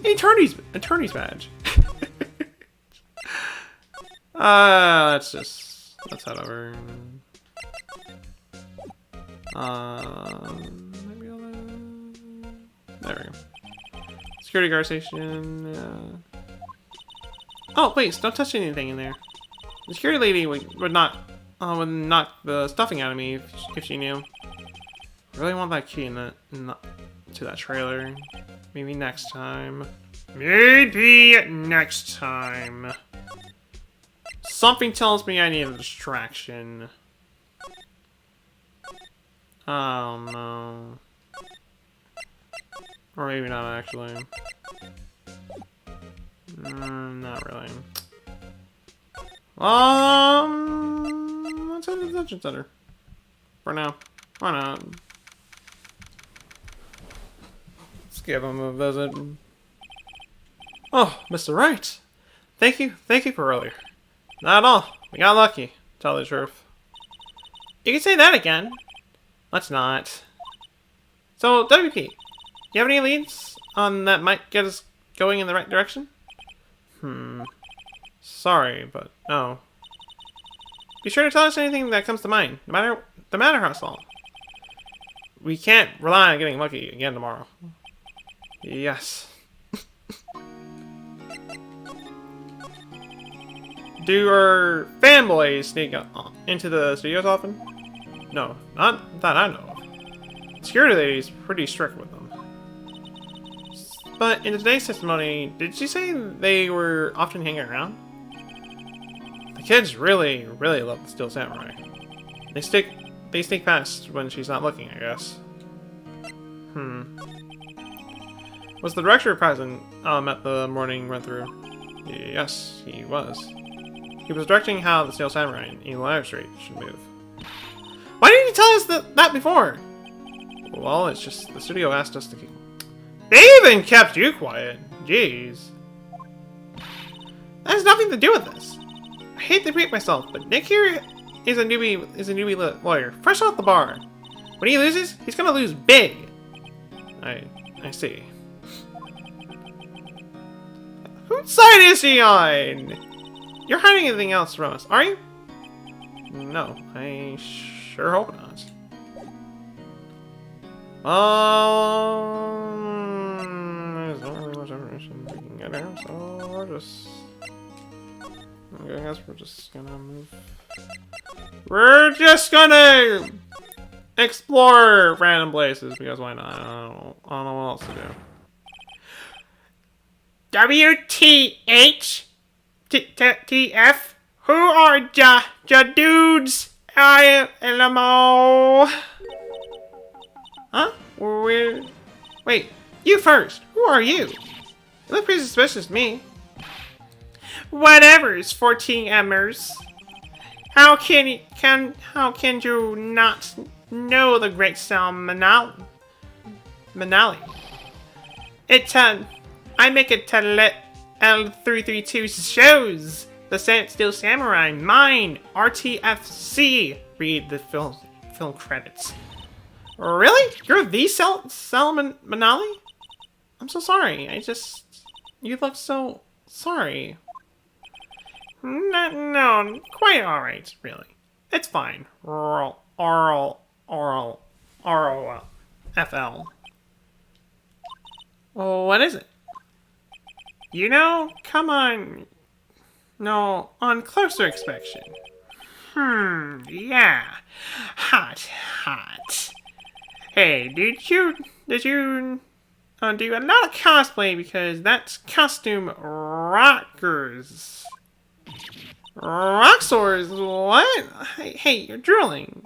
attorney's badge. Let's head over. Maybe there we go. Security guard station. Oh, please, don't touch anything in there. The security lady would knock the stuffing out of me if she knew. I really want that key to that trailer. Maybe next time. Maybe next time. Something tells me I need a distraction. Oh no. Or maybe not actually. Not really. Let's head to the detention center. For now. Why not? Let's give him a visit. Oh, Mr. Wright. Thank you for earlier. Not at all. We got lucky, to tell the truth. You can say that again. Let's not. So, WP, you have any leads on that might get us going in the right direction? Sorry, but no. Be sure to tell us anything that comes to mind, no matter how small. We can't rely on getting lucky again tomorrow. Yes. Do our fanboys sneak into the studios often? No, not that I know of. Security lady's pretty strict with them. But in today's testimony, did she say they were often hanging around? The kids really love the Steel Samurai. They sneak past when she's not looking, I guess. Was the director present at the morning run-through? Yes, he was. He was directing how the Steel Samurai in Elias Street should move. Why didn't you tell us that before? Well, it's just the studio asked us to keep... They even kept you quiet. Jeez. That has nothing to do with this. I hate to repeat myself, but Nick here is a newbie lawyer, fresh off the bar. When he loses, he's gonna lose big. I see. Whose side is he on? You're hiding anything else from us, are you? No, I sure hope not. There's not really much information we can get here, so we're just... I guess we're just gonna move... We're just gonna explore random places, because why not? I don't know what else to do. WTH? TF? Who are ja dudes? I LMO. Huh? Wait, you first. Who are you? You look pretty suspicious to me. Whatever's 14 Emmers. How can you not know the great sound Manali? I make it to let L332 shows. The Steel Samurai, mine, RTFC. Read the film credits. Really? You're the Salman Manali? I'm so sorry. You look so sorry. No, quite alright, really. It's fine. FL. Well, what is it? You know, come on. No, on closer inspection. Yeah. Hot. Hey, did you do a lot of cosplay, because that's costume rockers. Rockstars? What? Hey, you're drooling.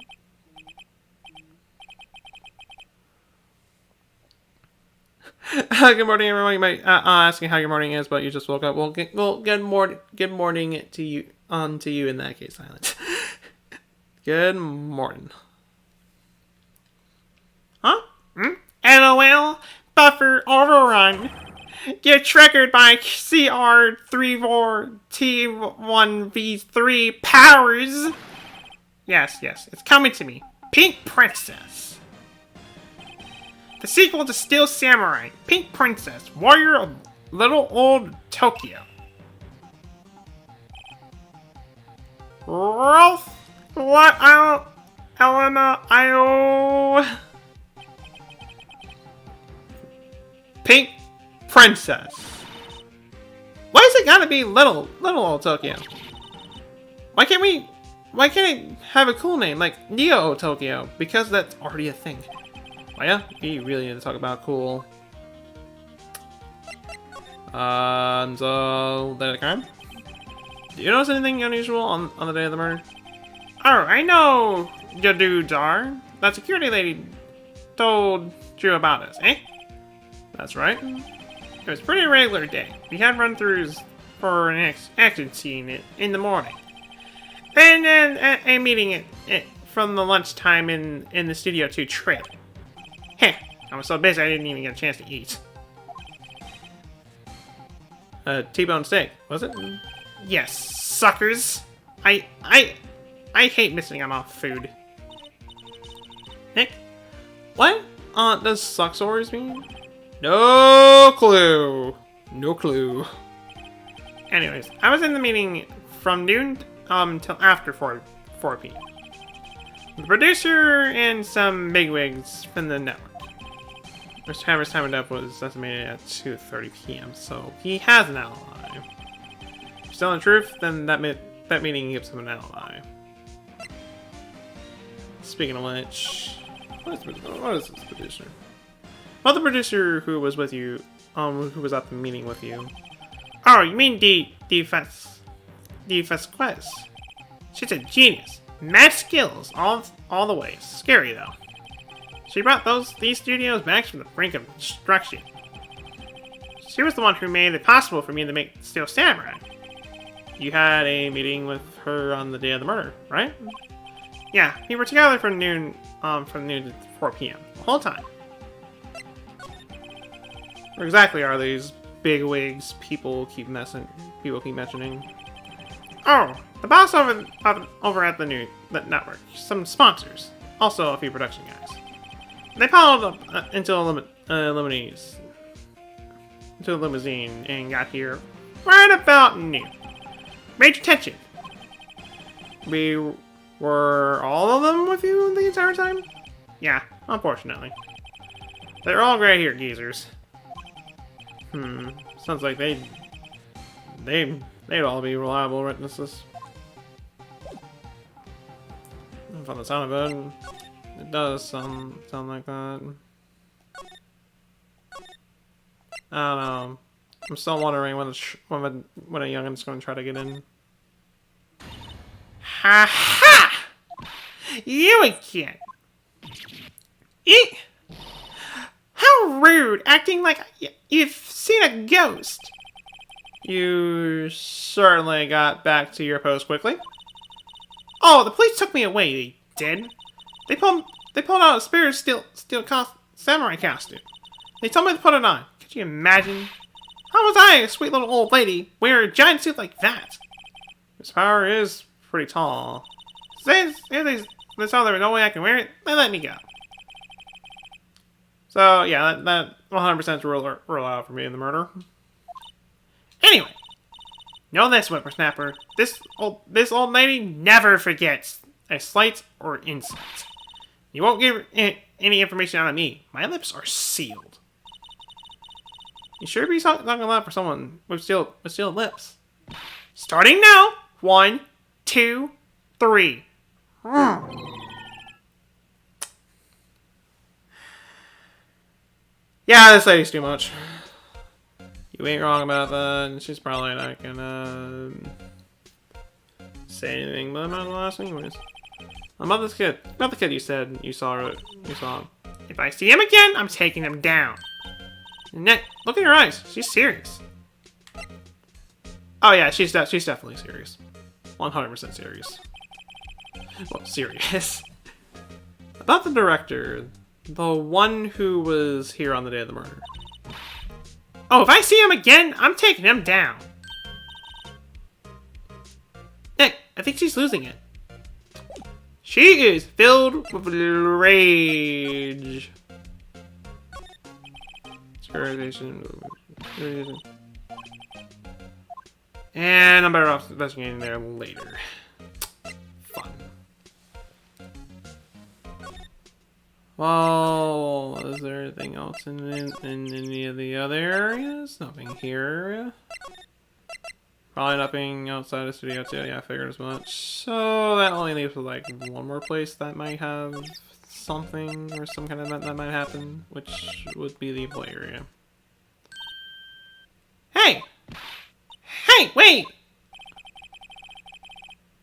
Good morning, everyone. You might asking how your morning is, but you just woke up. Well, good morning to you. To you in that case, Silent. Good morning. Huh? LOL. Buffer overrun. Get triggered by CR34T1V3 powers. Yes, it's coming to me. Pink Princess. The sequel to Steel Samurai. Pink Princess. Warrior of Little Old Tokyo. Rolf. What? Elena. Pink Princess. Why is it gotta be little old Tokyo? Why can't it have a cool name like Neo Tokyo? Because that's already a thing. Oh yeah, we really need to talk about cool. So day of the crime. Do you notice anything unusual on the day of the murder? Oh, I know your dudes are. That security lady told you about us, eh? That's right. It was a pretty regular day. We had run-throughs for an action scene in the morning. And then a meeting from the lunchtime in the Studio 2 trip. Heh, I was so busy I didn't even get a chance to eat. T-bone steak, was it? Yes, suckers. I hate missing out on food. Nick? What does sucksaurs mean? No clue. Anyways, I was in the meeting from noon till after 4 p.m. The producer and some bigwigs from the network. Mr. Hammer's time it up was estimated at 2:30 p.m., so he has an alibi. If telling the truth, then that meeting gives him an alibi. Speaking of which, what is this producer? Well, the producer who was with you, who was at the meeting with you. Oh, you mean the Vasquez? She's a genius. Mad skills, all the way. Scary though. She brought these studios back from the brink of destruction. She was the one who made it possible for me to make Steel Samurai. You had a meeting with her on the day of the murder, right? Yeah, we were together from noon to 4 p.m. the whole time. Where exactly are these bigwigs people keep mentioning? Oh, the boss over at the network. Some sponsors. Also a few production guys. They piled up into a limousine and got here right about noon. Major tension. Were all of them with you the entire time? Yeah, unfortunately. They're all gray hair geezers. Sounds like they'd all be reliable witnesses. From the sound of it, it does sound like that. I don't know. I'm still wondering when a youngin's going to try to get in. Ha ha! You again! Eek! How rude! Acting like you've seen a ghost! You certainly got back to your post quickly. Oh, the police took me away, they did. They pulled out a spare steel samurai costume. They told me to put it on. Could you imagine? How was I, a sweet little old lady, wear a giant suit like that? This power is pretty tall. Since they saw there was no way I can wear it, they let me go. So yeah, that 100% rule out for me in the murder. Anyway, know this, whippersnapper. This old lady never forgets a slight or insult. You won't get any information out of me. My lips are sealed. You sure be talking a lot for someone with sealed lips. Starting now. 1, 2, 3. Yeah, this lady's too much. You ain't wrong about that. She's probably not gonna say anything but about the last anyways. About this kid. About the kid you said you saw. If I see him again, I'm taking him down. Nick, look at her eyes. She's serious. Oh yeah, she's definitely serious. 100% serious. Well, serious. About the director, the one who was here on the day of the murder. Oh, if I see him again, I'm taking him down. Nick, I think she's losing it. She is filled with rage. And I'm better off investigating there later. Fun. Well, is there anything else in any of the other areas? Nothing here. Probably nothing outside the studio too. Yeah, I figured as much. So that only leaves with like one more place that might have something or some kind of event that might happen, which would be the employee area. Hey! Hey, wait!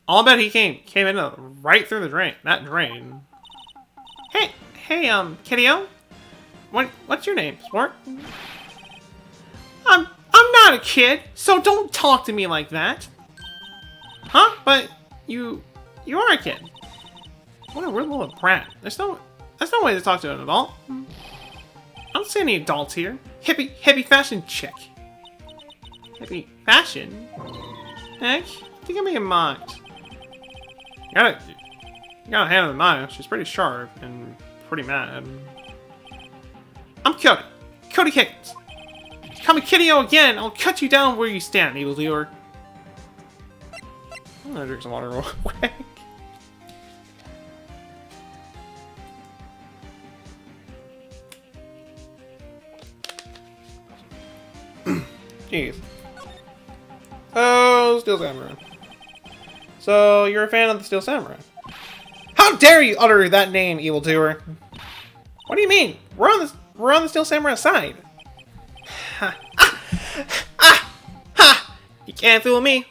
I'll bet he came in right through the drain. That drain. Hey, Kitty-O? What's your name, sport? I'm not a kid, so don't talk to me like that. Huh? But you are a kid. What a weird little brat. That's no way to talk to an adult. I don't see any adults here. Hippie fashion chick. Hippie fashion? Heck, I think I'm being mocked. You got a hand on the knife. She's pretty sharp and pretty mad. I'm Cody. Cody Higgins. Call me Kitty-O again, I'll cut you down where you stand, evildoer. I'm gonna drink some water real quick. Jeez. Oh, Steel Samurai. So, you're a fan of the Steel Samurai? How dare you utter that name, evildoer? What do you mean? We're on the Steel Samurai side. Ha. Ha! You can't fool me.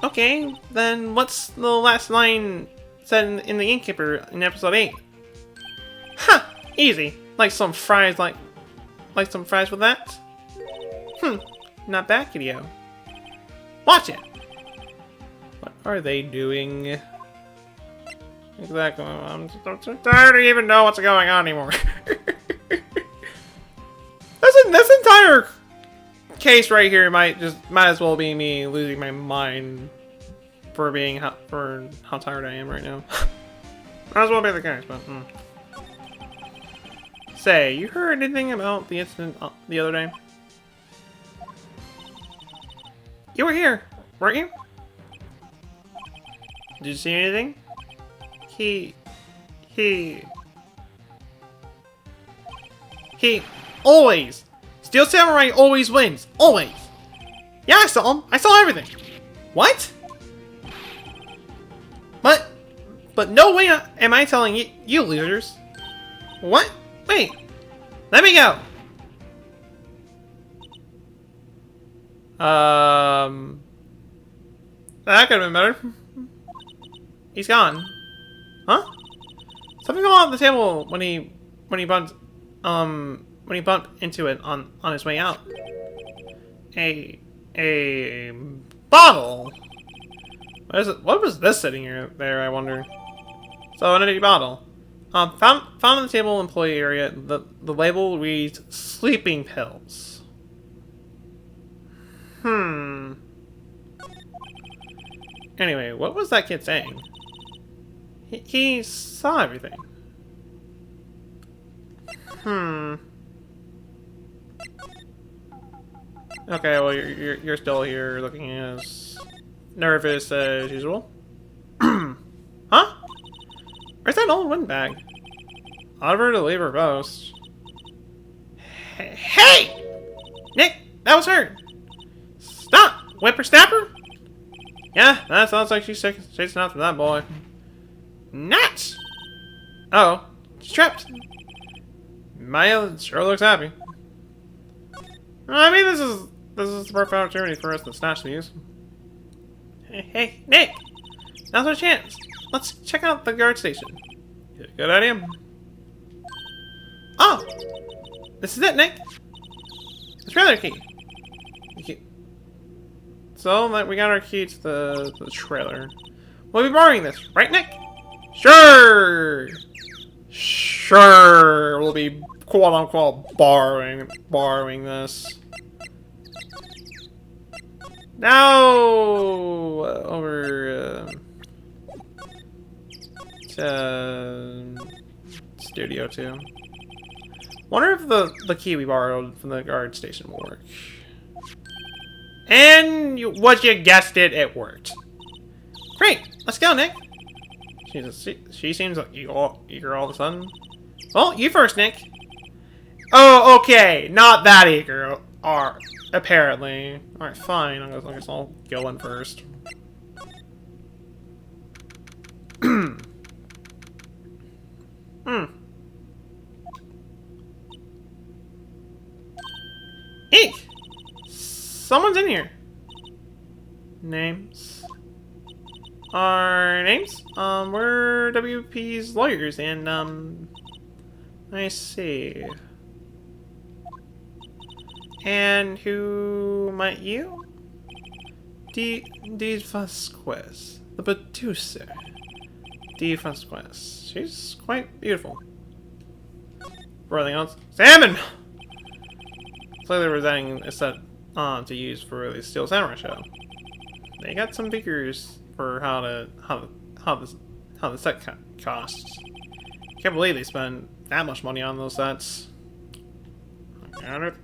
Okay, then what's the last line said in the innkeeper in episode 8? Ha! Easy. Like some fries, like some fries with that? Not bad, Kitty-O. Watch it! What are they doing? Exactly. I'm so tired to even know what's going on anymore. This entire case right here might as well be me losing my mind for how tired I am right now. Might as well be the case, but Say, you heard anything about the incident the other day? You were here, weren't you? Did you see anything? He always! Steel Samurai always wins! Always! Yeah, I saw him! I saw everything! What? But no way am I telling you losers! What? Wait! Let me go! That could have been better. He's gone. Huh? Something fell off the table when he bumped into it on his way out. A bottle. What was this sitting here there, I wonder? So an empty bottle. Found on the table employee area. The label reads sleeping pills. Anyway, what was that kid saying? He saw everything. Okay, well you're still here looking as nervous as usual. Huh? Where's that old windbag? Oliver to leave her post. Hey! Nick, that was her! Stop, whippersnapper! Yeah, that sounds like she's chasing after that boy. Nuts! Oh, she's trapped. Maya sure looks happy. I mean, this is the perfect opportunity for us to snatch these. Hey, Nick! Now's our chance. Let's check out the guard station. Good idea. Oh! This is it, Nick! The trailer key. So, like, we got our key to the trailer. We'll be borrowing this, right, Nick? Sure! Sure! We'll be quote-unquote borrowing this. Now, over to Studio 2. Wonder if the key we borrowed from the guard station will work. And what you guessed it worked. Great, let's go, Nick. She seems like eager all of a sudden. Well, you first, Nick. Oh, okay, not that eager. Apparently. All right, fine. I guess I'll go in first. Eek! Someone's in here. Names. Our names? We're WP's lawyers, and, I see. And who might you? D. Vasquez. The producer. D. Vasquez. She's quite beautiful. For anything else? Salmon! Clearly presenting a set to use for the Steel Samurai show. They got some figures for how the set costs. Can't believe they spend that much money on those sets. Got it.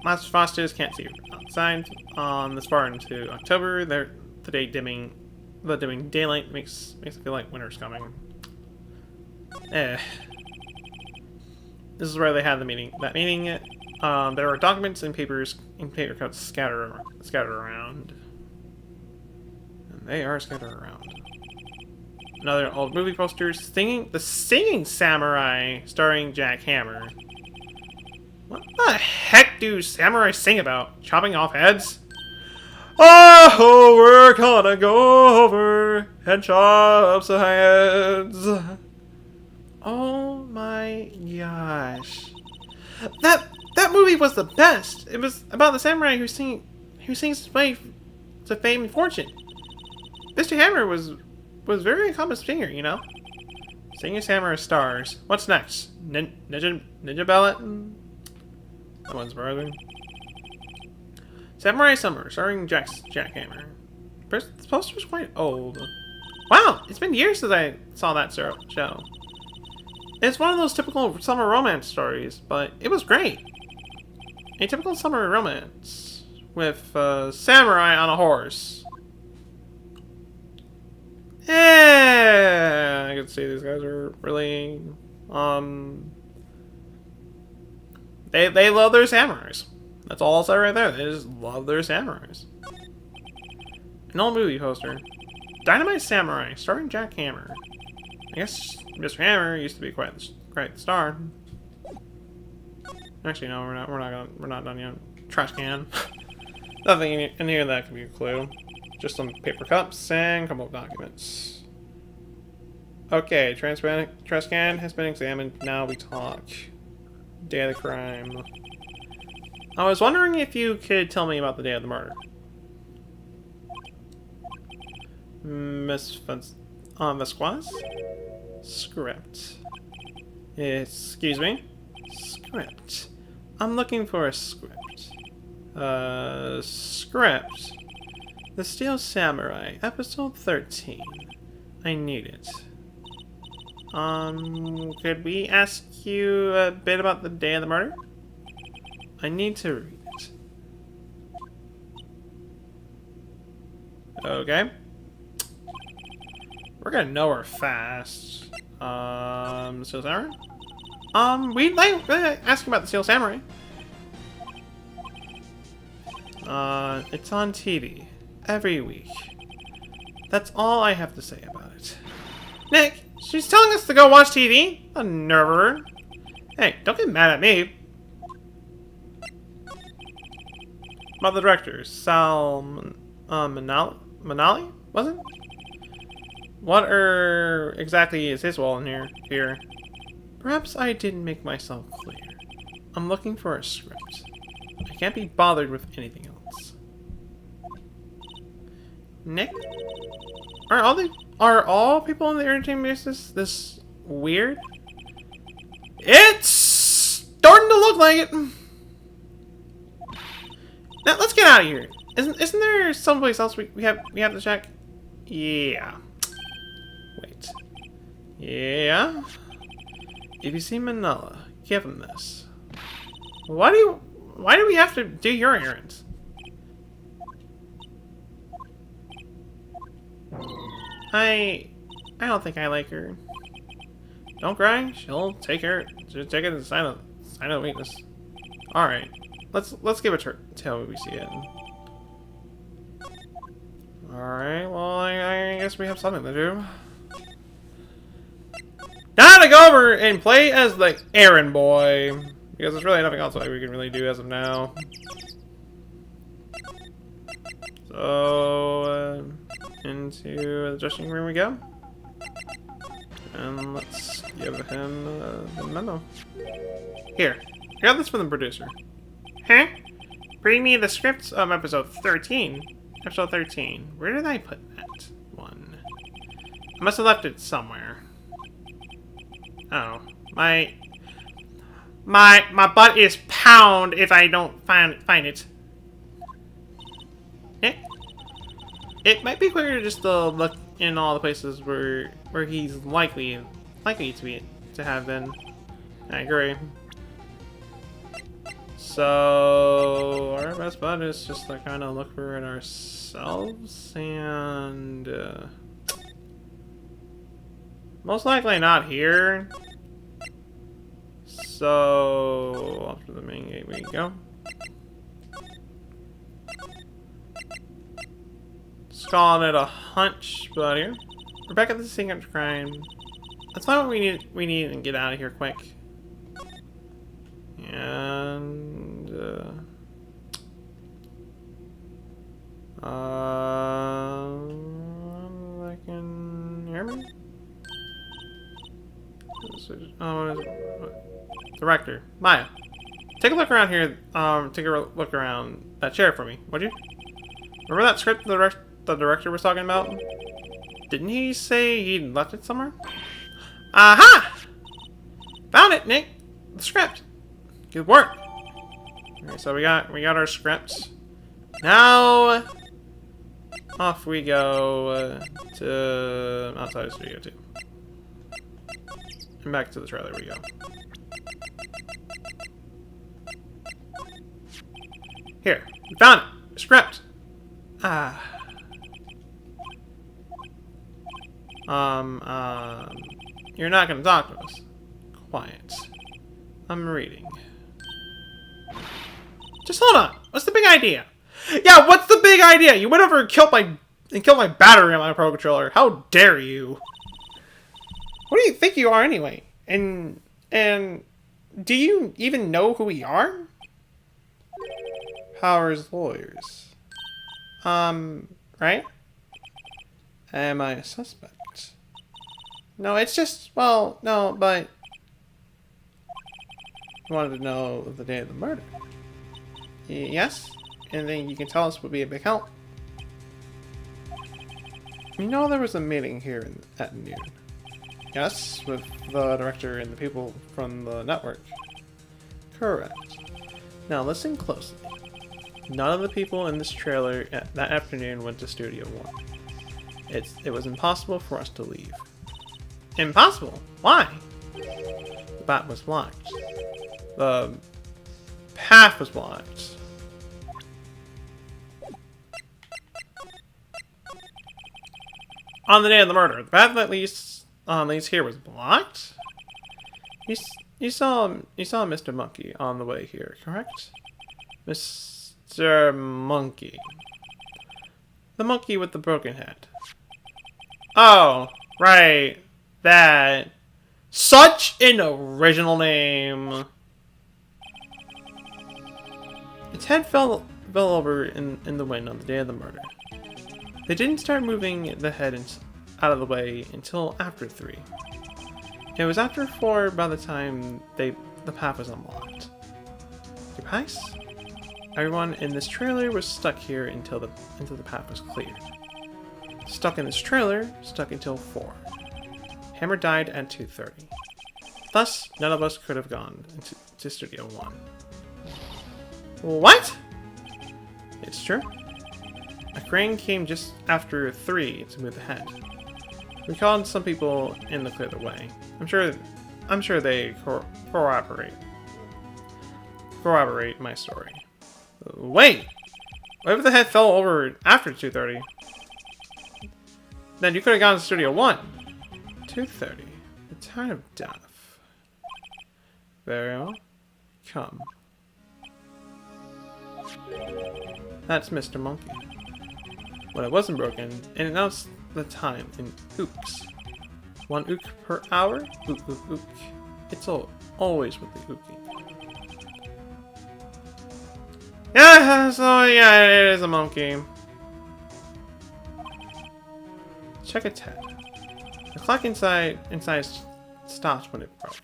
Master Fosters can't see outside. This far into October, the dimming daylight makes it feel like winter's coming. This is where they had the meeting. That meeting, there were documents and papers in paper cups scattered around. And they are scattered around. Another old movie poster, the Singing Samurai, starring Jack Hammer. What the heck do samurai sing about? Chopping off heads? Oh, we're gonna go over and chop some heads. Oh my gosh. That movie was the best. It was about the samurai who sings his way to fame and fortune. Mr. Hammer was very accomplished singer, you know? Singing Samurai stars. What's next? Ninja Ballet? That one's brother. Samurai Summer, starring Jack Hammer. The poster's quite old. Wow, it's been years since I saw that show. It's one of those typical summer romance stories, but it was great. A typical summer romance with samurai on a horse. Yeah, I can see these guys are really they love their samurais. That's all I'll say right there. They just love their samurais. An old movie poster. Dynamite Samurai, starring Jack Hammer. I guess Mr. Hammer used to be quite the star. Actually, no, we're not done yet. Trash can. Nothing in here that could be a clue. Just some paper cups and a couple of documents. Okay, trash can has been examined. Now we talk. Day of the crime. I was wondering if you could tell me about the day of the murder. Miss Vasquez? Script. Excuse me? Script. I'm looking for a script. Script. The Steel Samurai, episode 13. I need it. Could we ask you a bit about the day of the murder? I need to read it. Okay. We're gonna know her fast. Seal Samurai? We'd like ask about the Seal Samurai. It's on TV. Every week. That's all I have to say about it. Nick, she's telling us to go watch TV? The nerve of her. Hey, don't get mad at me. About the director, Sal Manali, was it? What exactly is his role in here? Perhaps I didn't make myself clear. I'm looking for a script. I can't be bothered with anything else. Nick? Are all people in the entertainment business this weird? It's starting to look like it. Now let's get out of here. Isn't there someplace else we have to check? Yeah. Wait. Yeah. If you see Manila, give him this. Why do we have to do your errands? I don't think I like her. Don't cry. She'll take it as a sign of weakness. All right, let's give it to her till we see it. All right. Well, I guess we have something to do. Now to go over and play as the errand boy, because there's really nothing else that we can really do as of now. So into the dressing room we go, and let's give him the memo. Here, grab this from the producer. Huh? Bring me the scripts of episode 13. Episode 13. Where did I put that one? I must have left it somewhere. Oh, my butt is pound if I don't find it. Eh? It might be quicker just to look in all the places where he's likely to have been. I agree. So our best bet is just to kind of look for it ourselves, and most likely not here. So off to the main gate we go. Just calling it a hunch, but here. We're back at the scene of crime. That's not what we need. We need to get out of here quick. And I can hear me. Director Maya, take a look around here. Take a look around that chair for me, would you? Remember that script the director was talking about? Didn't he say he'd left it somewhere? Aha! Found it, Nick. The script. Good work. Okay, so we got our scripts. Now off we go to outside the studio too. And back to the trailer we go. Here, we found it. Script. You're not gonna talk to us. Quiet. I'm reading. Just hold on. What's the big idea? Yeah, what's the big idea? You went over and killed my battery on my Pro Controller. How dare you? What do you think you are anyway? And do you even know who we are? Powers lawyers. Right? Am I a suspect? No, it's just, well, no, but you wanted to know the day of the murder. Yes? Anything you can tell us would be a big help. You know there was a meeting here at noon. Yes, with the director and the people from the network. Correct. Now listen closely. None of the people in this trailer that afternoon went to Studio 1. It was impossible for us to leave. Impossible? Why? The path was blocked. The path was blocked. On the day of the murder, the path that leads here was blocked? You saw Mr. Monkey on the way here, correct? Mr. Monkey. The monkey with the broken head. Oh, right. That. Such an original name. Its head fell over in the wind on the day of the murder. They didn't start moving the head out of the way until after 3. It was after 4 by the time the path was unlocked. Surprise? Everyone in this trailer was stuck here until the path was cleared. Stuck in this trailer, stuck until 4. Hammer died at 2:30. Thus, none of us could have gone to Studio 1. What? It's true. A crane came just after 3 to move the head. We called some people in to clear the way. I'm sure they corroborate my story. Wait! What if the head fell over after 2:30? Then you could have gone to Studio 1. 2:30. The time of death. Very well. Come. That's Mr. Monkey. When it wasn't broken, it announced the time in ooks. 1 ook per hour? Ook, ook, ook. It's always with the ooking. Yeah, so yeah, it is a monkey. Check its head. The clock inside stopped when it broke.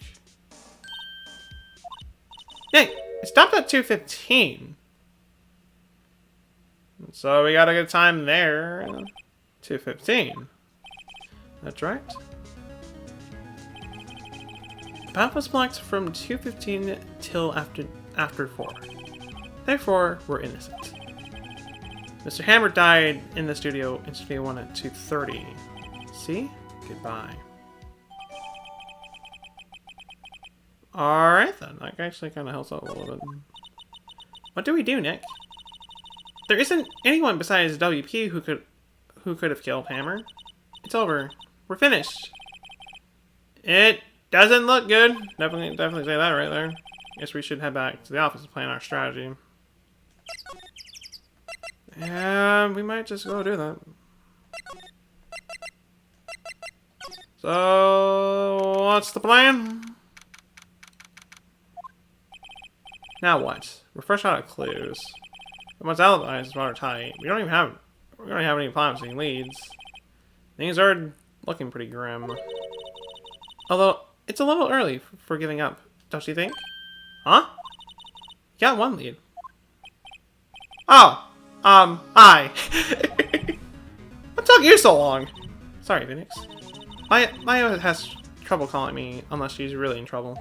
Hey, it stopped at 2:15. So we got a good time there. 2:15. That's right. The path was blocked from 2:15 till after 4. Therefore, we're innocent. Mr. Hammer died in the Studio 1 at 2:30. See? Goodbye. Alright then, that actually kind of helps out a little bit. What do we do, Nick? There isn't anyone besides WP who could have killed Hammer. It's over. We're finished. It doesn't look good. Definitely say that right there. Guess we should head back to the office and plan our strategy. Yeah, we might just go do that. So, what's the plan? Now what? We're fresh out of clues. Everyone's alibis is watertight. We don't have any promising leads. Things are looking pretty grim. Although, it's a little early for giving up, don't you think? Huh? You got 1 lead. Oh! Hi! What took you so long? Sorry, Phoenix. Maya has trouble calling me unless she's really in trouble.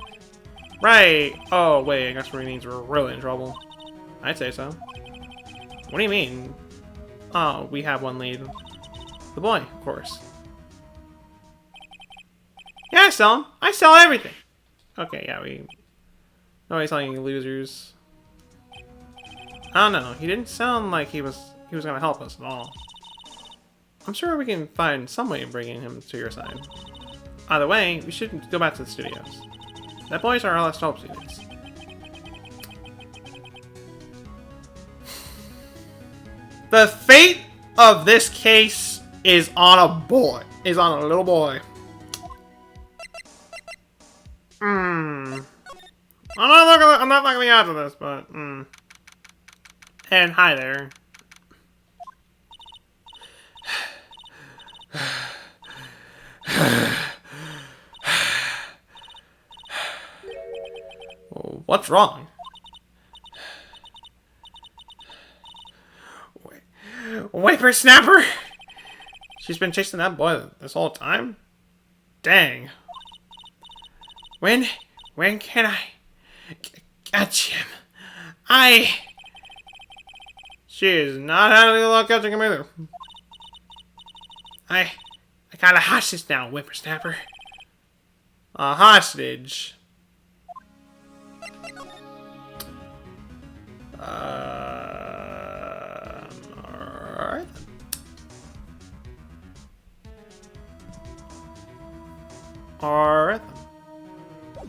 Right! Oh, wait, I guess means we're really in trouble. I'd say so. What do you mean? Oh, we have 1 lead. The boy, of course. Yeah, I sell him. I sell everything. Okay, yeah, nobody's selling any losers. I don't know. He didn't sound like he was gonna help us at all. I'm sure we can find some way of bringing him to your side. Either way, we should go back to the studios. That boy's our last hope, Phoenix. The fate of this case is on a boy. Is on a little boy. I'm not looking after this, but And hi there. What's wrong? Whippersnapper? She's been chasing that boy this whole time? Dang. When can I catch him? She is not having a lot catching him either. I got a hostage now, whippersnapper. A hostage. Alright. Alright then.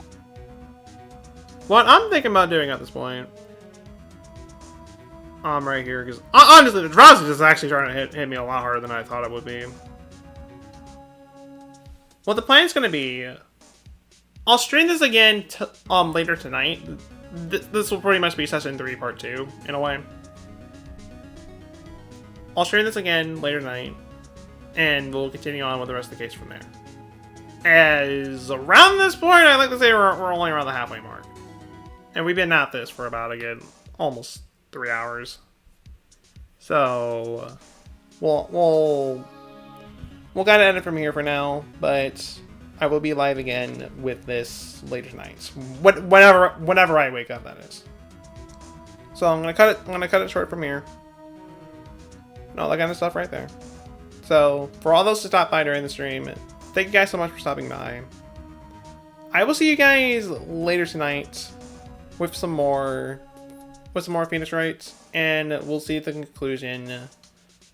What I'm thinking about doing at this point, I'm right here, because honestly, the drowsiness is actually trying to hit me a lot harder than I thought it would be. What the plan is going to be, I'll stream this again later tonight. This will pretty much be session 3 part 2, in a way. I'll stream this again later tonight, and we'll continue on with the rest of the case from there. As around this point, I'd like to say we're only around the halfway mark. And we've been at this for about, again, almost 3 hours. So we'll kind of end it from here for now, but I will be live again with this later tonight. Whenever I wake up, that is. So I'm gonna cut it short from here. And all that kind of stuff right there. So for all those to stop by during the stream, thank you guys so much for stopping by. I will see you guys later tonight with some more Phoenix Wright, and we'll see the conclusion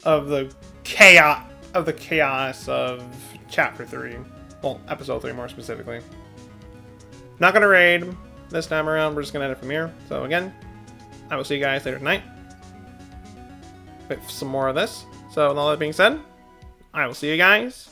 of the chaos of chapter 3. Well, episode 3 more specifically. Not gonna raid this time around, we're just gonna end it from here. So again, I will see you guys later tonight with some more of this. So with all that being said, I will see you guys